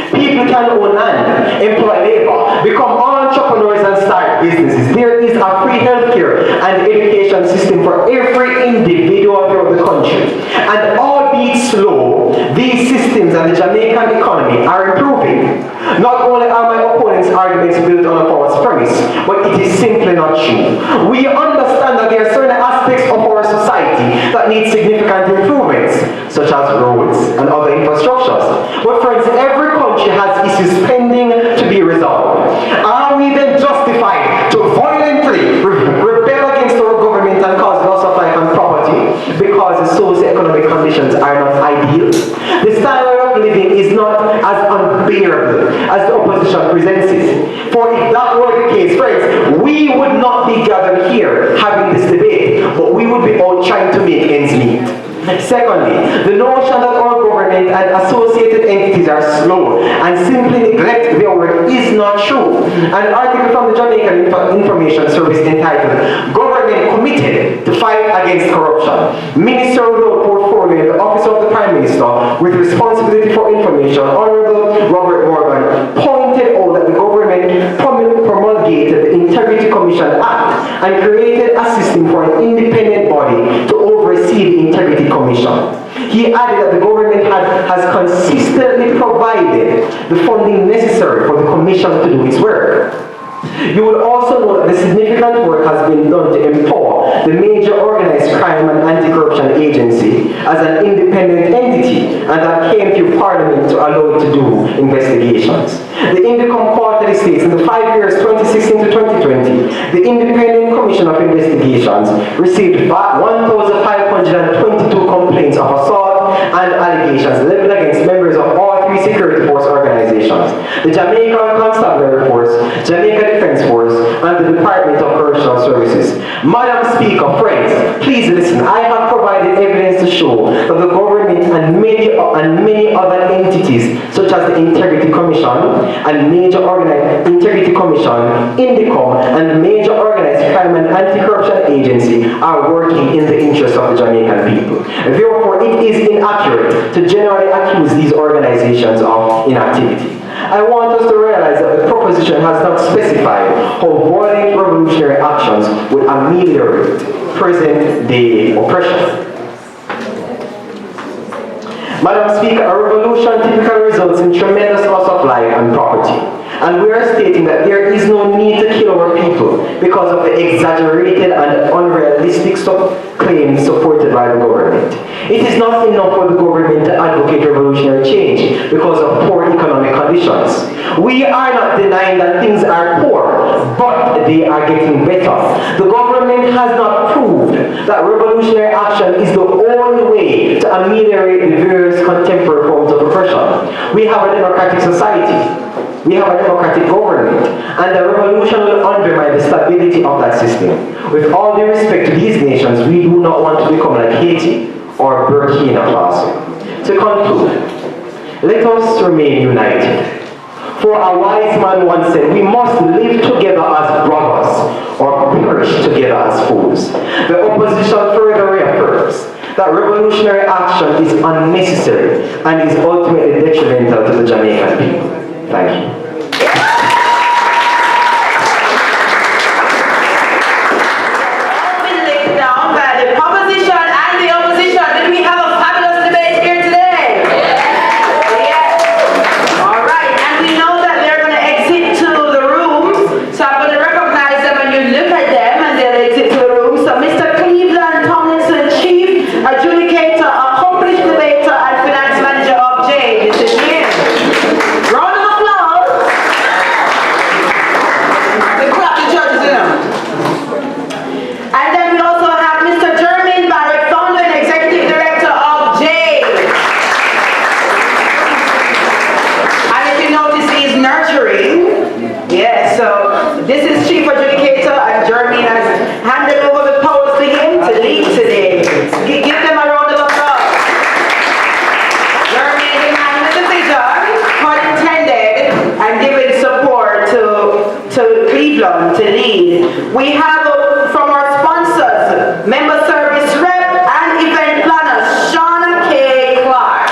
People can own land, employ labor, become entrepreneurs and start businesses. There is a free healthcare and education system for every individual throughout the country. And albeit slow, these systems and the Jamaican economy are improving. Not only are my opponent's arguments built on a false premise, but it is simply not true. We understand that there are certain aspects of our society that need significant improvements, such as roads and other infrastructures. But friends, every country has issues pending to be resolved. Are we then justified to violently rebel against our government and cause loss of life and property because the socio-economic conditions are not ideal? The standard of living is not as unbearable as the opposition presents it. For if that were the case, friends, we would not be gathered here having this debate, but we would be out trying to make ends meet. Secondly, the notion that our government and associated entities are slow and simply neglect their work is not true. An article from the Jamaican Information Service entitled "Government Committed to Fight Against Corruption, Minister without Portfolio in the Office of the Prime Minister with Responsibility for Information, Honorable Robert Morgan," pointed out that the government promulgated the Integrity Commission Act and created a system for an independent body to oversee the Integrity Commission. He added that the government has consistently provided the funding necessary for the commission to do its work. You will also know that the significant work has been done to empower the major organized crime and anti-corruption agency as an independent entity, and that came through Parliament to allow it to do investigations. The Indicom quarterly states in the 5 years 2016 to 2020, the Independent Commission of Investigations received 1,522 complaints of assault and allegations leveled against members of all 3 security force organizations: the Jamaican Constabulary Force, Jamaica Defense Force, and the Department of Correctional Services. Madam Speaker, friends, please listen. I have provided evidence to show that the government and many other entities, such as the Integrity Commission and major organized Integrity Commission, Indicom, and major organized crime and anti-corruption agency are working in the interest of the Jamaican people. Therefore, it is inaccurate to generally accuse these organizations of inactivity. I want us to realize that the proposition has not specified how violent revolutionary actions would ameliorate present-day oppression. Madam Speaker, a revolution typically results in tremendous loss of life and property. And we are stating that there is no need to kill our people because of the exaggerated and unrealistic claims supported by the government. It is not enough for the government to advocate revolutionary change because of poor economic conditions. We are not denying that things are poor, but they are getting better. The government has not proved that revolutionary action is the only way to ameliorate the various contemporary forms of oppression. We have a democratic society. We have a democratic government, and the revolution will undermine the stability of that system. With all due respect to these nations, we do not want to become like Haiti or Burkina Faso. To conclude, let us remain united. For a wise man once said, we must live together as brothers or perish together as fools. The opposition further reaffirms that revolutionary action is unnecessary and is ultimately detrimental to the Jamaican people. Thank you. Down by the opposition and the opposition. Did we have a fabulous debate here today? Yes. All right, and we know that they're going to exit to the rooms, so I'm going to recognize them and you look at them and they'll exit to the room. So Mr. Cleveland Tomlinson, Chief Adjudicator, Accomplished Debater, and Finance Manager of J. This is him. Round of applause. The clap the judges in them. And then we also have Mr. Jermaine Barrett, founder and executive director of J. And if you notice, he's nurturing. Yeah, so this is Chief Adjudicator, and Jermaine has handed over the powers to him to lead today. Give them a round of applause. Jermaine is a man with a vision, pun intended, and giving support to Cleveland to lead. We have from our sponsors, Member Service Rep and Event Planner, Shauna K. Clark.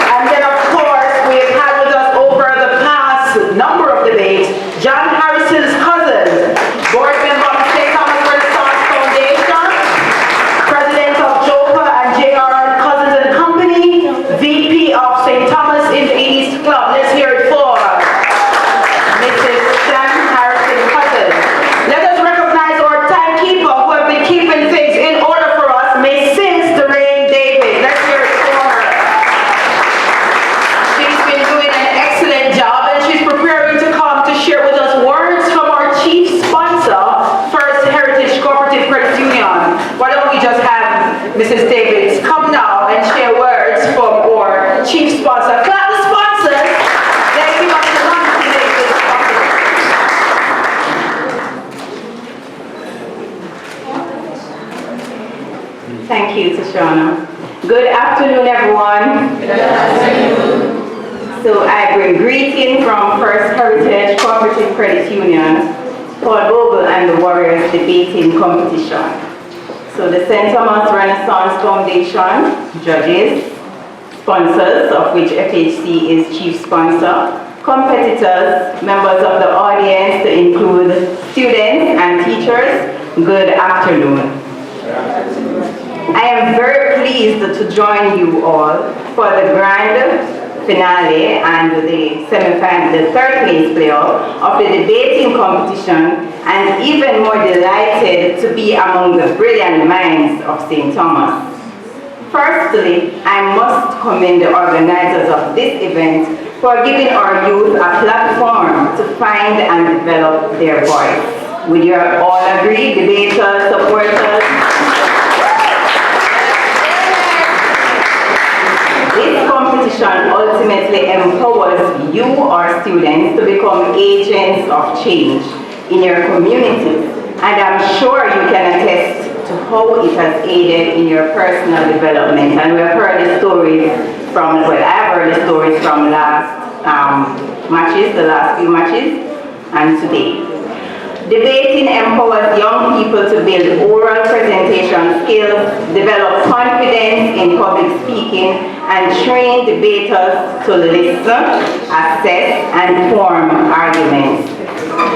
And then of course, we've had with us over the past number of debates, John Harrison's cousins, board member of St. Thomas Renaissance Foundation, President of Joker and J.R. Cousins and Company, VP of St. Thomas in the East Club. Let's hear it for Mrs. Sam Harrison Cousins. Let us recognize our timekeeper who have been keeping things in order for us, Mrs. Doreen David. Let's hear it for her. She's been doing an excellent job and she's preparing to come to share with us words from our chief sponsor, First Heritage Cooperative Credit Union. Why don't we just have Mrs. Davids come now and share words from our chief sponsor. Clap the sponsors. Let's give us the hand today to the sponsors. Thank you, Tashana. Good afternoon, everyone. Good afternoon. So I bring greeting from First Heritage Cooperative Credit Union, Paul Bogle and the Warriors debating competition. So the St. Thomas Renaissance Foundation, judges, sponsors, of which FHC is chief sponsor, competitors, members of the audience to include students and teachers, good afternoon. I am very pleased to join you all for the grand finale and the semi-final, the third place playoff of the debating competition, and even more delighted to be among the brilliant minds of St. Thomas. Firstly, I must commend the organizers of this event for giving our youth a platform to find and develop their voice. Would you all agree, debaters, supporters? This competition ultimately empowers you, our students, to become agents of change in your communities. And I'm sure you can attest to how it has aided in your personal development. And we have heard the stories from, well, I've heard the stories from last matches, the last few matches, and today. Debating empowers young people to build oral presentation skills, develop confidence in public speaking, and train debaters to listen, assess, and form arguments.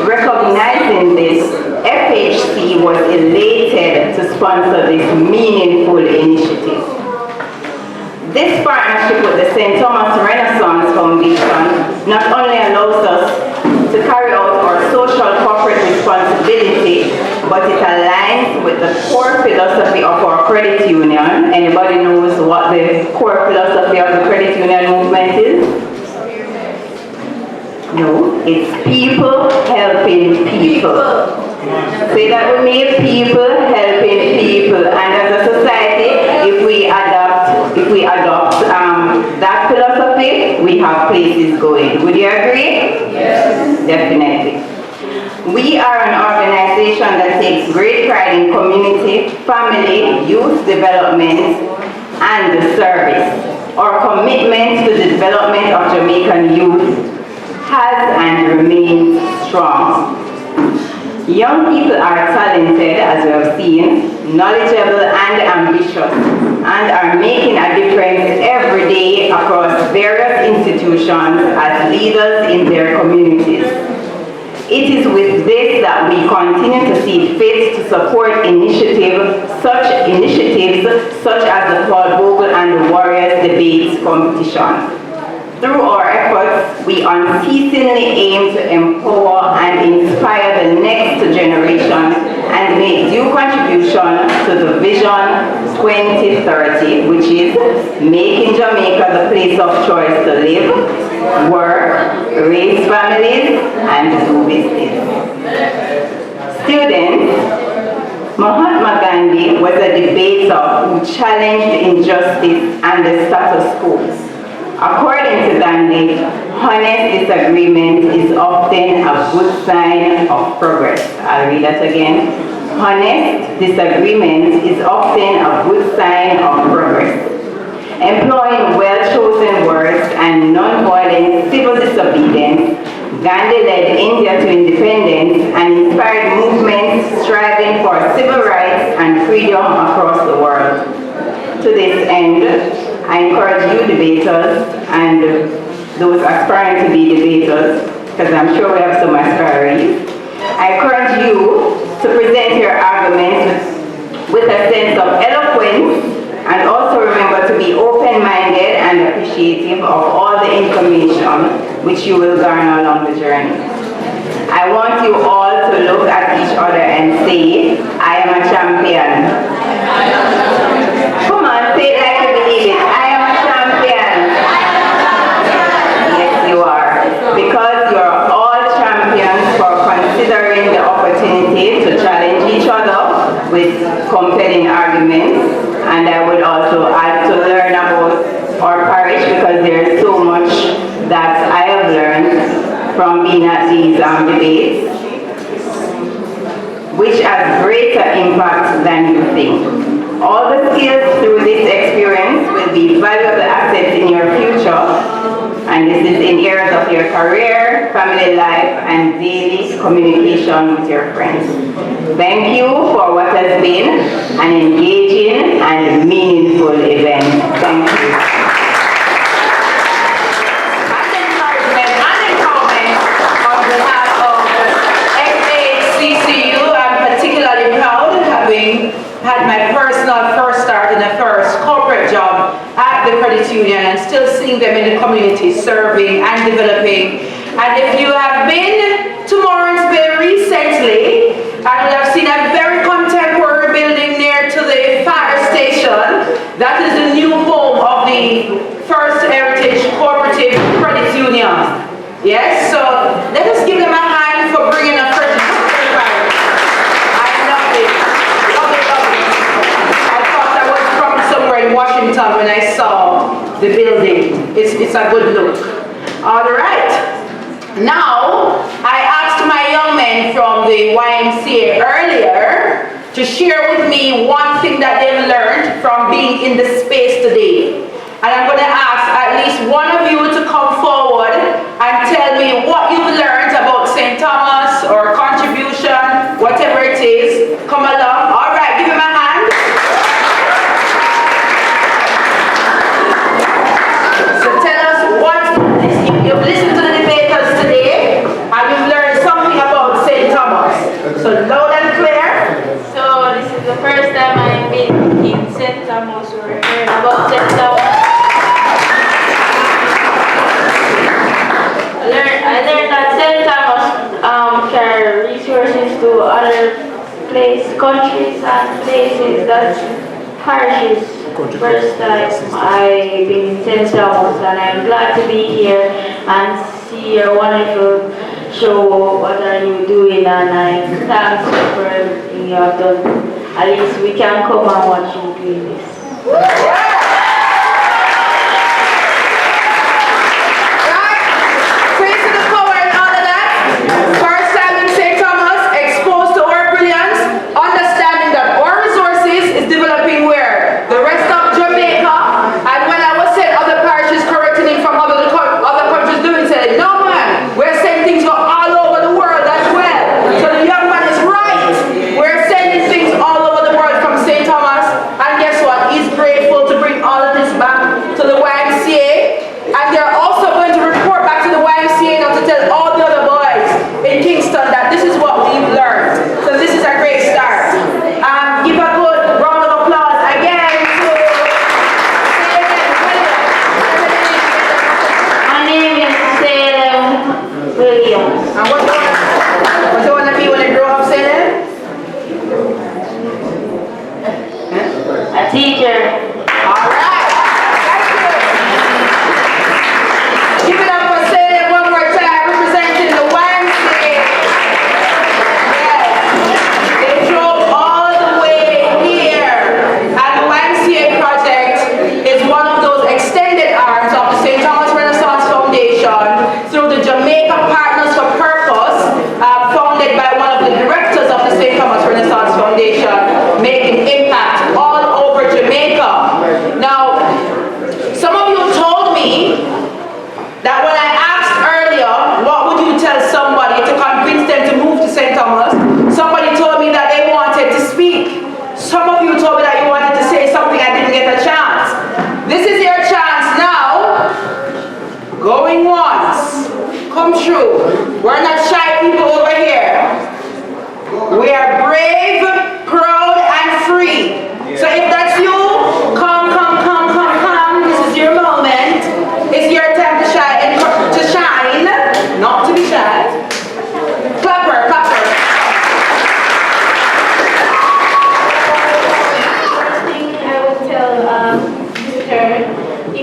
Recognizing this, FHC was elated to sponsor this meaningful initiative. This partnership with the St. Thomas Renaissance Foundation not only allows us to carry out our social corporate responsibility, but it aligns with the core philosophy of our credit union. Anybody knows what the core philosophy of the credit union movement is? No, it's people helping people. Say that we need people helping people, and as a society, if we adopt that philosophy, we have places going. Would you agree? Yes. Definitely. We are an organization that takes great pride in community, family, youth development, and service. Our commitment to the development of Jamaican youth has and remains strong. Young people are talented, as we have seen, knowledgeable and ambitious, and are making a difference every day across various institutions as leaders in their communities. It is with this that we continue to see fit to support initiatives such as the Paul Bogle and the Warriors Debates competition. Through our efforts, we unceasingly aim to empower and inspire the next generation and make due contribution to the Vision 2030, which is making Jamaica the place of choice to live, work, raise families, and do business. Students, Mahatma Gandhi was a debater who challenged injustice and the status quo. According to Gandhi, honest disagreement is often a good sign of progress. I'll read that again. Honest disagreement is often a good sign of progress. Employing well-chosen words and non-violent civil disobedience, Gandhi led India to independence and inspired movements striving for civil rights and freedom across the world. To this end, I encourage you debaters and those aspiring to be debaters, because I'm sure we have some aspirees, I encourage you to present your arguments with a sense of eloquence, and also remember to be open-minded and appreciative of all the information which you will garner along the journey. I want you all to look at each other and say, I am a champion. Come on, say it like you believe it. I am a champion. Yes, you are. Because you are all champions for considering the opportunity to challenge each other with compelling arguments. And I would also add to learn about our parish, because there is so much that I have learned from being at these debates, which has greater impact than you think. All the skills through this experience will be valuable assets in your future, and this is in areas of your career, family life, and daily communication with your friends. Thank you for what has been an engaging and meaningful event. Thank you. Had my personal first start in the first corporate job at the credit union, and still seeing them in the community serving and developing. And if you have been to Morris Bay recently, and you have seen a very contemporary building near to the fire station, that is the new home of the First Heritage Cooperative Credit Union. Yes, so let us give them a hand for bringing a credit union. In Washington when I saw the building. It's a good look. All right. Now, I asked my young men from the YMCA earlier to share with me one thing that they've learned from being in the space today. And I'm going to ask at least one of you to come forward and tell me what you've learned about St. Thomas or contribution, whatever it is. Come along. All right, give him a hand. You've listened to the debaters today, and you've learned something about St. Thomas. So loud and clear. So this is the first time I've been in St. Thomas or heard about St. Thomas. I learned that St. Thomas carry resources to other countries and places that parishes. First time I've been in St. Thomas, and I'm glad to be here and see your wonderful show what are you doing, and I thank you for everything you have done. At least we can come and watch you doing this.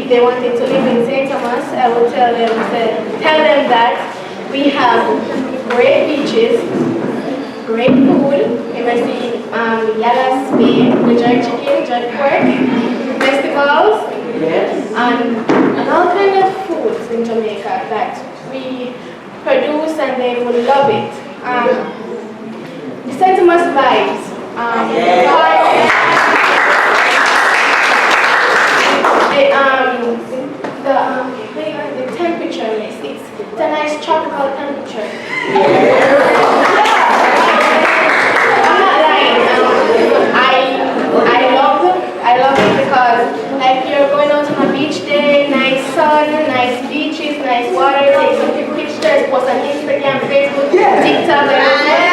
they wanted to live in St. Thomas, I would tell them that we have great beaches, great food. If I see Yala Spain, the jerk chicken, jerk pork, festivals, and all kinds of foods in Jamaica that we produce and they will love it. The St. Thomas vibes. The temperature is it's a nice tropical temperature. I'm not lying. I love it because like you're going out on a beach day, nice sun, nice beaches, nice water, take some pictures, post on Instagram, Facebook, TikTok, and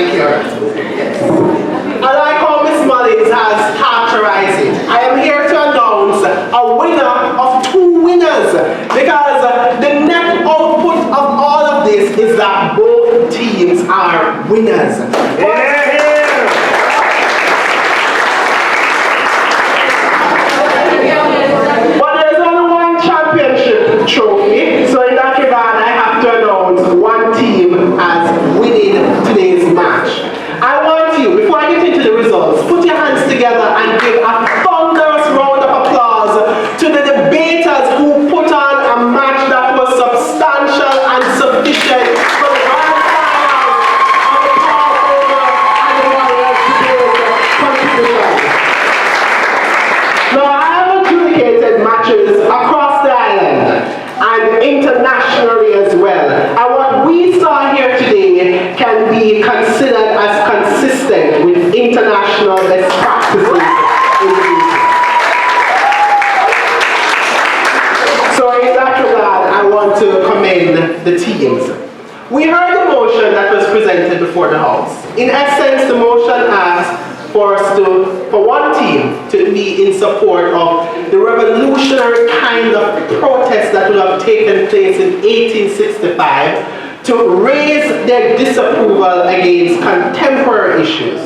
Thank you. I like how Miss Mullins has characterized it. I am here to announce a winner of 2 winners because the net output of all of this is that both teams are winners. But there's only one championship trophy, so in that regard I have to announce one team as winning today's match. I want you, before I get into the results, put your hands together and give a thunderous round of applause to the debaters who put on a match that was substantial and sufficient for the grand finals of the Bogle and the Warriors debate competition. Now, I have adjudicated matches across the island and internationally as well. And what we saw here today can be considered as consistent with international best practices in the region. So in that regard, I want to commend the teams. We heard the motion that was presented before the House. In essence, the motion asked for one team to be in support of the revolutionary kind of protest that would have taken place in 1865 to raise their disapproval against contemporary issues.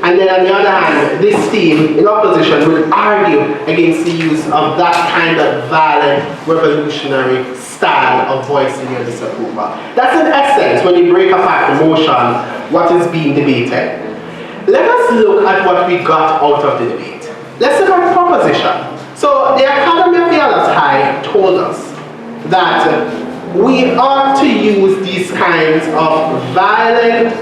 And then on the other hand, this team in opposition would argue against the use of that kind of violent revolutionary style of voicing your disapproval. That's in essence, when you break apart the motion, what is being debated. Let us look at what we got out of the debate. Let's look at proposition. So the Academy of the Others High told us that we ought to use these kinds of violent,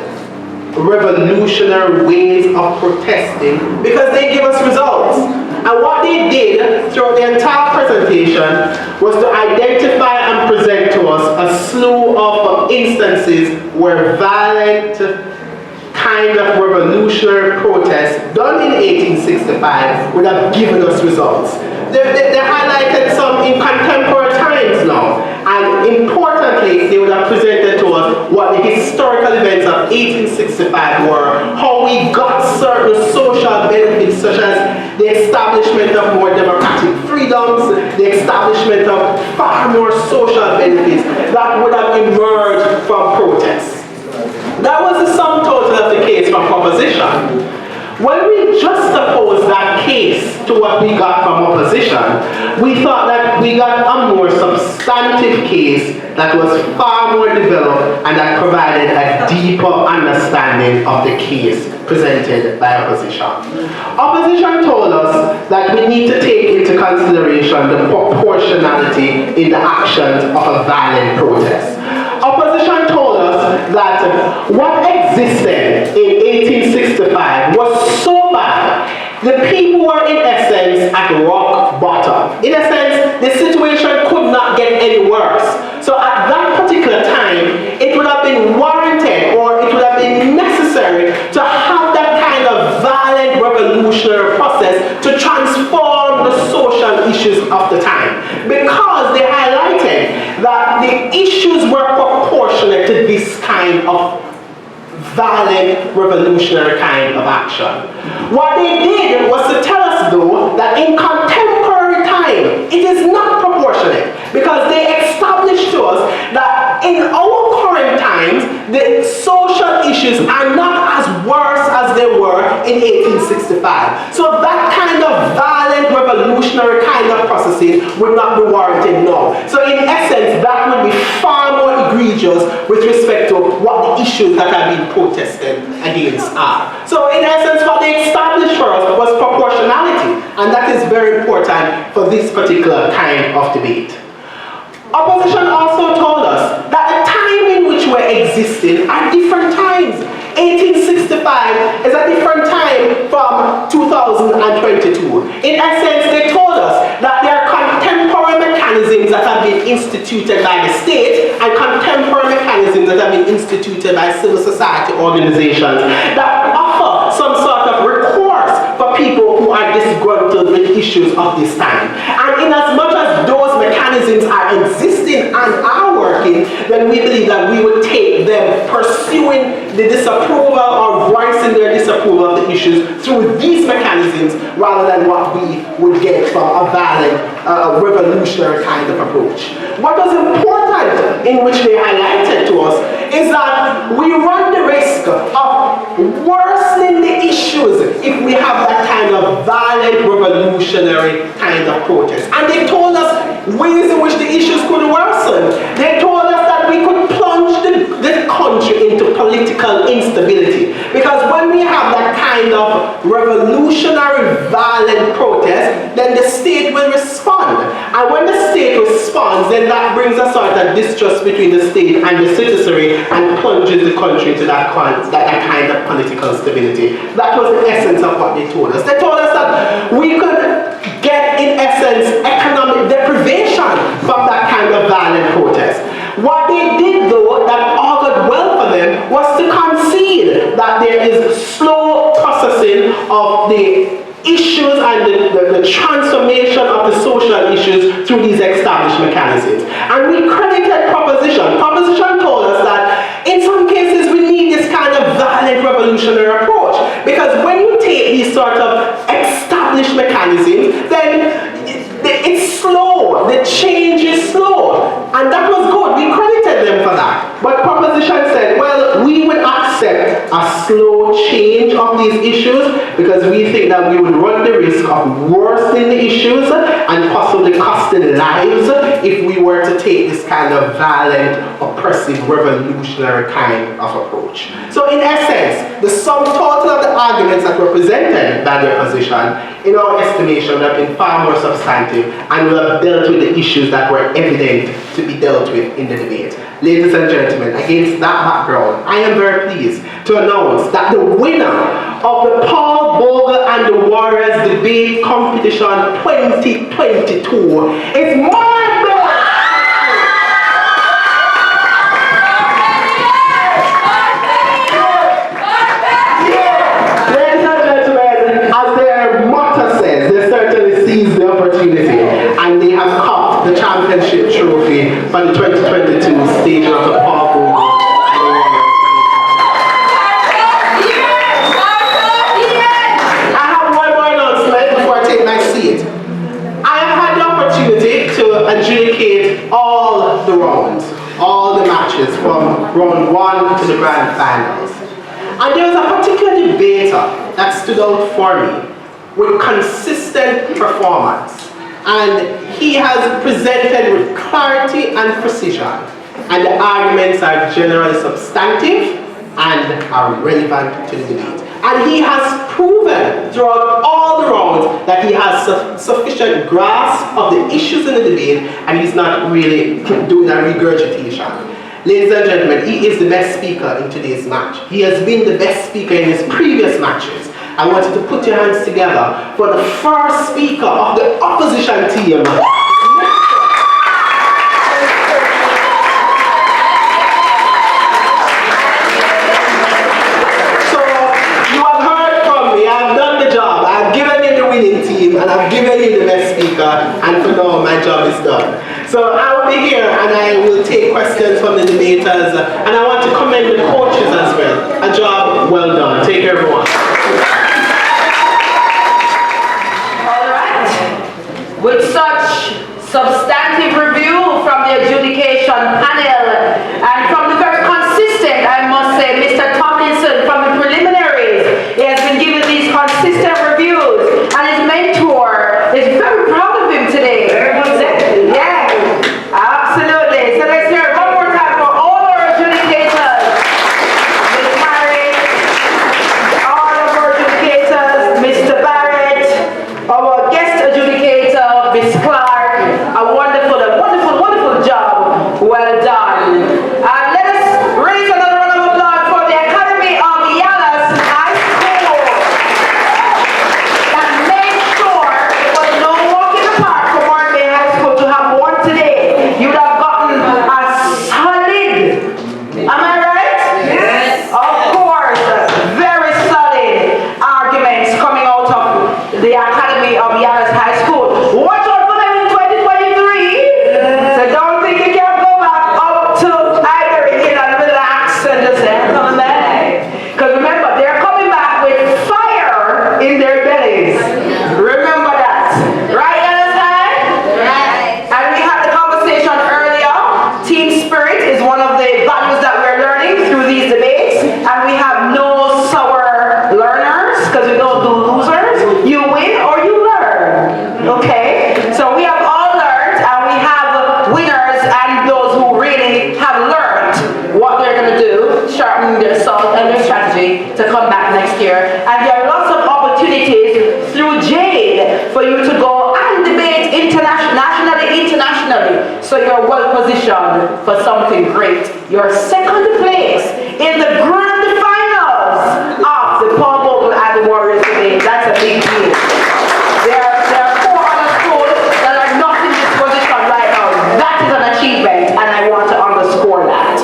revolutionary ways of protesting because they give us results. And what they did throughout the entire presentation was to identify and present to us a slew of instances where violent kind of revolutionary protest done in 1865 would have given us results. They highlighted some in contemporary times now, and importantly, they would have presented to us what the historical events of 1865 were, how we got certain social benefits such as the establishment of more democratic freedoms, the establishment of far more social benefits that would have emerged from protests. That was the sum total of the case from proposition. When we juxtapose that case to what we got from opposition, we thought that we got a more substantive case that was far more developed and that provided a deeper understanding of the case presented by opposition. Opposition told us that we need to take into consideration the proportionality in the actions of a violent protest. Opposition told us that what existed in 1865 was so bad, the people were in essence at rock bottom. In a sense, the situation could not get any worse. So at that particular time, it would have been warranted or it would have been necessary to have that kind of violent revolutionary process to transform the social issues of the time. Because they highlighted that the issues were proportionate to this kind of violent, revolutionary kind of action. What they did was to tell us, though, that in contemporary time, it is not proportionate, because they established to us that in our current times, the social issues are not as worse as they were in 1865. So that kind of violent, revolutionary kind of processing would not be warranted now. So in essence, that would be far more egregious with respect to what the issues that are being protested against are. So in essence, what they established for us was proportionality, and that is very important for this particular kind of debate. Opposition also told us that the time in which we're existing are different times. 1865 is a different time from 2022. In essence, they told us that there are contemporary mechanisms that have been instituted by the state and contemporary mechanisms that have been instituted by civil society organizations that offer some sort of recourse for people who are disgruntled with issues of this time. And in as much as those mechanisms are existing and are working, then we believe that we would take them pursuing the disapproval or voicing their disapproval of the issues through these mechanisms rather than what we would get from a violent, revolutionary kind of approach. What was important in which they highlighted to us is that we run the risk of worsening the issues if we have that kind of violent, revolutionary kind of protest. And they told us ways in which the issues could worsen. They told us that we could plunge the country into political instability. Because when we have that kind of revolutionary, violent protest, then the state will respond. And when the state responds, then that brings a sort of distrust between the state and the citizenry and plunges the country into that kind of political stability. That was the essence of what they told us. They told us that we could get, in essence, economic deprivation from that kind of violent protest. What they did, though, that augured well for them, was to concede that there is slow processing of the issues and the transformation of the social issues through these established mechanisms. And we credited Proposition. Proposition told us that in some cases we need this kind of violent revolutionary approach, because when you take these sort of established mechanisms, then it's slow, the change is slow, and that was good. We credited them for that. But Proposition said, well, we would accept a slow change of these issues because we think that we would run the risk of worsening the issues and possibly costing lives if we were to take this kind of violent, oppressive, revolutionary kind of approach. So in essence, the sum total of the arguments that were presented by their position, in our estimation, have been far more substantive and will have dealt with the issues that were evident to be dealt with in the debate. Ladies and gentlemen, against that background, I am very pleased to announce that the winner of the Paul Bogle and the Warriors Debate Competition 2022 is my boy! Ladies and gentlemen, as their motto says, they certainly seized the opportunity and they have caught the championship trophy for the 2022 stage of the Paul Bogle. I have one more announcement before I take my seat. I have had the opportunity to adjudicate all the rounds, all the matches from round 1 to the grand finals. And there was a particular debater that stood out for me with consistent performance. And he has presented with clarity and precision. And the arguments are generally substantive and are relevant to the debate. And he has proven throughout all the rounds that he has sufficient grasp of the issues in the debate and he's not really doing a regurgitation. Ladies and gentlemen, he is the best speaker in today's match. He has been the best speaker in his previous matches. I want you to put your hands together for the first speaker of the opposition team. So, you have heard from me, I've done the job. I've given you the winning team and I've given you the best speaker, and for now my job is done. So I will be here and I will take questions from the debaters, and I want to commend the coaches as well. A job well done. Take care, everyone. With such substantive review from the adjudication panel and from the very consistent, I must say, Mr. Tomlinson from the preliminaries, he has been given these consistent reviews and his mentor is very proud of him today. Yeah, absolutely. So let's hear it one more time for all our adjudicators. Ms. Harris, all of our adjudicators, Mr. Barrett, our guest adjudicator, Miss Clark, a wonderful to come back next year. And there are lots of opportunities through Jade for you to go and debate nationally, internationally. So you're well positioned for something great. You're second place in the grand finals of the Paul Bogle and the Warriors today. That's a big deal. There are 4 other schools that are not in this position right now. That is an achievement, and I want to underscore that.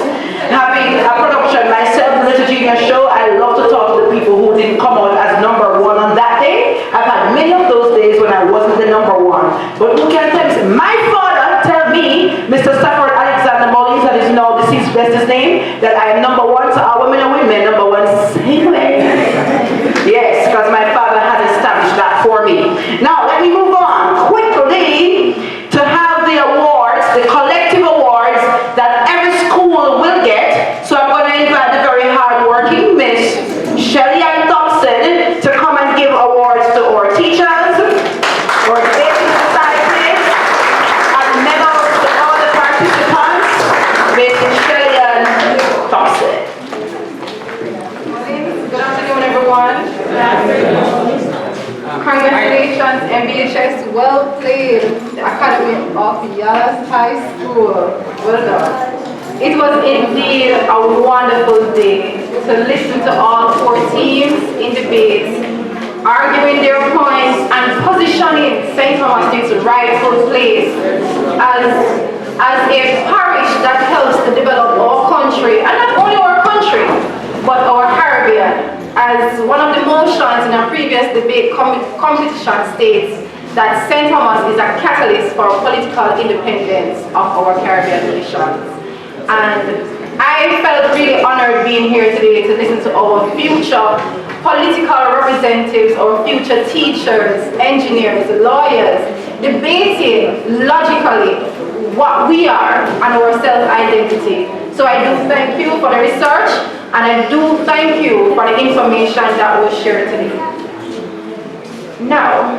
Having a production myself, the Little Genius Show, I love to talk to the people who didn't come out as number 1 on that day. I've had many of those days when I wasn't the number 1. But who can tell me? My father tell me, Mr. Stafford Alexander Mullins, that is now deceased, bless his name, that I am number 1 to our women and women, number 1 same way. Yes, because my father has established that for me. Now, let me move on quickly to have the awards, the collective awards that every school will get. So I'm going to invite the very hard-working Miss Shelley Ann Thompson to come and give awards to our teachers, our debating societies, and medals to all the participants. Miss Shelley Ann Thompson. Good afternoon, everyone. Congratulations, MBHS. Well played. The Academy of Yallas High School. Well done. It was indeed a wonderful day to listen to all 4 teams in debates, arguing their points and positioning St. Thomas in its rightful place as a parish that helps to develop our country, and not only our country, but our Caribbean. As one of the motions in a previous debate competition states that St. Thomas is a catalyst for political independence of our Caribbean nations. And I felt really honored being here today to listen to our future political representatives, our future teachers, engineers, lawyers, debating logically what we are and our self-identity. So I do thank you for the research, and I do thank you for the information that was shared today. Now,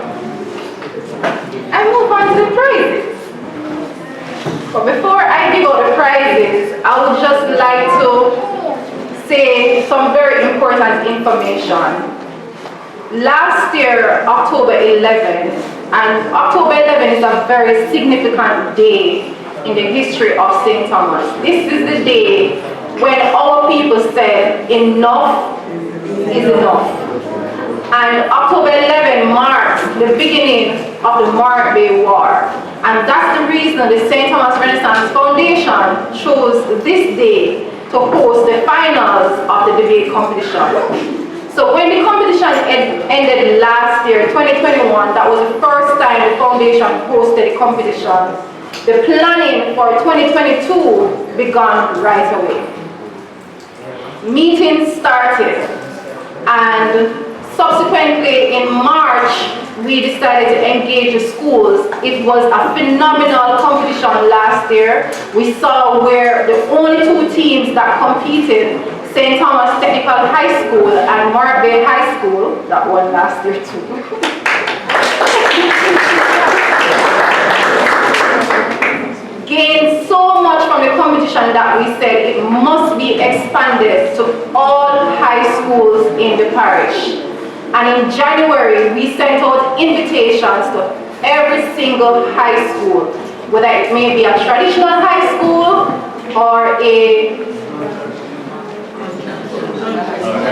I move on to the prizes. But before I give out the prizes, I would just like to say some very important information. Last year, October 11, and October 11 is a very significant day in the history of St. Thomas. This is the day when our people said enough is enough. And October 11 marks the beginning of the Mark Bay War. And that's the reason the St. Thomas Renaissance Foundation chose this day to host the finals of the debate competition. So when the competition ended last year, 2021, that was the first time the foundation hosted the competition. The planning for 2022 began right away. Meetings started, and subsequently in March, we decided to engage the schools. It was a phenomenal competition last year. We saw where the only 2 teams that competed, St. Thomas Technical High School and Mark Bay High School, that won last year too. Gained so much from the competition that we said it must be expanded to all high schools in the parish. And in January, we sent out invitations to every single high school, whether it may be a traditional high school or a...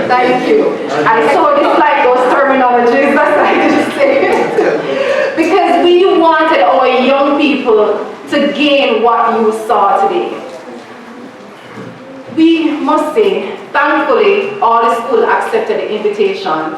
Thank you. I so dislike those terminologies, that's why I just say it. Because we wanted our young people to gain what you saw today. We must say, thankfully, all the schools accepted the invitations.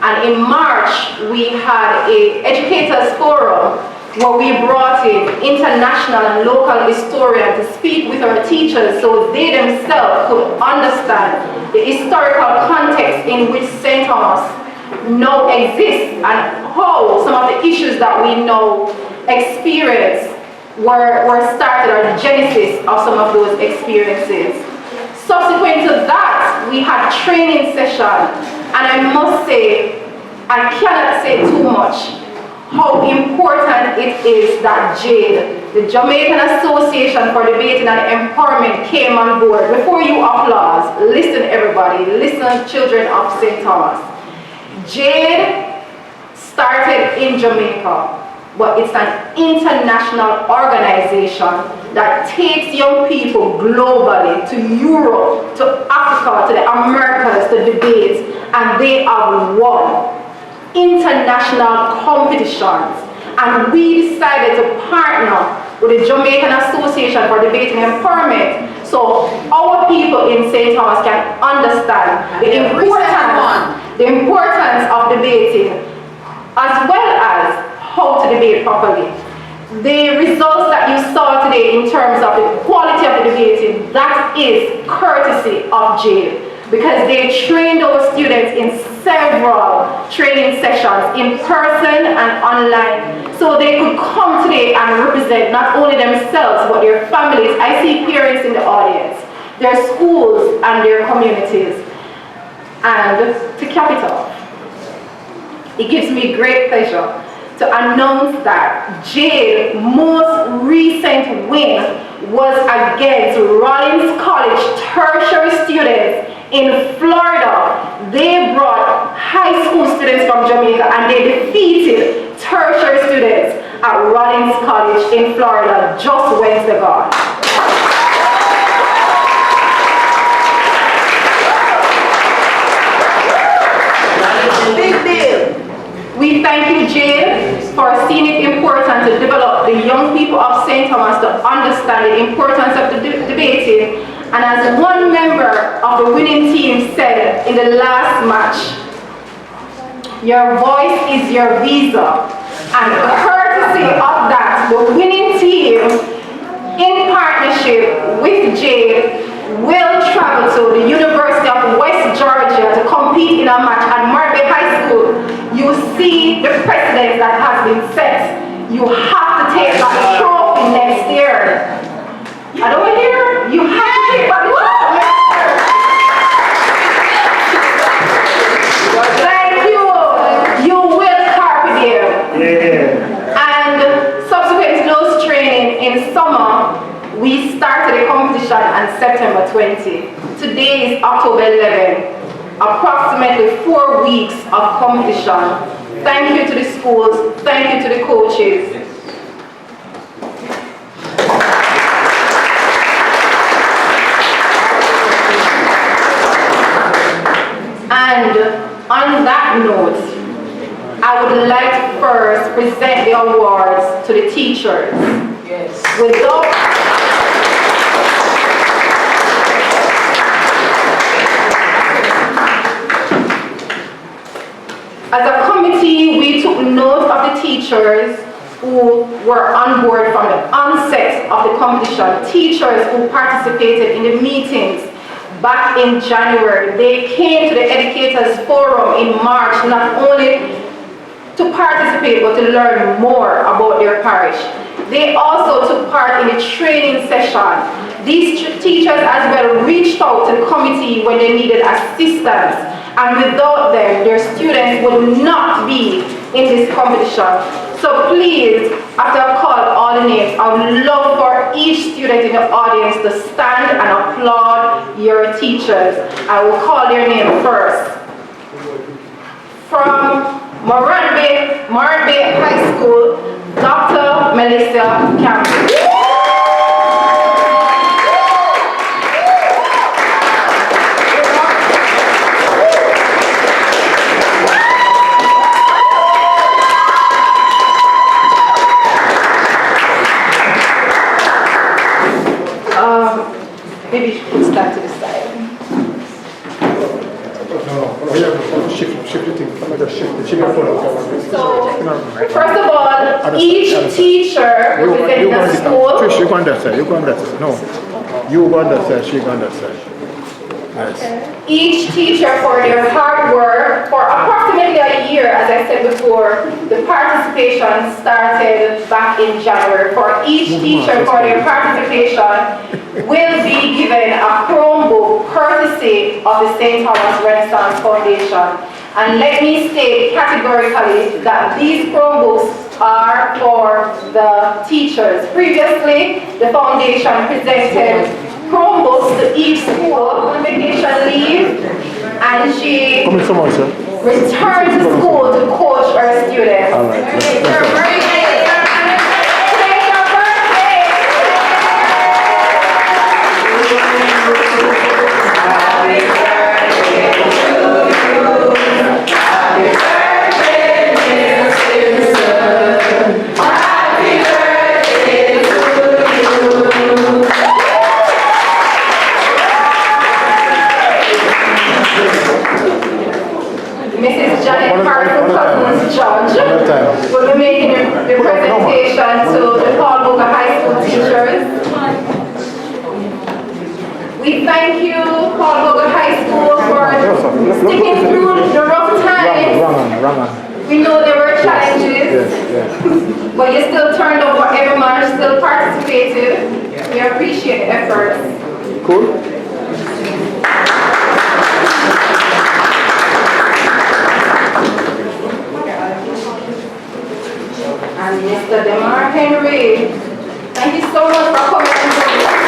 And in March, we had an educators forum where we brought in international and local historians to speak with our teachers so they themselves could understand the historical context in which St. Thomas now exists and how some of the issues that we now experience were started, or the genesis of some of those experiences. Subsequent to that, we had training session, and I must say, I cannot say too much how important it is that Jade the Jamaican Association for Debating and Empowerment came on board. Before you applause, listen everybody, listen children of St. Thomas. Jade started in Jamaica, but it's an international organization that takes young people globally to Europe, to Africa, to the Americas to debate, and they have won international competitions. And we decided to partner with the Jamaican Association for Debating and Empowerment so our people in St. Thomas can understand the importance of debating as well as how to debate properly. The results that you saw today in terms of the quality of the debating, that is courtesy of Jade, because they trained our students in several training sessions in person and online, so they could come today and represent not only themselves but their families. I see parents in the audience, their schools and their communities. And to cap it off, it gives me great pleasure to announce that Jade's most recent win was against Rollins College tertiary students in Florida. They brought high school students from Jamaica and they defeated tertiary students at Rollins College in Florida just Wednesday gone. Big deal. We thank you, Jade, for seeing it important to develop the young people of St. Thomas to understand the importance of the debating. And as one member of the winning team said in the last match, your voice is your visa. And courtesy of that, the winning team, in partnership with Jade, will travel to the University of West Georgia to compete in a match at Marby High School. You see the precedent that has been set. You have to take that trophy next year. I don't hear. You have to take that trophy. Thank you. You will carpe diem. Yeah. And subsequent to those training in summer, we started a competition on September 20. Today is October 11. Approximately 4 weeks of competition. Thank you to the schools, thank you to the coaches. And on that note, I would like to first present the awards to the teachers. Yes. As a committee, we took note of the teachers who were on board from the onset of the competition, teachers who participated in the meetings back in January. They came to the Educators Forum in March not only to participate but to learn more about their parish. They also took part in the training session. These teachers as well reached out to the committee when they needed assistance. And without them, their students would not be in this competition. So please, after I call all the names, I would love for each student in the audience to stand and applaud your teachers. I will call their name first. From Moranbe High School, Dr. Melissa Campbell. Maybe you should stand to the side. So, first of all, each teacher representing the school. Trish, you go on that side. You go on that side. No. You go on that side. She go on that side. Nice. Each teacher for their hard work for approximately a year, as I said before. The participation started back in January. For each teacher for their participation will be given a Chromebook courtesy of the St. Thomas Renaissance Foundation. And let me state categorically that these Chromebooks are for the teachers. Previously, the foundation presented Chromebooks to each school on vacation leave, and she returned to school to coach our students. All right. Today's her birthday. Mrs. Janet Carson Cousins Judge will be making the presentation to the Bogle High School teachers. We thank you, Bogle High School, for sticking through the rough times. We know there were challenges, but you still turned up for every month, still participated. We appreciate the efforts. Cool. And Mr. DeMar Henry, thank you so much for coming and joining us.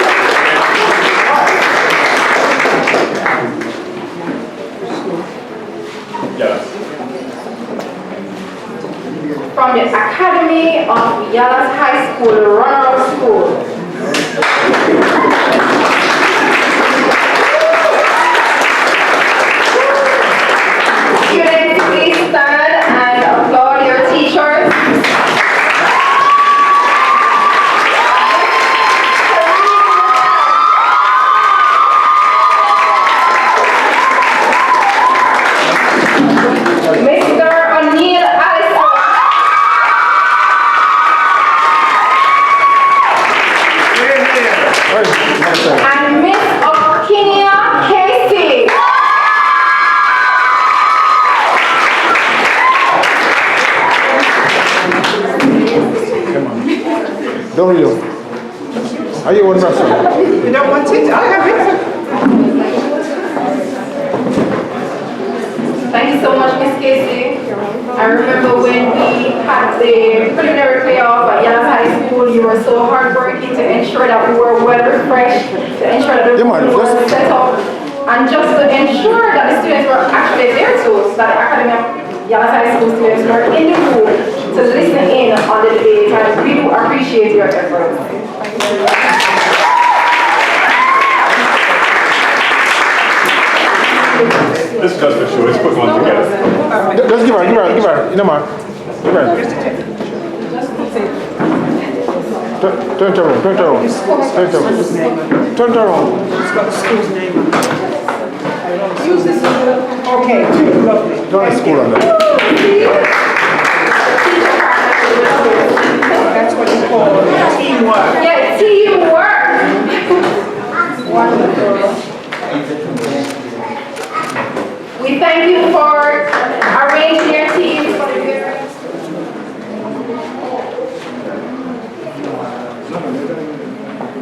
From the Academy of Yalas High School, runner-up school. Students, please stand and applaud your teachers. Mr. O'Neill Allison. And Miss Okinia Casey. Don't you? Are you one person? You don't want it? I have it. Thank you so much, Miss Casey. I remember when we had the preliminary playoff at Yalas High School, you were so hardworking to ensure that we were well refreshed, to ensure that the room was set up, and just to ensure that the students were actually there too, so that the Academy of Yalas High School students were in the room to listen in on the debate, and we do appreciate your efforts. This is just for sure, let's put one together. Just give her, you know, man. Give her. Turn it around. Turn it around. It's got the school's name on it. Use this. Okay, lovely. Don't have school on that. That's what you call teamwork. Yeah, teamwork. Wonderful. We thank you for arranging your teams for the various.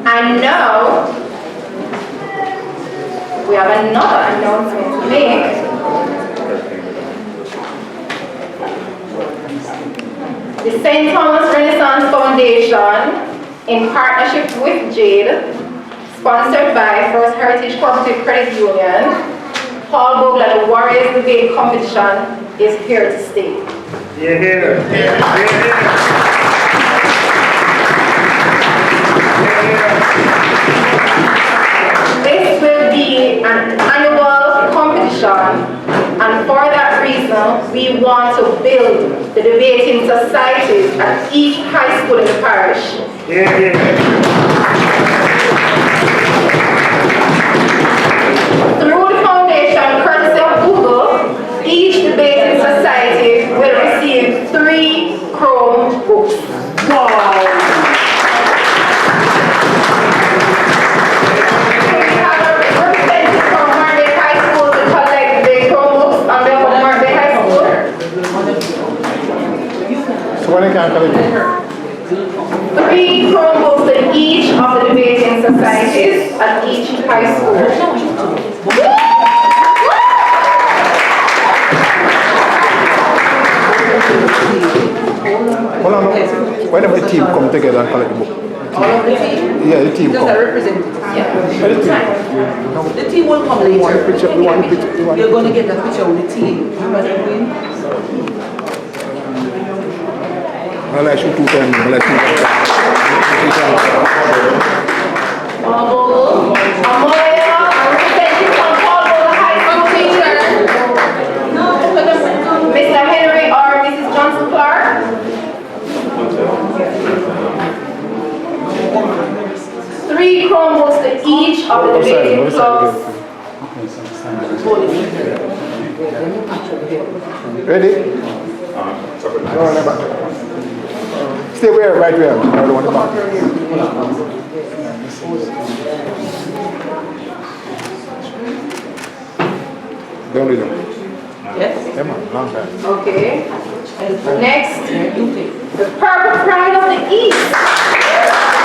And now, we have another announcement to make. The St. Thomas Renaissance Foundation, in partnership with JADE, sponsored by First Heritage Cooperative Credit Union, Paul Bogle and the Warriors Debate Competition is here to stay. You're here. This will be an annual competition, and for that reason, we want to build the debating societies at each high school in the parish. Through the foundation, courtesy of Bogle, each debating society will receive 3 Chromebooks. Wow! We have a representative from Margate High School to collect the Chromebooks on behalf of Margate High School. So when I can collect it? 3 Chromebooks to each of the debating societies at each high school. Hold on. Whenever the team come together and collect the book. All of the team? Yeah, the team Does come. that represent it? Yeah. The team will come We want later. a picture, we want a picture, we want You're going to get the picture with the team. Remember the win? I'll let you two times. I'll let you Bogle, Amoya, representing from Bogle High School teacher. Mr. Henry or Mrs. Johnson Clark. Three Chromebooks to each of the debating clubs. Ready? No, never. Stay where, right where. I don't want to back. Don't leave them. Yes. Yeah, man, long time. Okay. Next, the Purple Pride of the East.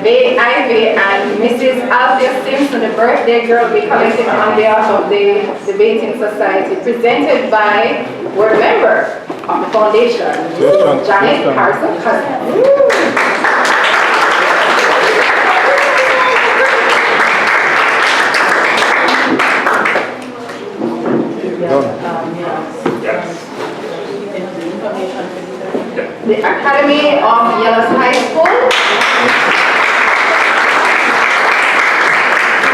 The Ivy and Mrs. Althea Simpson, the birthday girl, will be collected on behalf of the Debating Society, presented by board member of the foundation, Janet Carson Cousin. The Academy of Yellow High School.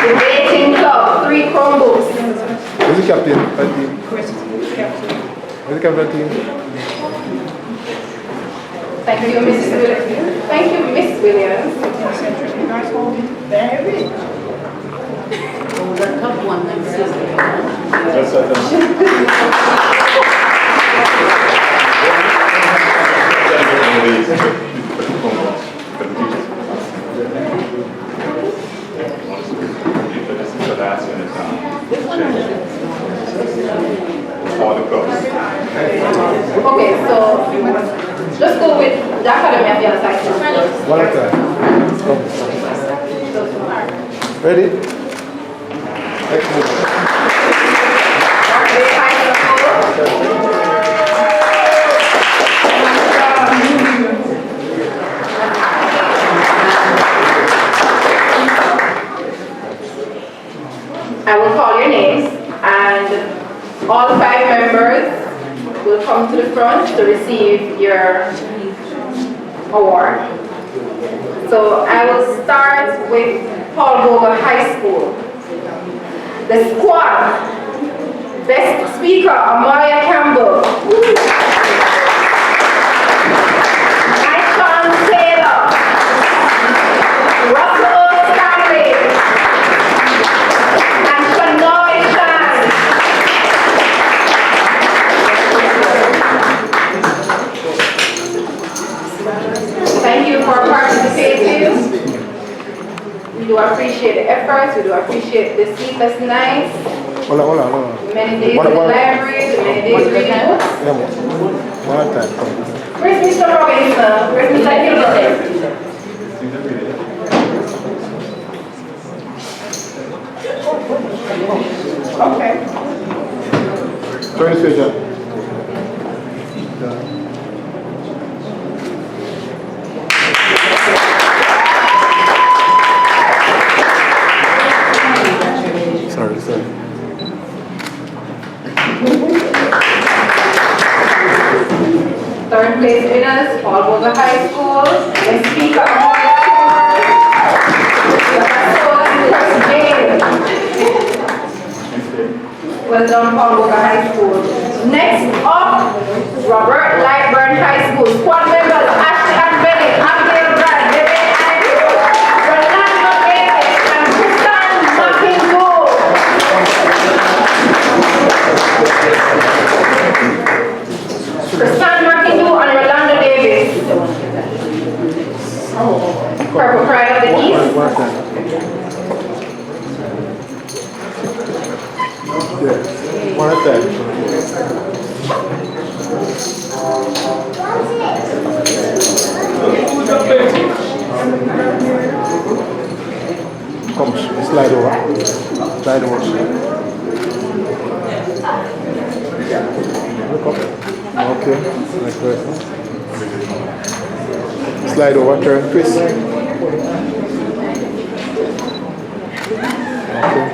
Debating Club, 3 Chromebooks. Who's the captain of the team? Who's the captain of the team? Thank you, Mrs. Williams. Thank you, Miss Williams. Oh, that top one, Okay, so just go with the Academy of Yellow High School. One at a time. Ready? I will call your names, and all 5 members will come to the front to receive your award. So I will start with Bogle High School. The squad, Best Speaker, Amalia Campbell. Icon Taylor. Russell Stanley. And Shanoy Shan. Thank you for participating. We do appreciate the efforts, we do appreciate the sleepless nights, Hold on. many days in the library, many days reading books. One at a time. Come. Where's Mr. Robinson? Where's Mr. Gilbert? Okay. Turn this page up. Sorry. Third place winners, Bogle High School, and Speaker Amoya Well done, Bogle High School. Next up, Robert Lightburn High School. Squad members, Ashley and Bennett, Abigail Brad, David Andrew, Rolando Davis, and Tristan McIndoe. Tristan McIndoe and Rolando Davis. Purple Pride of the East. One at a time. Come, slide over. Slide over. Okay, next person. Slide over, turn, Chris. Okay.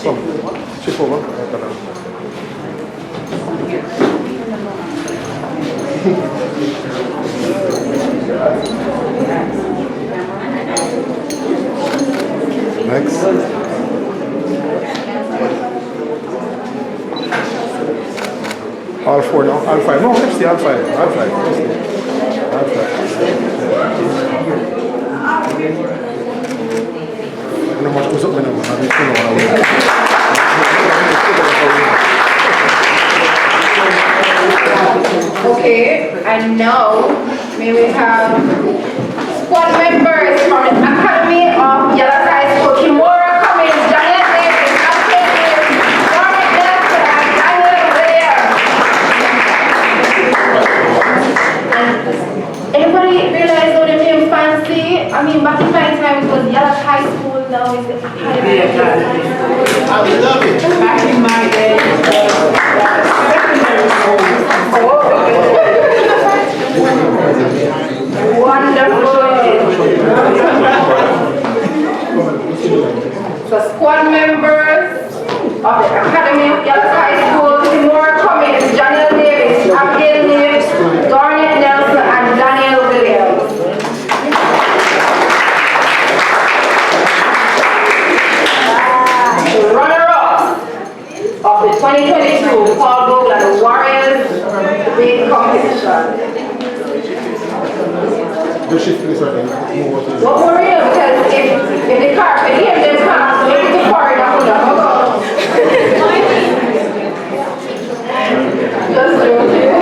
Come, shift over. Next. All four now, all five. No, let's see, all five. All five. Let's see. All five. No much goes up now. Okay, and now may we have squad members from the Academy of Yellow High School. Kimora Cummings, Janet Davis, Ashley Davis, Dorothy Nelson, and Daniel Williams. And anybody realize how the name fancy? I mean, back in my time it was Yellow High School, now it's the Academy of Yellow High School. I love it. Back in my day, secondary school. Wonderful. So squad members of the Academy of Yellow High School, Timora Cummings, Daniel Davis, Abigail Nives, Garnet Nelson, and Daniel Williams. The runner-ups of the 2022 Paul Bogle and the Warriors Big Competition. Just shift this right now. What more real? Because if the car could hear them come, maybe the car is not going to go. Just joking.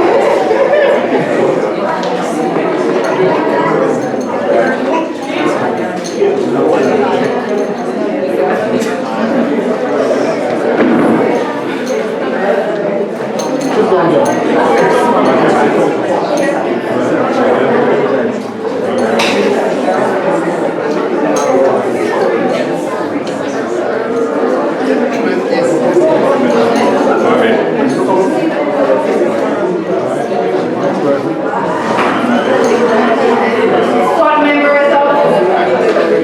Squad members of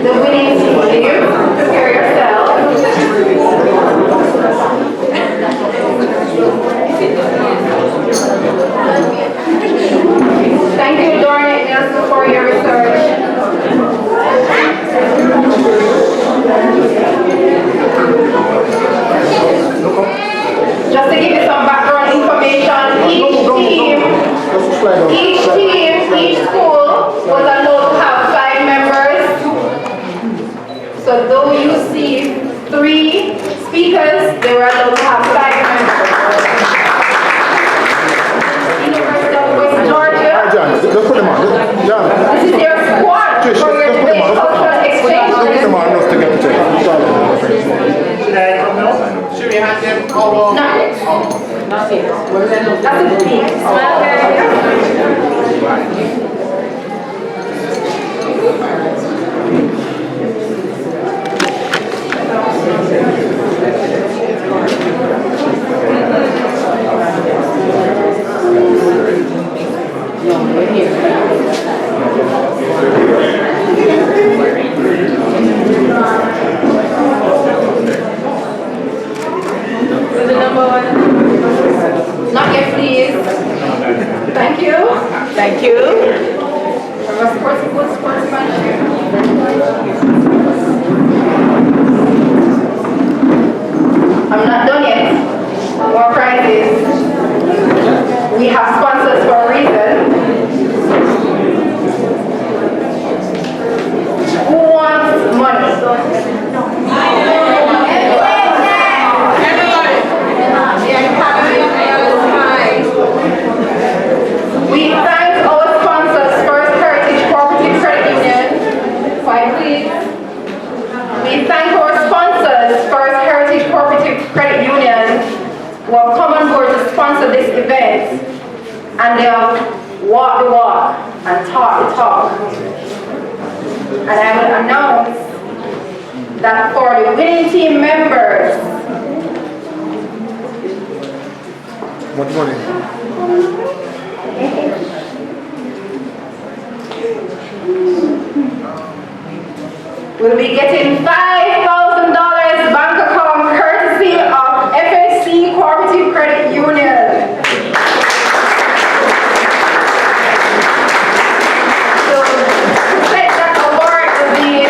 the winning team, prepare yourselves. Thank you, Dorothy Nelson, for your research. Just to give you some background information, each school was allowed to have 5 members. So though you see 3 speakers, they were allowed to have 5 members. University of West Georgia. John, just put them on. John. This is your squad for your debate cultural exchange. Just put them on enough to get the check. Should I come now? Should we hand them all? Not yet. Not yet. That's a big smile. Not yet, please. Thank you. Thank you. I'm not done yet. More prizes. We have sponsors for a reason. Who wants money? We thank our sponsors, First Heritage Cooperative Credit Union. Quiet, please. We thank our sponsors, First Heritage Cooperative Credit Union, who have come on board to sponsor this event, and they have walked the walk and talked the talk. And I will announce that for the winning team members, What money? We'll be getting $5,000 bank account courtesy of FSC Cooperative Credit Union. So, to take that award will be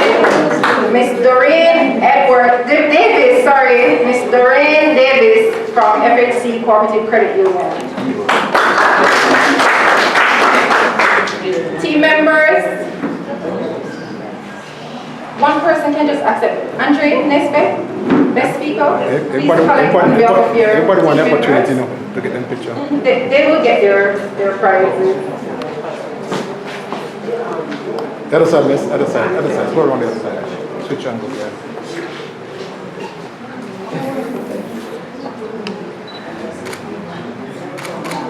Miss Doreen Davis, Miss Doreen Davis from FSC Cooperative Credit Union. Team members, one person can just accept. Andre, Nesbe, best speaker, please collect on behalf of your everybody want the team opportunity, members. to get them picture. They will get their prizes. The other side, miss, other side. Go around the other side. Switch and go there.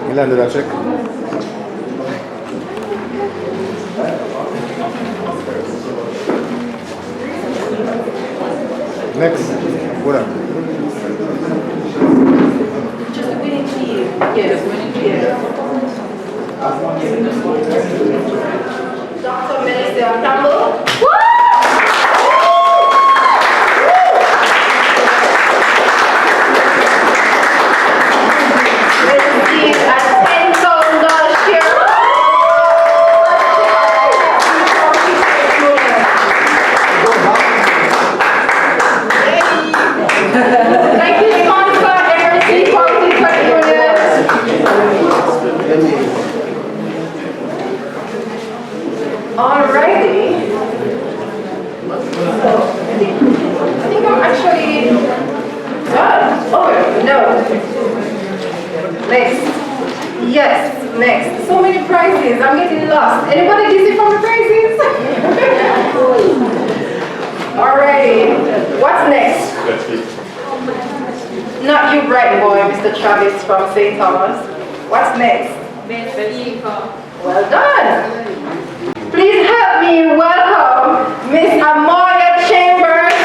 You landed that check? Next, what up? Just a winning team. Yes, winning team. Dr. Melissa Campbell. Received a $10,000 share. Thank you, sponsor, MRC Cooperative Credit Union. Alrighty. So, I think I'm actually done. Oh, no. Next. Yes, next. So many prizes. I'm getting lost. Anybody dizzy from the prizes? Alrighty. What's next? Not you, bright boy, Mr. Travis from St. Thomas. What's next? Well done. Please help me welcome Miss Amoya Chambers.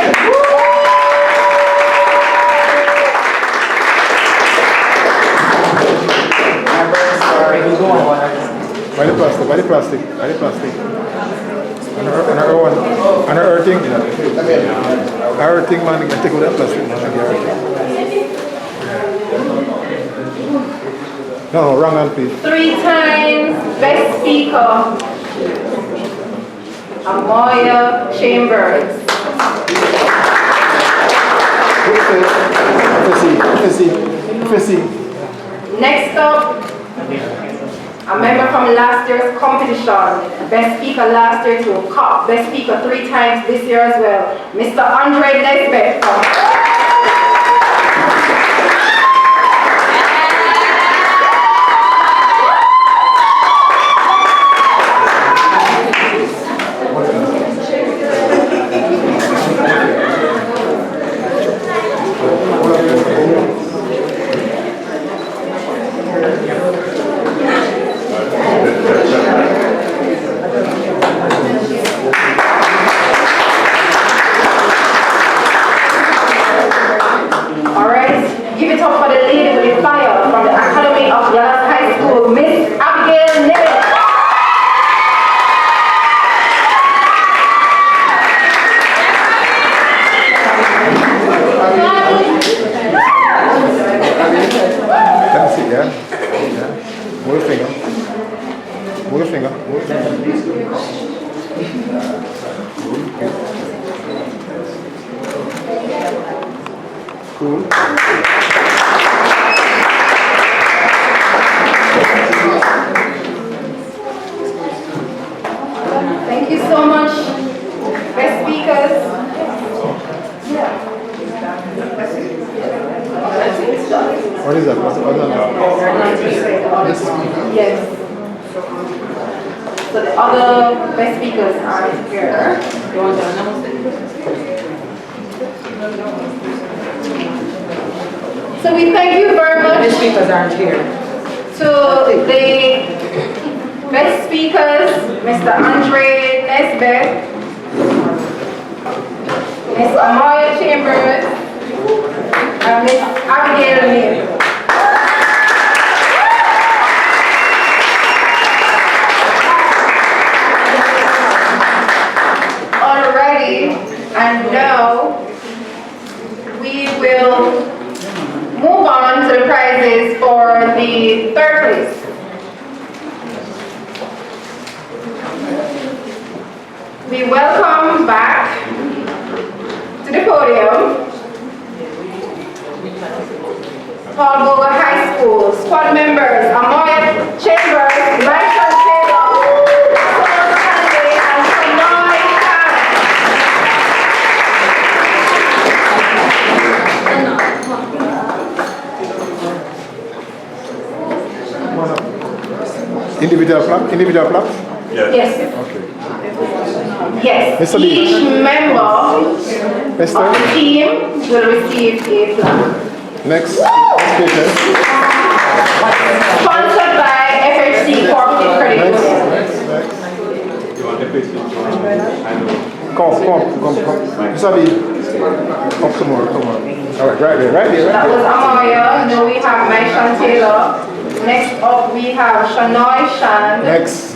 By the plastic. And her one. And her thing. Her thing, man, you can take out that plastic. No, wrong hand, please. 3 times best speaker, Amoya Chambers. Next up, a member from last year's competition, best speaker last year to COP, best speaker 3 times this year as well, Mr. Andre Nesbeth from Thank you so much, best speakers. What is that? What's Yes. So the other best speakers are here. So we thank you very much. The speakers aren't here. To the best speakers, Mr. Andre Nesbeth, Ms. Amoya Chambers, and Ms. Abigail Lim. We welcome back to the podium Paul Bogle High School squad members Amoya Chambers, Michael Taylor, Paul Stanley, and Shanoy Individual plaque? Yes. Okay. Yes. Mr. Lee. Each member of the team will receive a plaque. Next speaker. Sponsored by FHC Corporate Credit Union. Come. Mr. Lee. Come on. All right, right there. That was Amoya. Now we have Maishan Taylor. Next up we have Shanoy Shan. Next.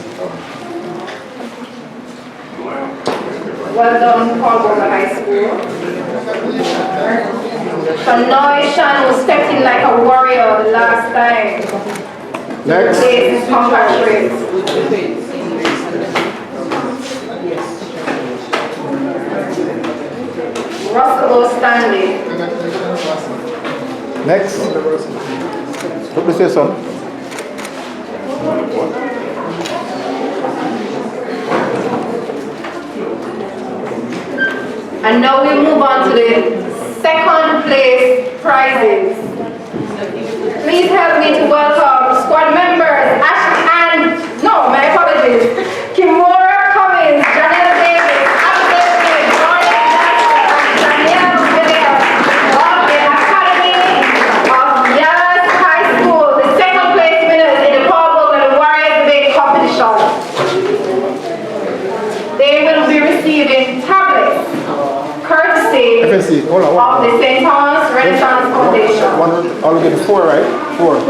Well done, Paul Bogle High School. Shanoy Shan was stepped in like a warrior the last time. Next. Place is compatriot. Russell Stanley. Next. Let me say something. And now we move on to the second place prizes. Please help me to welcome squad members my apologies. Kimora Cummins, Janelle Davis, Abigail Smith, Jordan Jackson, and Danielle Williams of the Academy of Yas High School, the second place winners in the Paul Bogle Warriors Debate competition. They will be receiving tablets courtesy of the St. Thomas Renaissance Foundation. I'll get 4, right? 4. 5.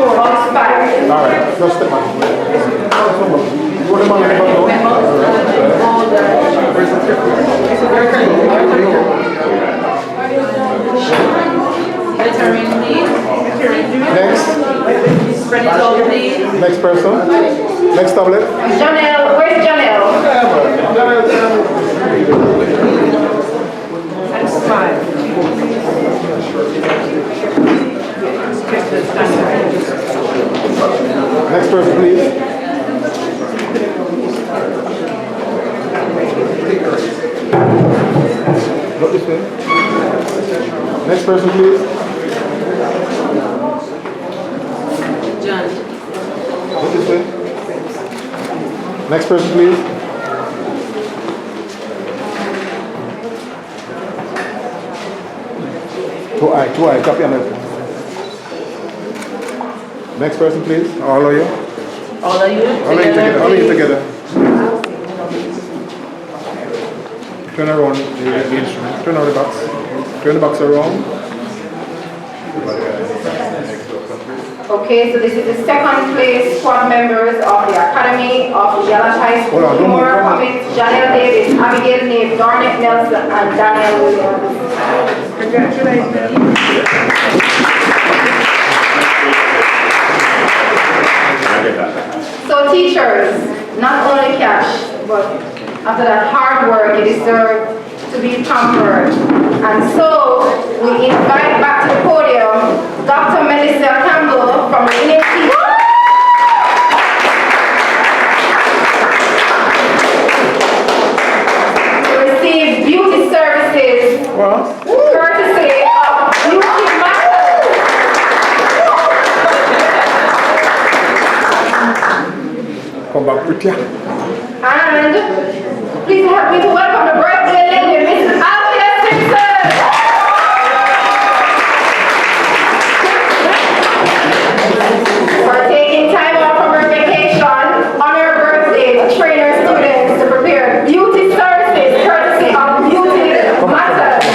All right, just step back. Next. Next person. Next tablet. Janelle, where's Janelle? Next person, please. Look this way. Next person, please. John. Look this way. Next person, please. Two eye, copy and everything. Next person, please. All of you. All of you together. Turn around the instrument. Turn out the box. Turn the box around. Okay, so this is the second place squad members of the Academy of Yellow High School. Kimora Cummins, Janelle Davis, Abigail Nave, Dornet Nelson, and Daniel Williams. Congratulations. So teachers, not only cash, but after that hard work, you deserve to be pampered. And so we invite back to the podium Dr. Melissa Campbell from the Indian team. To receive beauty services, courtesy of Beauty Matters. Come back pretty. And please help me to welcome the birthday lady, Mrs. Althea Simpson. For taking time off from her vacation on her birthday to train her students to prepare beauty services courtesy of Beauty Matters.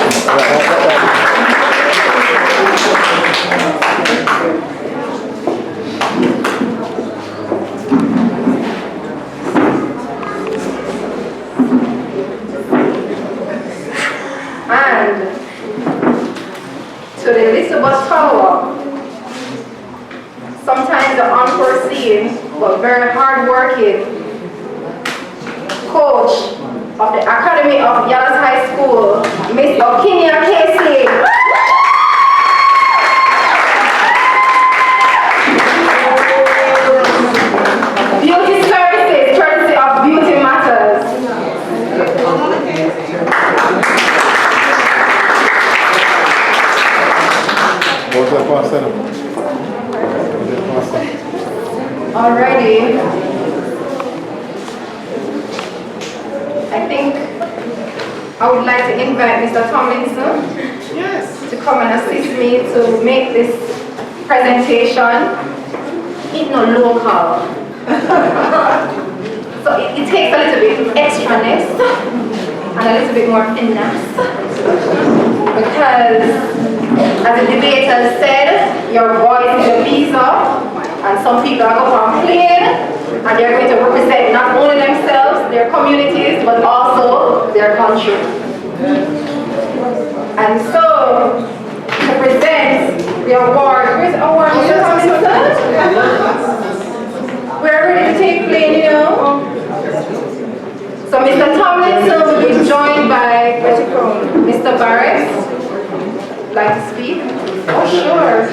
And to the Elizabeth Tower, sometimes the unforeseen but very hard-working coach of of the Academy of Yallas High School, Miss Okinia Casey. Beauty Services, courtesy of Beauty Matters. What's that pastor? Alrighty. I think I would like to invite Mr. Tomlinson to come and assist me to make this presentation. It's not local. So it takes a little bit of extraness and a little bit more finesse. Because as the debater said, your voice is a visa, and some people are going to complain, and they're going to represent not only themselves, their communities, but also their country. And so, to present the award, where's the award, Mr. Tomlinson? We're ready to take plane, you know. So Mr. Tomlinson will be joined by Mr. Barrett. Like to speak? Oh, sure.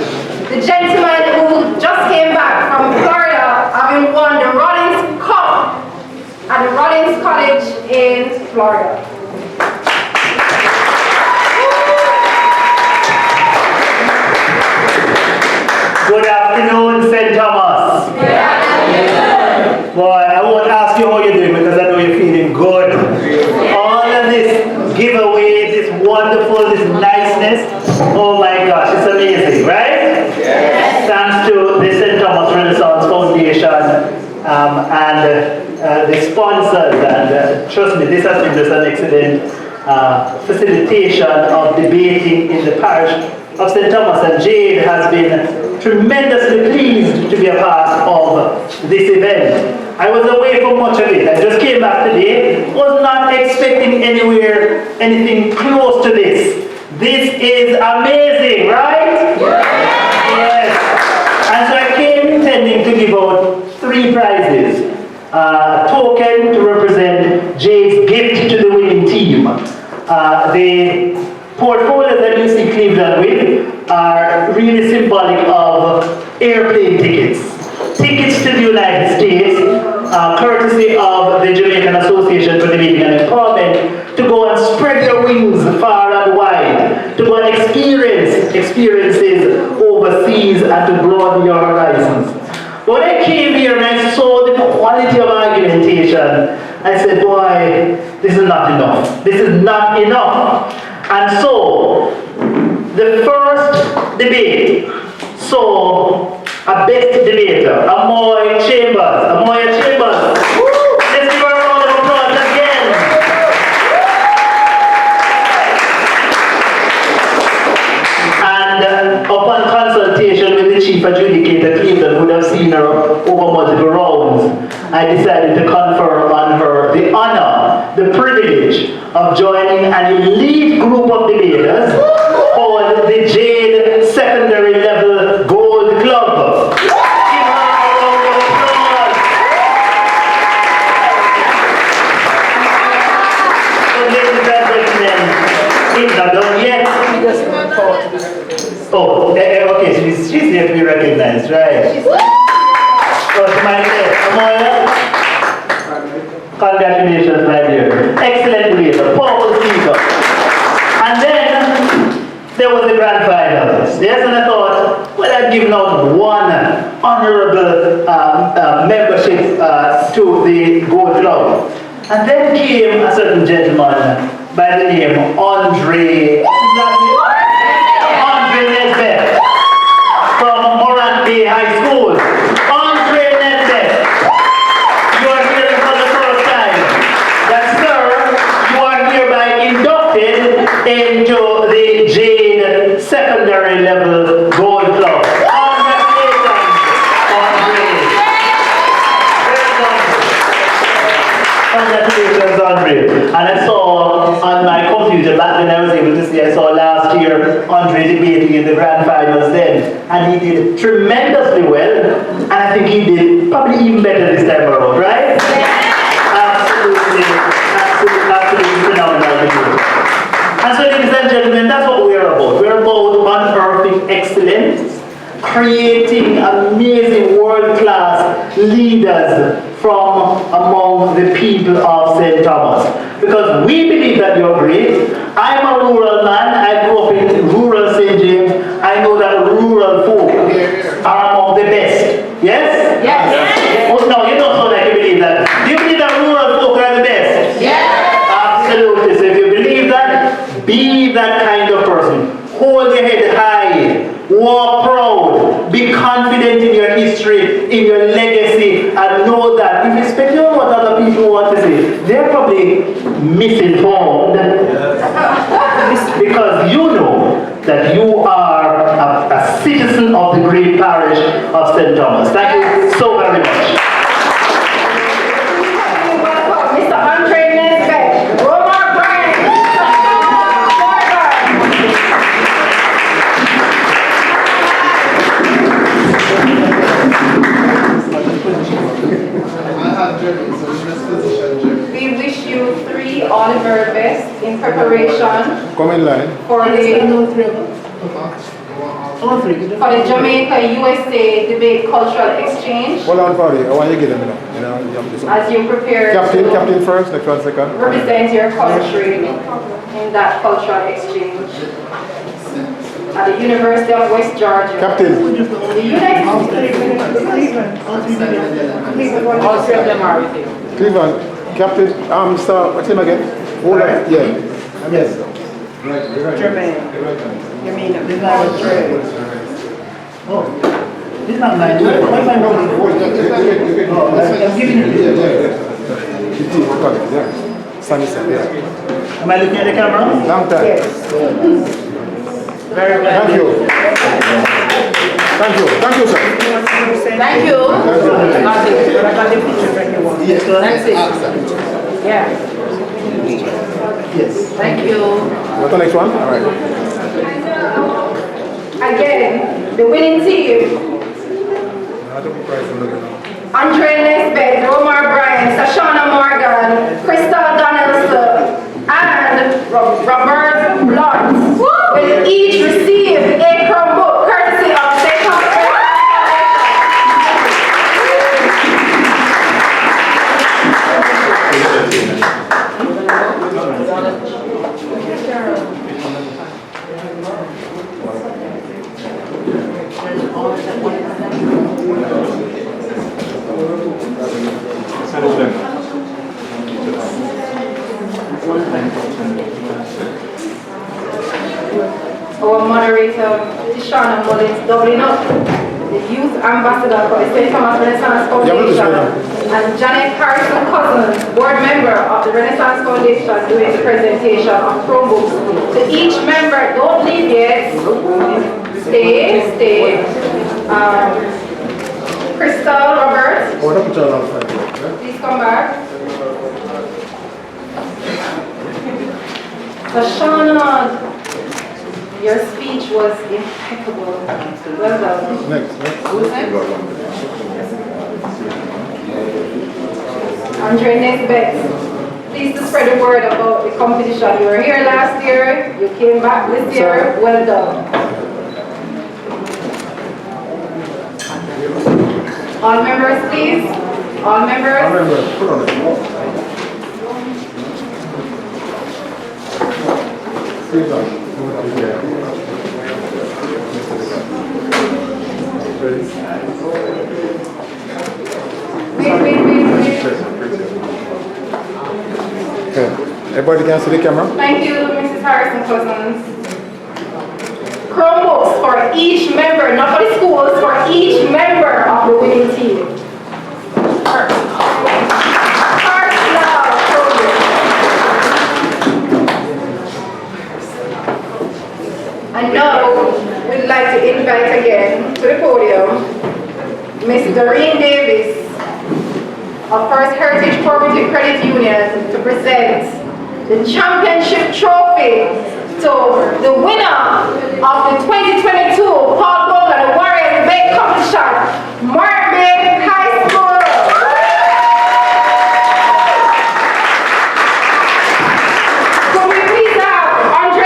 The gentleman who just came back from Florida, having won the Rollins Cup at the Rollins College in Florida. Good afternoon, St. Thomas. Good afternoon. Boy, I won't ask you how you're doing because I know you're feeling good. All of this giveaway, this wonderful, this niceness, oh my gosh, it's amazing, right? Yes. Thanks to the St. Thomas Renaissance Foundation and the sponsors, and trust me, this has been just an excellent facilitation of debating in the parish of St. Thomas, and Jade has been tremendously pleased to be a part of this event. I was away for much of it. I just came back today. Was not expecting anything close to this. This is amazing, right? Yes. And so I came intending to give out 3 prizes. A token to represent Jade's gift to the winning team. The portfolios that you see Cleveland with are really symbolic of airplane tickets. Tickets to the United States, courtesy of the Jamaican Association for Debating and Empowerment, to go and spread your wings far and wide, to go and experience experiences overseas and to broaden your horizons. But when I came here and I saw the quality of argumentation, I said, boy, this is not enough. This is not enough. And so, the first debate saw a best debater, Amoy Chambers. Amoy Chambers. Let's give her a round of applause again. And upon consultation with the chief adjudicator, Cleveland, who would have seen her over multiple rounds, I decided to confer on her the honor, the privilege of joining an elite group of debaters called the Jade Secondary Level Gold Club. Give her a round of applause. So ladies and gentlemen, it's not done yet. Oh, okay, she's here to be recognized, right? So to my left, Amoya. Congratulations, my dear. Excellent debater, powerful speaker. And then there was the grand finals. Yes, and I thought, well, I'd given out one honorable membership to the Gold Club. And then came a certain gentleman by the name Andre Nesbitt from Morant Bay High School. Andre Nesbitt. You are here for the first time. That, sir, you are hereby inducted into the Jade Secondary Level Gold Club. Congratulations, Andre. Congratulations, Andre. And I saw on my computer, back then I was able to see, I saw last year Andre debating in the grand finals then, and he did tremendously well, and I think he did probably even better this time around, right? Absolutely, absolutely. And so, ladies and gentlemen, that's what we're about. We're about unearthing excellence, creating amazing world-class leaders from among the people of St. Thomas. Because we believe that you're great. I'm a rural man. I grew up in rural St. James. I know that rural folk are among the best. Yes? Yes. Oh, no, you don't sound like you believe that. Do you believe that rural folk are the best? Yes. Absolutely. So if you believe that, be that kind of person. Hold your head high. Walk proud. Be confident in your history, in your legacy, and know that if you speculate on what other people want to say, they're probably misinformed because you know that you are a citizen of the great parish of St. Thomas. Thank you so very much. Mr. Andre Nesbitt, Roma Bryan. We wish you 3 Oliver Best in preparation Come in line. for the Jamaica USA Debate Cultural Exchange. Hold on, party. I want you to get them now. You know, you have to do something. As you prepare Captain first, next one second. represent your country in that cultural exchange at the University of West Georgia. Captain. In the United States. All 3 of them are with you. Cleveland. Captain, Mr. What's his name again? Hold on. Yeah. Yes. Jermaine. You mean this is not Oh, this is not mine. What's my role? I'm giving you Yeah. Sunny side, yeah. Am I looking at the camera? Long time. Yes. Very well. Thank you. Thank you. Thank you, sir. Thank you. I got the picture right here. Yes. That's it. Yeah. Yes. Thank you. What's the next one? All right. Again, the winning team. Andre Nesbitt, Romar Bryan, Sashana Morgan, Crystal Donaldson, and Robert Blunt will each receive a Chromebook courtesy of St. Thomas. Our moderator, Shauna Mullins, doubling up, the youth ambassador for the St. Thomas Renaissance Foundation, and Janet Harrison Cousins, board member of the Renaissance Foundation, doing the presentation of Chromebooks. To each member, don't leave yet. Stay. Crystal, Robert, please come back. So Shauna, your speech was impeccable. Well done. Next. Who's next? Andre Nesbitt. Please to spread the word about the competition. You were here last year, you came back this year. Well done. All members, please. All members. Put on it. Wait. Okay. Everybody can see the camera? Thank you, Mrs. Harrison Cousins. Chromebooks for each member, not for the schools, for each member of the winning team. And now, we'd like to invite again to the podium Ms. Doreen Davis of First Heritage Cooperative Credit Union to present the championship trophy to the winner of the 2022 Paul Bogle and the Warriors Debate Competition, Martin High School. Could we please have Andre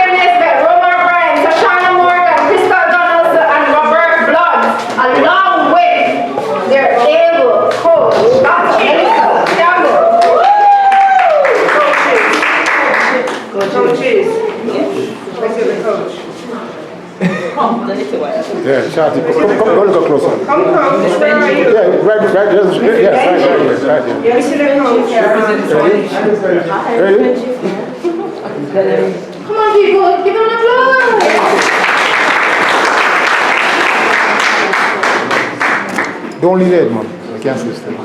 Coaches. Let's get the coach. Yeah, Shati, come closer. Come, where are you? Yeah, right here. Yeah, right here. Yes, the coach. Ready? Come on, people, give them an applause. Don't leave it, man. I can't see this thing.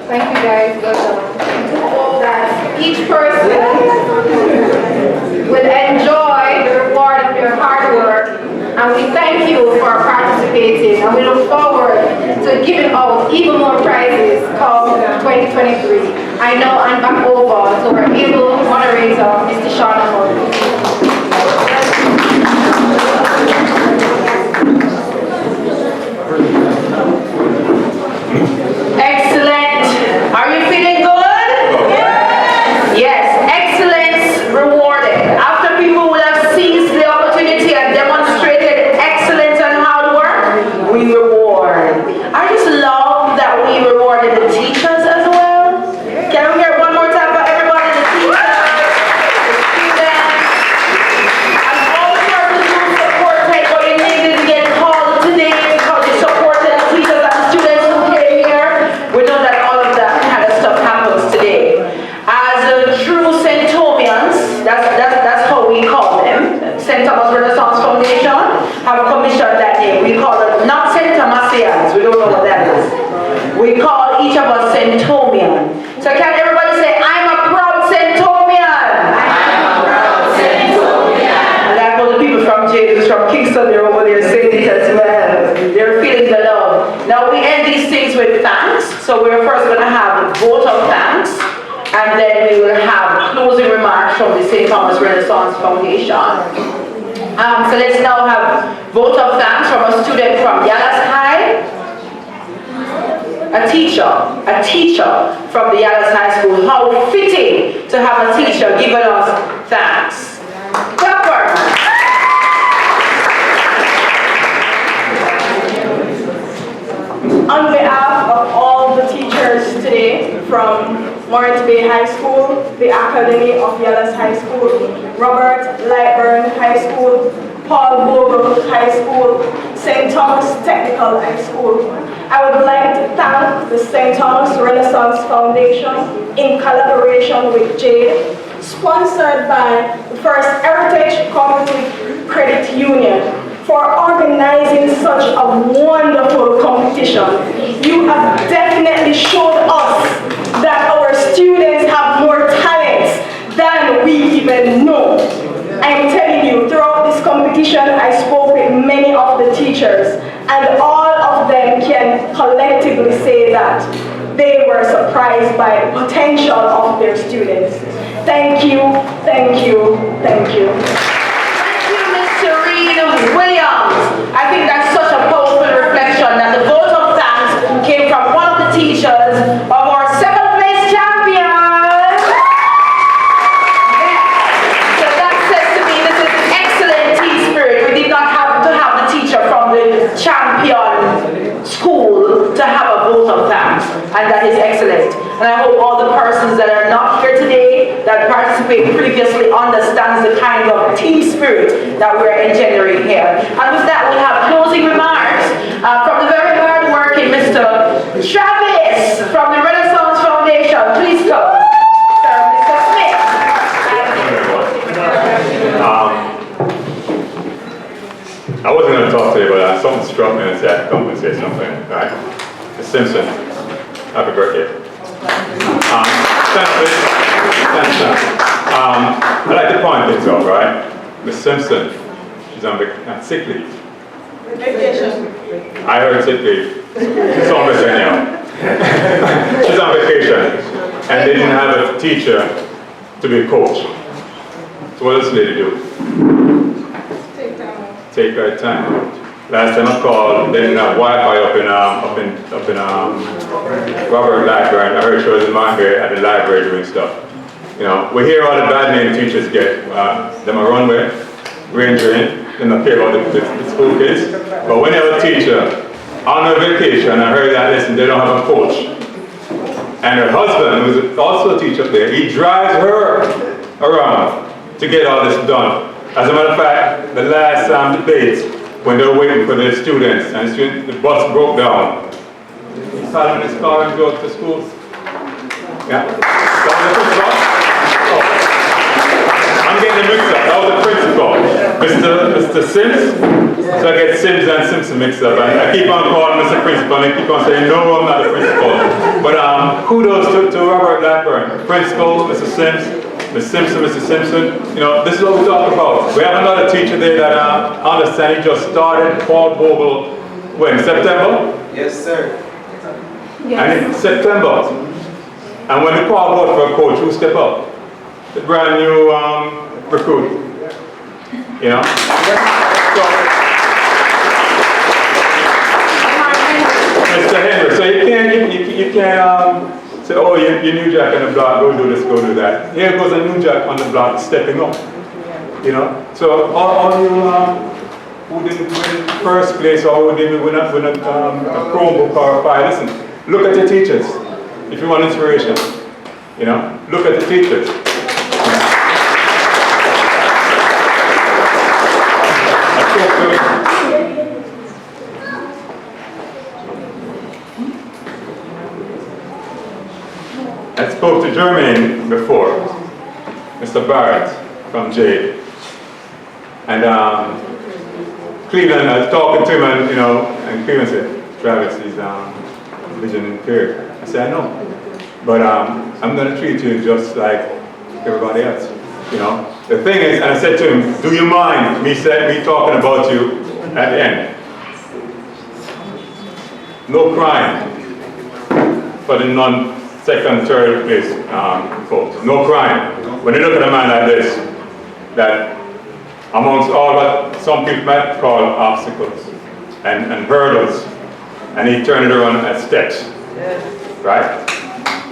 Thank you guys. Well done. Hope that each person will enjoy the reward of their hard work. And we thank you for participating. And we look forward to giving out even more prizes come 2023. I now hand back over to our able moderator, Mr. Sean Hull. Excellent. Are you feeling good? Yes. Excellence rewarded. After people will have seized the opportunity and demonstrated excellence and hard work, we reward. I just love that we rewarded the teachers as well. Can we hear one more time for everybody? The teachers, the students, and all the persons who supported, but you needed to get called today because you supported the teachers and the students who came here. We know that all of that kind of stuff happens today. As true Centomians, that's how we call them. St. Thomas Renaissance Foundation have commissioned that name. We call it not St. Thomasians. We don't know what that is. We call each of us Centomian. So can everybody say, I'm a proud Centomian? I'm a proud Centomian. And I know the people from James, from Kingston, they're over there saying it as well. They're feeling the love. Now we end these things with thanks. So we're first going to have a vote of thanks. And then we will have closing remarks from the St. Thomas Renaissance Foundation. So let's now have vote of thanks from a student from Yallas High. A teacher from the Yallas High School. How fitting to have a teacher giving us thanks. Clapper. On behalf of all the teachers today from Morris Bay High School, the Academy of Yallas High School, Robert Lightburn High School, Paul Bogle High School, St. Thomas Technical High School, I would like to thank the St. Thomas Renaissance Foundation in collaboration with Jade, sponsored by the First Heritage Cooperative Credit Union, for organizing such a wonderful competition. You have definitely showed us that our students have more talents than we even know. I am telling you, throughout this competition, I spoke with many of the teachers, and all of them can collectively say that they were surprised by the potential of their students. Thank you, thank you, thank you. Williams. I think that's such a powerful reflection that the vote of thanks came from one of the teachers of our second place champions. So that says to me this is excellent team spirit. We did not have to have the teacher from the champion school to have a vote of thanks, and that is excellent. And I hope all the persons that are not here today that participated previously understands the kind of team spirit that we're engendering here. And with that, we'll have closing remarks from the very hard-working Mr. Travis from the Renaissance Foundation. Please come. Sir, Mr. Smith. I wasn't going to talk today, but something struck me and said, come and say something, right? Ms. Simpson, happy birthday. I'd like to point things out, right? Ms. Simpson, she's on sick leave. Vacation. I heard sick leave. She's on anyhow. She's on vacation. And they didn't have a teacher to be a coach. So what does the lady do? Take her time. Last time I called, they didn't have Wi-Fi up in Robert Library, and I heard she was in Marbury at the library doing stuff. You know, we hear all the bad name teachers get. Them a runway, rangering, they don't care about the school kids. But when you have a teacher on a vacation, I heard that, listen, they don't have a coach And her husband, who's also a teacher up there, he drives her around to get all this done. As a matter of fact, the last debate, when they were waiting for the students, and the bus broke down, he sat in his car and drove to school. Yeah? That was the principal? Oh. I'm getting the mixed up. That was the principal. Mr. Sims? So I get Sims and Simpson mixed up. I keep on calling Mr. Principal and I keep on saying, no, I'm not the principal. But kudos to Robert Blackburn. Principal, Mr. Sims, Ms. Simpson, Mr. Simpson. You know, this is what we talk about. We have another teacher there that I understand he just started, Paul Bogle, when, September? Yes, sir. Yes. And in September. And when they call out for a coach, who step up? The brand new recruit. You know? So, Mr. Henry, so you can't say, oh, you new jack on the block, go do this, go do that. Here goes a new jack on the block stepping up. You know? So all you who didn't win first place or who didn't win a Chromebook or a file, listen, look at your teachers if you want inspiration. You know? Look at the teachers. I spoke to Jermaine before, Mr. Barrett from Jade. And Cleveland, I was talking to him and, you know, and Cleveland said, Travis is vision impaired. I said, I know. But I'm going to treat you just like everybody else, you know. The thing is, and I said to him, do you mind me talking about you at the end? No crying for the non-second, third place folks. No crying. When you look at a man like this, that amongst all what some people might call obstacles and hurdles, and he turned it around as steps. Right?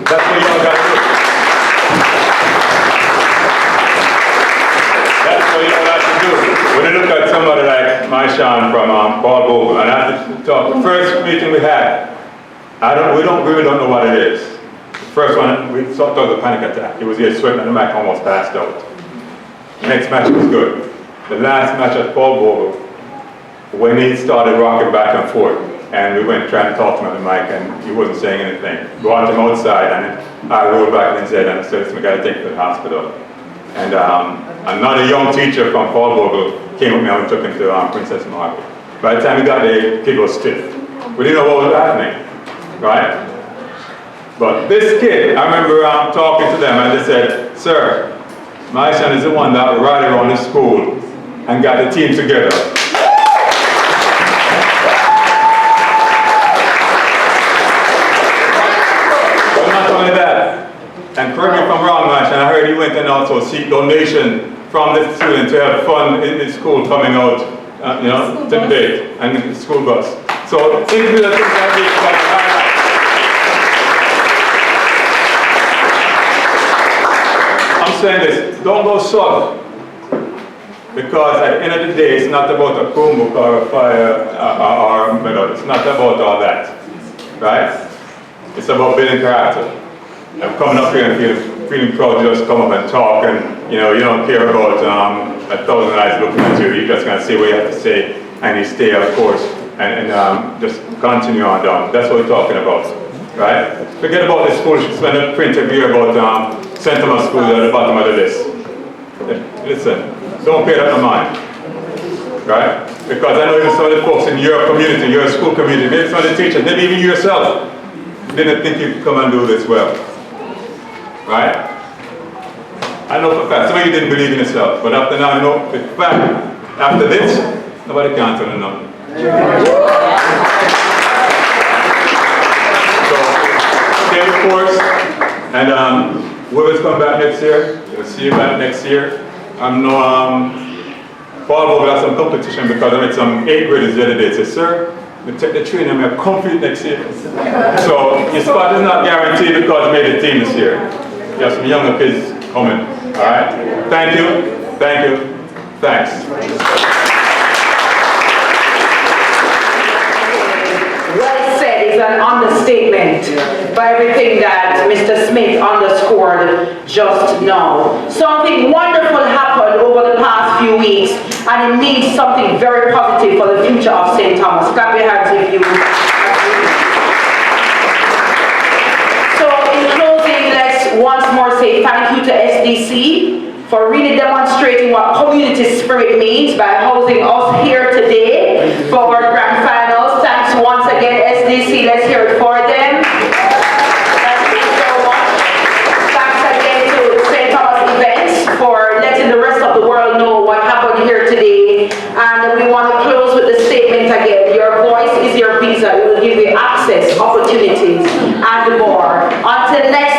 That's what y'all got to do. That's what y'all got to do. When you look at somebody like Maishan from Bogle, and I have to talk, the first meeting we had, we really don't know what it is. The first one, we thought it was a panic attack. He was here sweating and the mic almost passed out. The next match was good. The last match at Bogle, when he started rocking back and forth, and we went trying to talk to him at the mic, and he wasn't saying anything. We walked him outside, and I rolled back and said, we got to take him to the hospital. And another young teacher from Paul Bogle came with me and we took him to Princess Margaret. By the time we got there, the kid was stiff. We didn't know what was happening, right? But this kid, I remember talking to them, and they said, sir, my son is the one that rallied around the school and got the team together. And correct me if I'm wrong, Mash, and I heard he went and also seek donation from the students to have fun in the school coming out, you know, to the date, and the school bus. So things that I'm saying this, don't go soft. Because at the end of the day, it's not about a Chromebook or a fire or it's not about all that, right? It's about building character. I'm coming up here and feeling proud to just come up and talk, and you know, you don't care about 1,000 eyes looking at you. You're just going to say what you have to say, and you stay, of course, and just continue on down. That's what we're talking about, right? Forget about this foolishness when I print every year about St. Thomas School at the bottom of the list. Listen, don't pay that no mind, right? Because I know even some of the folks in your community, your school community, maybe some of the teachers, maybe even you yourself, didn't think you could come and do this well. Right? I know for a fact, some of you didn't believe in yourself, but after now, I know for a fact, after this, nobody can tell you nothing. So, stay the course, and whoever's come back next year, we'll see you back next year. I know Paul Bogle had some competition because I met some 8th graders the other day. They said, sir, we take the training and we're complete next year. So your spot is not guaranteed because you made the team this year. You have some younger kids coming. All right? Thank you. Thank you. Thanks. Well said is an understatement for everything that Mr. Smith underscored just now. Something wonderful happened over the past few weeks, and it means something very positive for the future of St. Thomas. Clap your hands if you agree. So in closing, let's once more say thank you to SDC for really demonstrating what community spirit means by housing us here today for our grand finals. Thanks once again, SDC. Let's hear it for them. Thank you so much. Thanks again to St. Thomas Events for letting the rest of the world know what happened here today. And we want to close with the statement again. Your voice is your visa. It will give you access, opportunities, and more. Until next